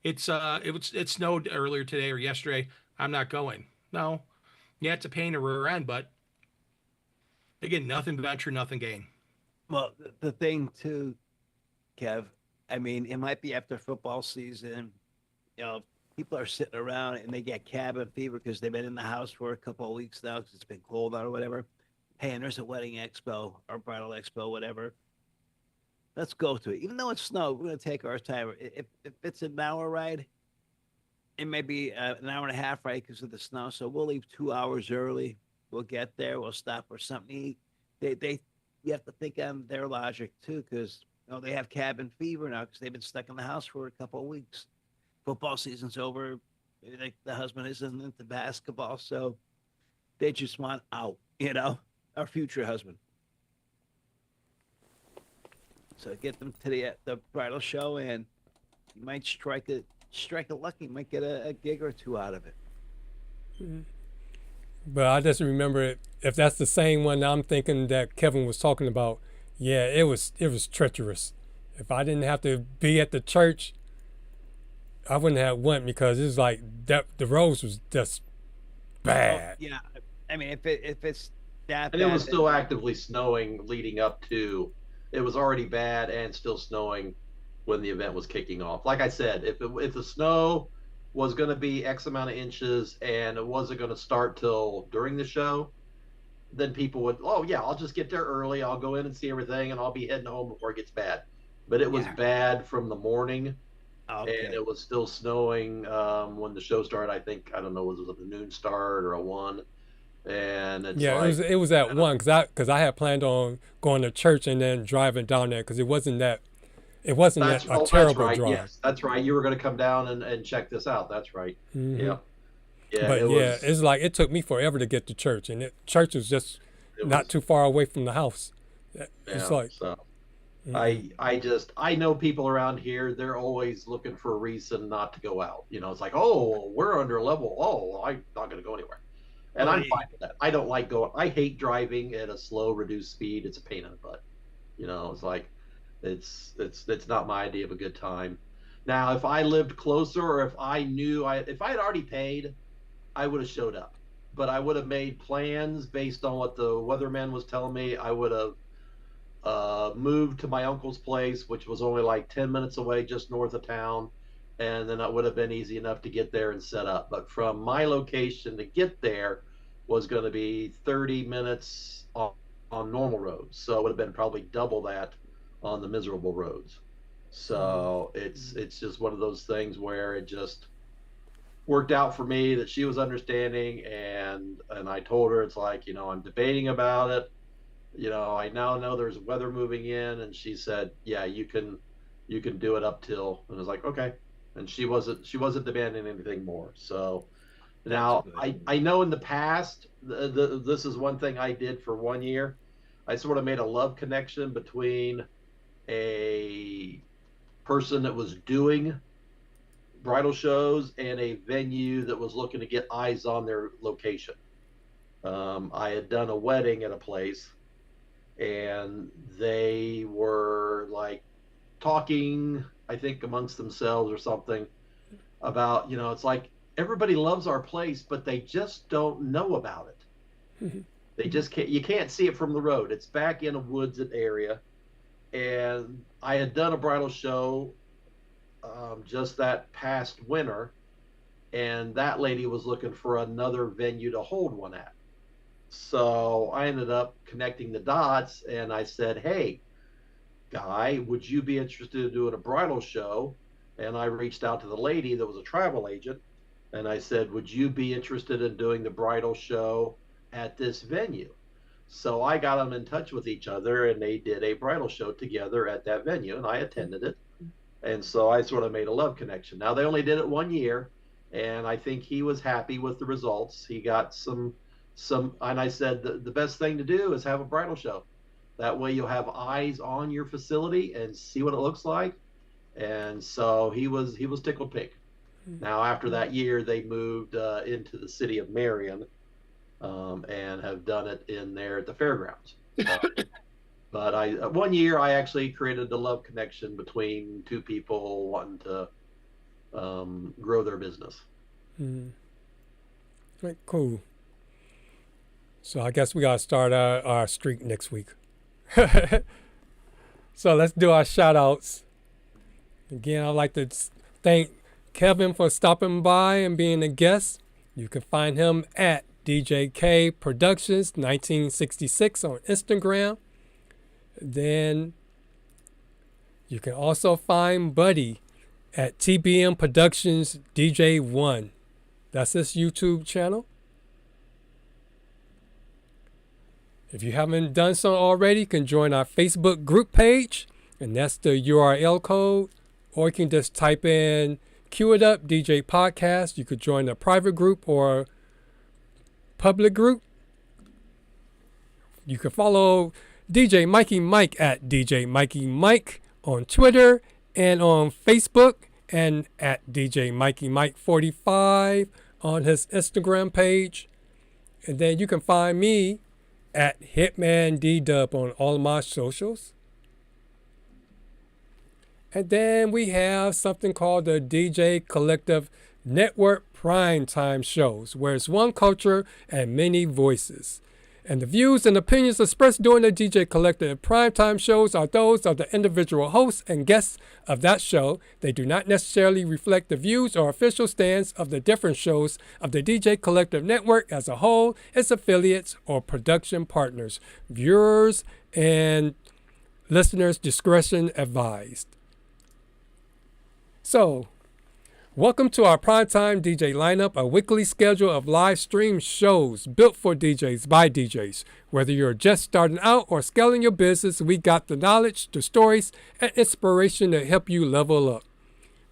It snowed earlier today or yesterday, I'm not going. No. Yeah, it's a pain in the rear end, but again, nothing venture, nothing gain. Well, the thing too, Kev, I mean, it might be after football season, people are sitting around and they get cabin fever because they've been in the house for a couple of weeks now because it's been cold out or whatever. Hey, and there's a wedding expo or bridal expo, whatever. Let's go to it. Even though it's snow, we're going to take our time. If it's an hour ride, it may be an hour and a half ride because of the snow. So we'll leave 2 hours early. We'll get there. We'll stop for something to eat. You have to think on their logic too, because know, they have cabin fever now because they've been stuck in the house for a couple of weeks. Football season's over. Maybe the husband isn't into basketball, so they just want out, you know, our future husband. So get them to the bridal show, and you might strike it lucky. You might get a gig or two out of it. But I just remember if that's the same one I'm thinking that Kevin was talking about. Yeah, it was treacherous. If I didn't have to be at the church, I wouldn't have went because it was like that. The roads was just bad. Oh, yeah, I mean, if it's that, and it was still actively snowing leading up to. It was already bad and still snowing when the event was kicking off. Like I said, if the snow was going to be X amount of inches and it wasn't going to start till during the show, then people would, oh yeah, I'll just get there early. I'll go in and see everything, and I'll be heading home before it gets bad. But it was bad from the morning, and it was still snowing when the show started. I think, I don't know, was it a noon start or a 1? And it's it was at 1 because I had planned on going to church and then driving down there because it wasn't a terrible right. drive. Yes, that's right. You were going to come down and check this out. That's right. Mm-hmm. Yeah. But it's like it took me forever to get to church, and church was just not too far away from the house. It's like so. I know people around here. They're always looking for a reason not to go out. You know, it's like, oh, we're under a level. Oh, I'm not going to go anywhere. And I'm fine with that. I don't like going. I hate driving at a slow, reduced speed. It's a pain in the butt. You know, it's like, it's not my idea of a good time. Now, if I lived closer, or if I knew if I had already paid, I would have showed up. But I would have made plans based on what the weatherman was telling me. I would have moved to my uncle's place, which was only like 10 minutes away, just north of town. And then it would have been easy enough to get there and set up. But from my location to get there was going to be 30 minutes on normal roads. So it would have been probably double that on the miserable roads. So it's just one of those things where it just worked out for me that she was understanding, and I told her, it's like, you know, I'm debating about it. You know, I now know there's weather moving in, and she said, yeah, you can do it up till, and I was like, okay. And she wasn't demanding anything more. So now I know in the past, this is one thing I did for 1 year. I sort of made a love connection between a person that was doing bridal shows and a venue that was looking to get eyes on their location. I had done a wedding at a place, and they were like talking, I think amongst themselves or something, about, you know, it's like everybody loves our place, but they just don't know about it. They just can't, you can't see it from the road. It's back in a woods area. And I had done a bridal show just that past winter, and that lady was looking for another venue to hold one at. So I ended up connecting the dots, and I said, hey, Guy, would you be interested in doing a bridal show? And I reached out to the lady that was a travel agent, and I said, would you be interested in doing the bridal show at this venue? So I got them in touch with each other, and they did a bridal show together at that venue, and I attended it. And so I sort of made a love connection. Now, they only did it 1 year, and I think he was happy with the results. He got some, and I said, the best thing to do is have a bridal show. That way you'll have eyes on your facility and see what it looks like. And so he was tickled pink. Now, after that year, they moved into the city of Marion, and have done it in there at the fairgrounds. But 1 year I actually created the love connection between two people wanting to grow their business. Right, cool. So I guess we gotta start our streak next week. So let's do our shout outs. Again, I'd like to thank Kevin for stopping by and being a guest. You can find him at DJK Productions 1966 on Instagram. Then you can also find Buddy at TBM Productions DJ1. That's his YouTube channel. If you haven't done so already, you can join our Facebook group page and that's the URL code. Or you can just type in CUEITUP DJ Podcast. You could join a private group or public group. You can follow DJ Mikey Mike at DJ Mikey Mike on Twitter and on Facebook, and at DJ Mikey Mike 45 on his Instagram page. And then you can find me at HitmanDDub on all of my socials. And then we have something called the DJ Collective Network Primetime Shows, where it's one culture and many voices. And the views and opinions expressed during the DJ Collective Primetime Shows are those of the individual hosts and guests of that show. They do not necessarily reflect the views or official stance of the different shows of the DJ Collective Network as a whole, its affiliates, or production partners. Viewers and listeners' discretion advised. So, welcome to our Primetime DJ lineup, a weekly schedule of live stream shows built for DJs by DJs. Whether you're just starting out or scaling your business, we got the knowledge, the stories, and inspiration to help you level up.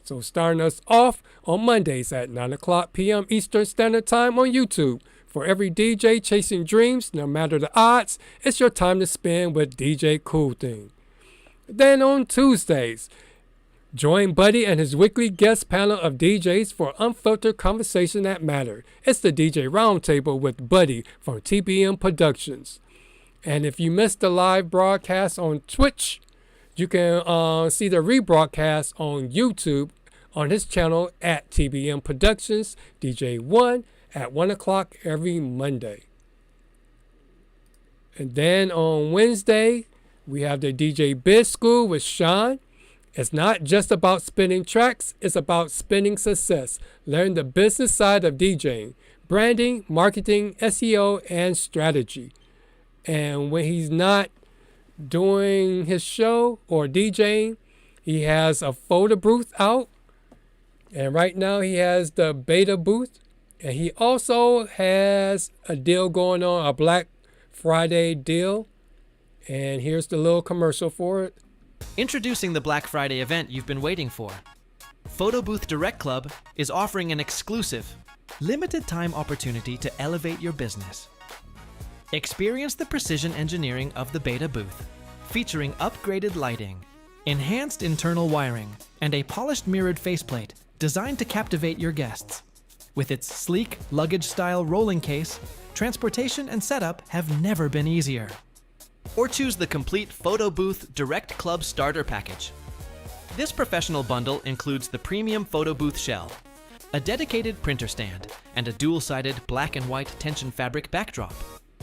So starting us off on Mondays at 9 o'clock p.m. Eastern Standard Time on YouTube. For every DJ chasing dreams, no matter the odds, it's your time to spend with DJ Cool Thing. Then on Tuesdays, join Buddy and his weekly guest panel of DJs for unfiltered conversation that matter. It's the DJ Roundtable with Buddy from TBM Productions. And if you missed the live broadcast on Twitch, you can see the rebroadcast on YouTube on his channel at TBM Productions, DJ 1 at 1 o'clock every Monday. And then on Wednesday, we have the DJ Biz School with Sean. It's not just about spinning tracks, it's about spinning success. Learn the business side of DJing, branding, marketing, SEO, and strategy. And when he's not doing his show or DJing, he has a photo booth out. And right now he has the beta booth. And he also has a deal going on, a Black Friday deal. And here's the little commercial for it. Introducing the Black Friday event you've been waiting for. Photo Booth Direct Club is offering an exclusive, limited time opportunity to elevate your business. Experience the precision engineering of the beta booth, featuring upgraded lighting, enhanced internal wiring, and a polished mirrored faceplate designed to captivate your guests. With its sleek, luggage-style rolling case, transportation and setup have never been easier. Or choose the complete Photo Booth Direct Club Starter Package. This professional bundle includes the premium photo booth shell, a dedicated printer stand, and a dual-sided black and white tension fabric backdrop.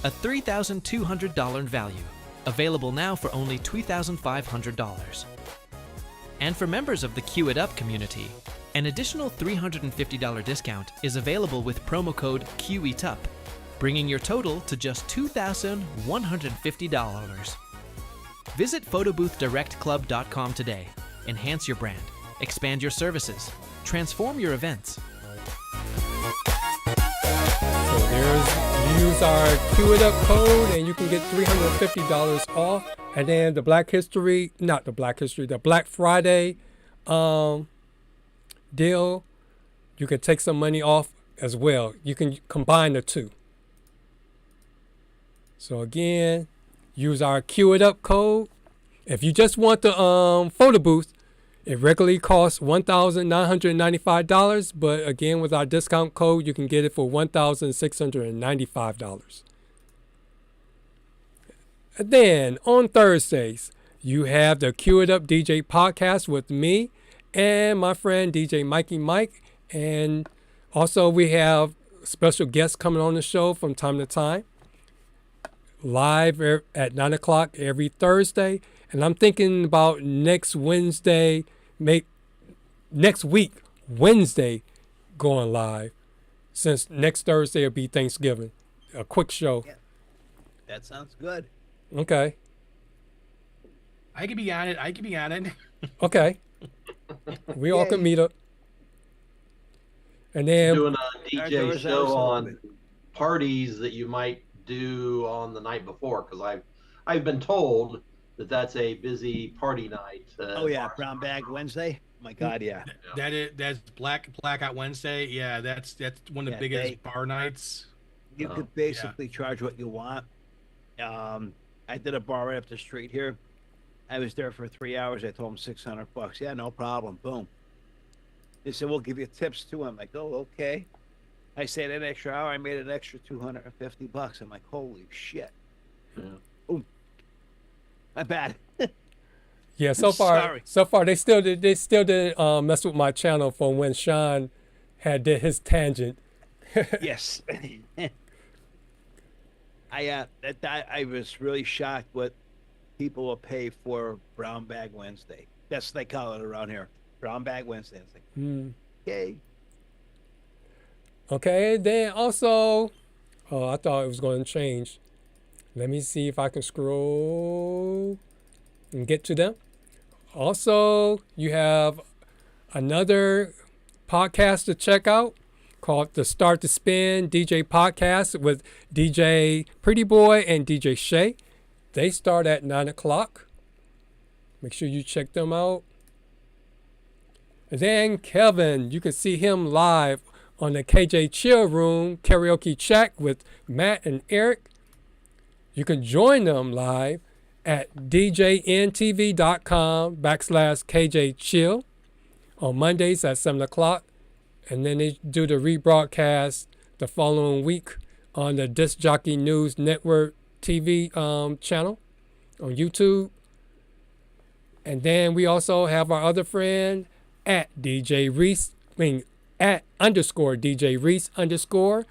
A $3,200 value, available now for only $2,500. And for members of the CUEITUP community, an additional $350 discount is available with promo code CUEITUP, bringing your total to just $2,150. Visit photoboothdirectclub.com today. Enhance your brand, expand your services, transform your events. So use our CUEITUP code and you can get $350 off. And then the Black Friday deal, you can take some money off as well. You can combine the two. So again, use our CUEITUP code. If you just want the photo booth, it regularly costs $1,995, but again, with our discount code, you can get it for $1,695. And then on Thursdays, you have the CUEITUP DJ podcast with me and my friend DJ Mikey Mike. And also we have special guests coming on the show from time to time, live at 9 o'clock every Thursday. And I'm thinking about next week, Wednesday, going live, since next Thursday will be Thanksgiving. A quick show. Yeah. That sounds good. Okay. I could be on it. Okay. We all can meet up. And then doing a DJ show on parties that you might do on the night before, because I've been told that's a busy party night. Oh yeah, Brown Bag Wednesday. My God, yeah. That's Blackout Wednesday. Yeah, that's one of the biggest bar nights. You could basically charge what you want. I did a bar right up the street here. I was there for 3 hours. I told them $600. Yeah, no problem. Boom. They said, we'll give you tips too. I'm like, oh, okay. I stayed an extra hour. I made an extra $250. I'm like, holy shit. Yeah. Boom. My bad. Yeah, so far they still didn't mess with my channel from when Sean did his tangent. Yes. I was really shocked what people will pay for Brown Bag Wednesday. That's what they call it around here. Brown Bag Wednesday. It's like, yay. Okay, then also, I thought it was going to change. Let me see if I can scroll and get to them. Also, you have another podcast to check out called the Start to Spin DJ Podcast with DJ Pretty Boy and DJ Shay. They start at 9 o'clock. Make sure you check them out. And then Kevin, you can see him live on the KJ Chill Room karaoke chat with Matt and Eric. You can join them live at djntv.com/KJ Chill on Mondays at 7 o'clock. And then they do the rebroadcast the following week on the Disc Jockey News Network TV channel on YouTube. And then we also have our other friend at DJ Reese, at _DJ Reese _.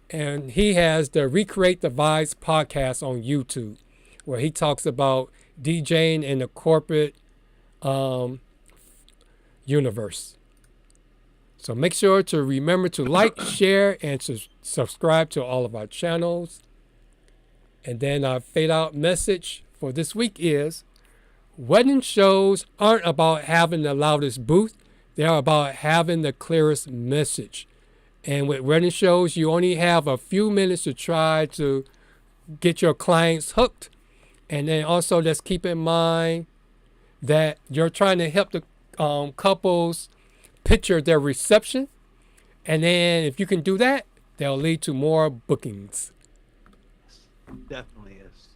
And he has the Recreate the Vibes podcast on YouTube, where he talks about DJing in the corporate universe. So make sure to remember to like, share, and subscribe to all of our channels. And then our fade out message for this week is, wedding shows aren't about having the loudest booth. They're about having the clearest message. And with wedding shows, you only have a few minutes to try to get your clients hooked. And then also let's keep in mind that you're trying to help the couples picture their reception. And then if you can do that, they'll lead to more bookings. Definitely is.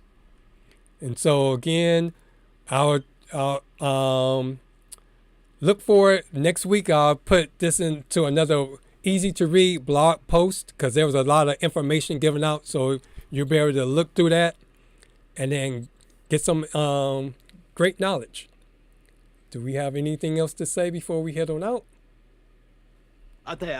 And so again, I'll look for it next week. I'll put this into another easy to read blog post because there was a lot of information given out. So you'll be able to look through that and then get some great knowledge. Do we have anything else to say before we head on out? I'll tell you,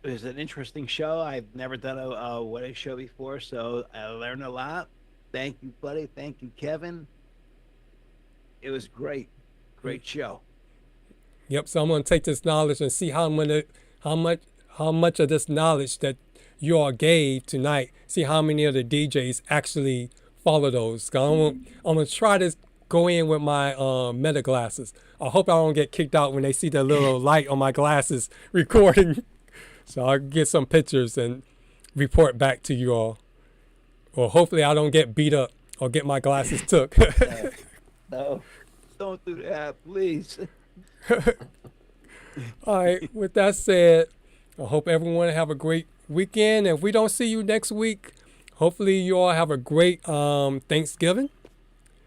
it was an interesting show. I've never done a wedding show before, so I learned a lot. Thank you, buddy. Thank you, Kevin. It was great. Great show. Yep. So I'm going to take this knowledge and see how much of this knowledge that you all gave tonight. See how many of the DJs actually follow those. I'm going to try to go in with my meta glasses. I hope I don't get kicked out when they see the little light on my glasses recording. So I'll get some pictures and report back to you all. Or hopefully I don't get beat up or get my glasses took. No, don't do that, please. All right, with that said, I hope everyone have a great weekend. If we don't see you next week, hopefully you all have a great Thanksgiving.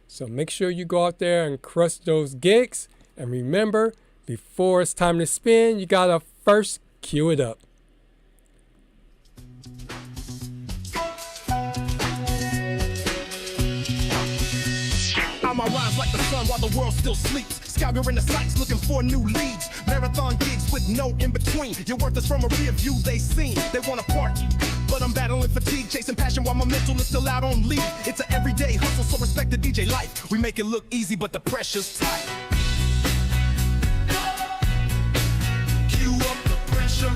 So make sure you go out there and crush those gigs. And remember, before it's time to spin, you gotta first cue it up. I'ma rise like the sun while the world still sleeps. Scouring the sights looking for new leads. Marathon gigs with no in between. Your worth is from a rear view they seen. They want to party, but I'm battling fatigue, chasing passion while my mental is still out on leave. It's an everyday hustle, so respect the DJ life. We make it look easy, but the pressure's tight. Cue up the pressure.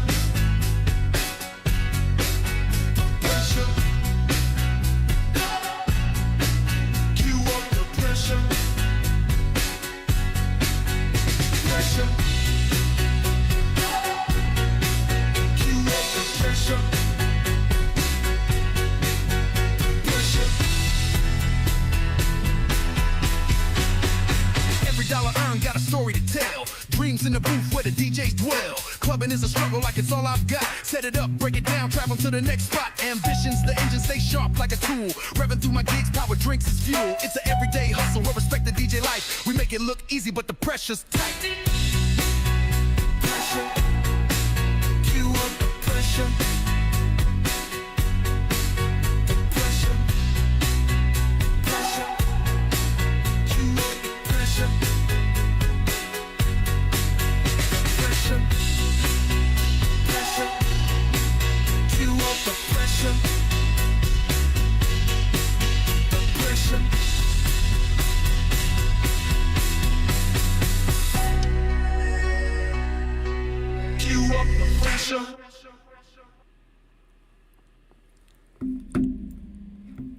DJs dwell. Clubbing is a struggle like it's all I've got. Set it up, break it down, travel to the next spot. Ambitions, the engine stay sharp like a tool. Revving through my gigs, power drinks is fuel. It's an everyday hustle, we'll respect the DJ life. We make it look easy, but the pressure's tight. Pressure, cue up the pressure. The pressure, pressure, cue up the pressure. Pressure, pressure, cue up the pressure. The pressure. Cue up the pressure.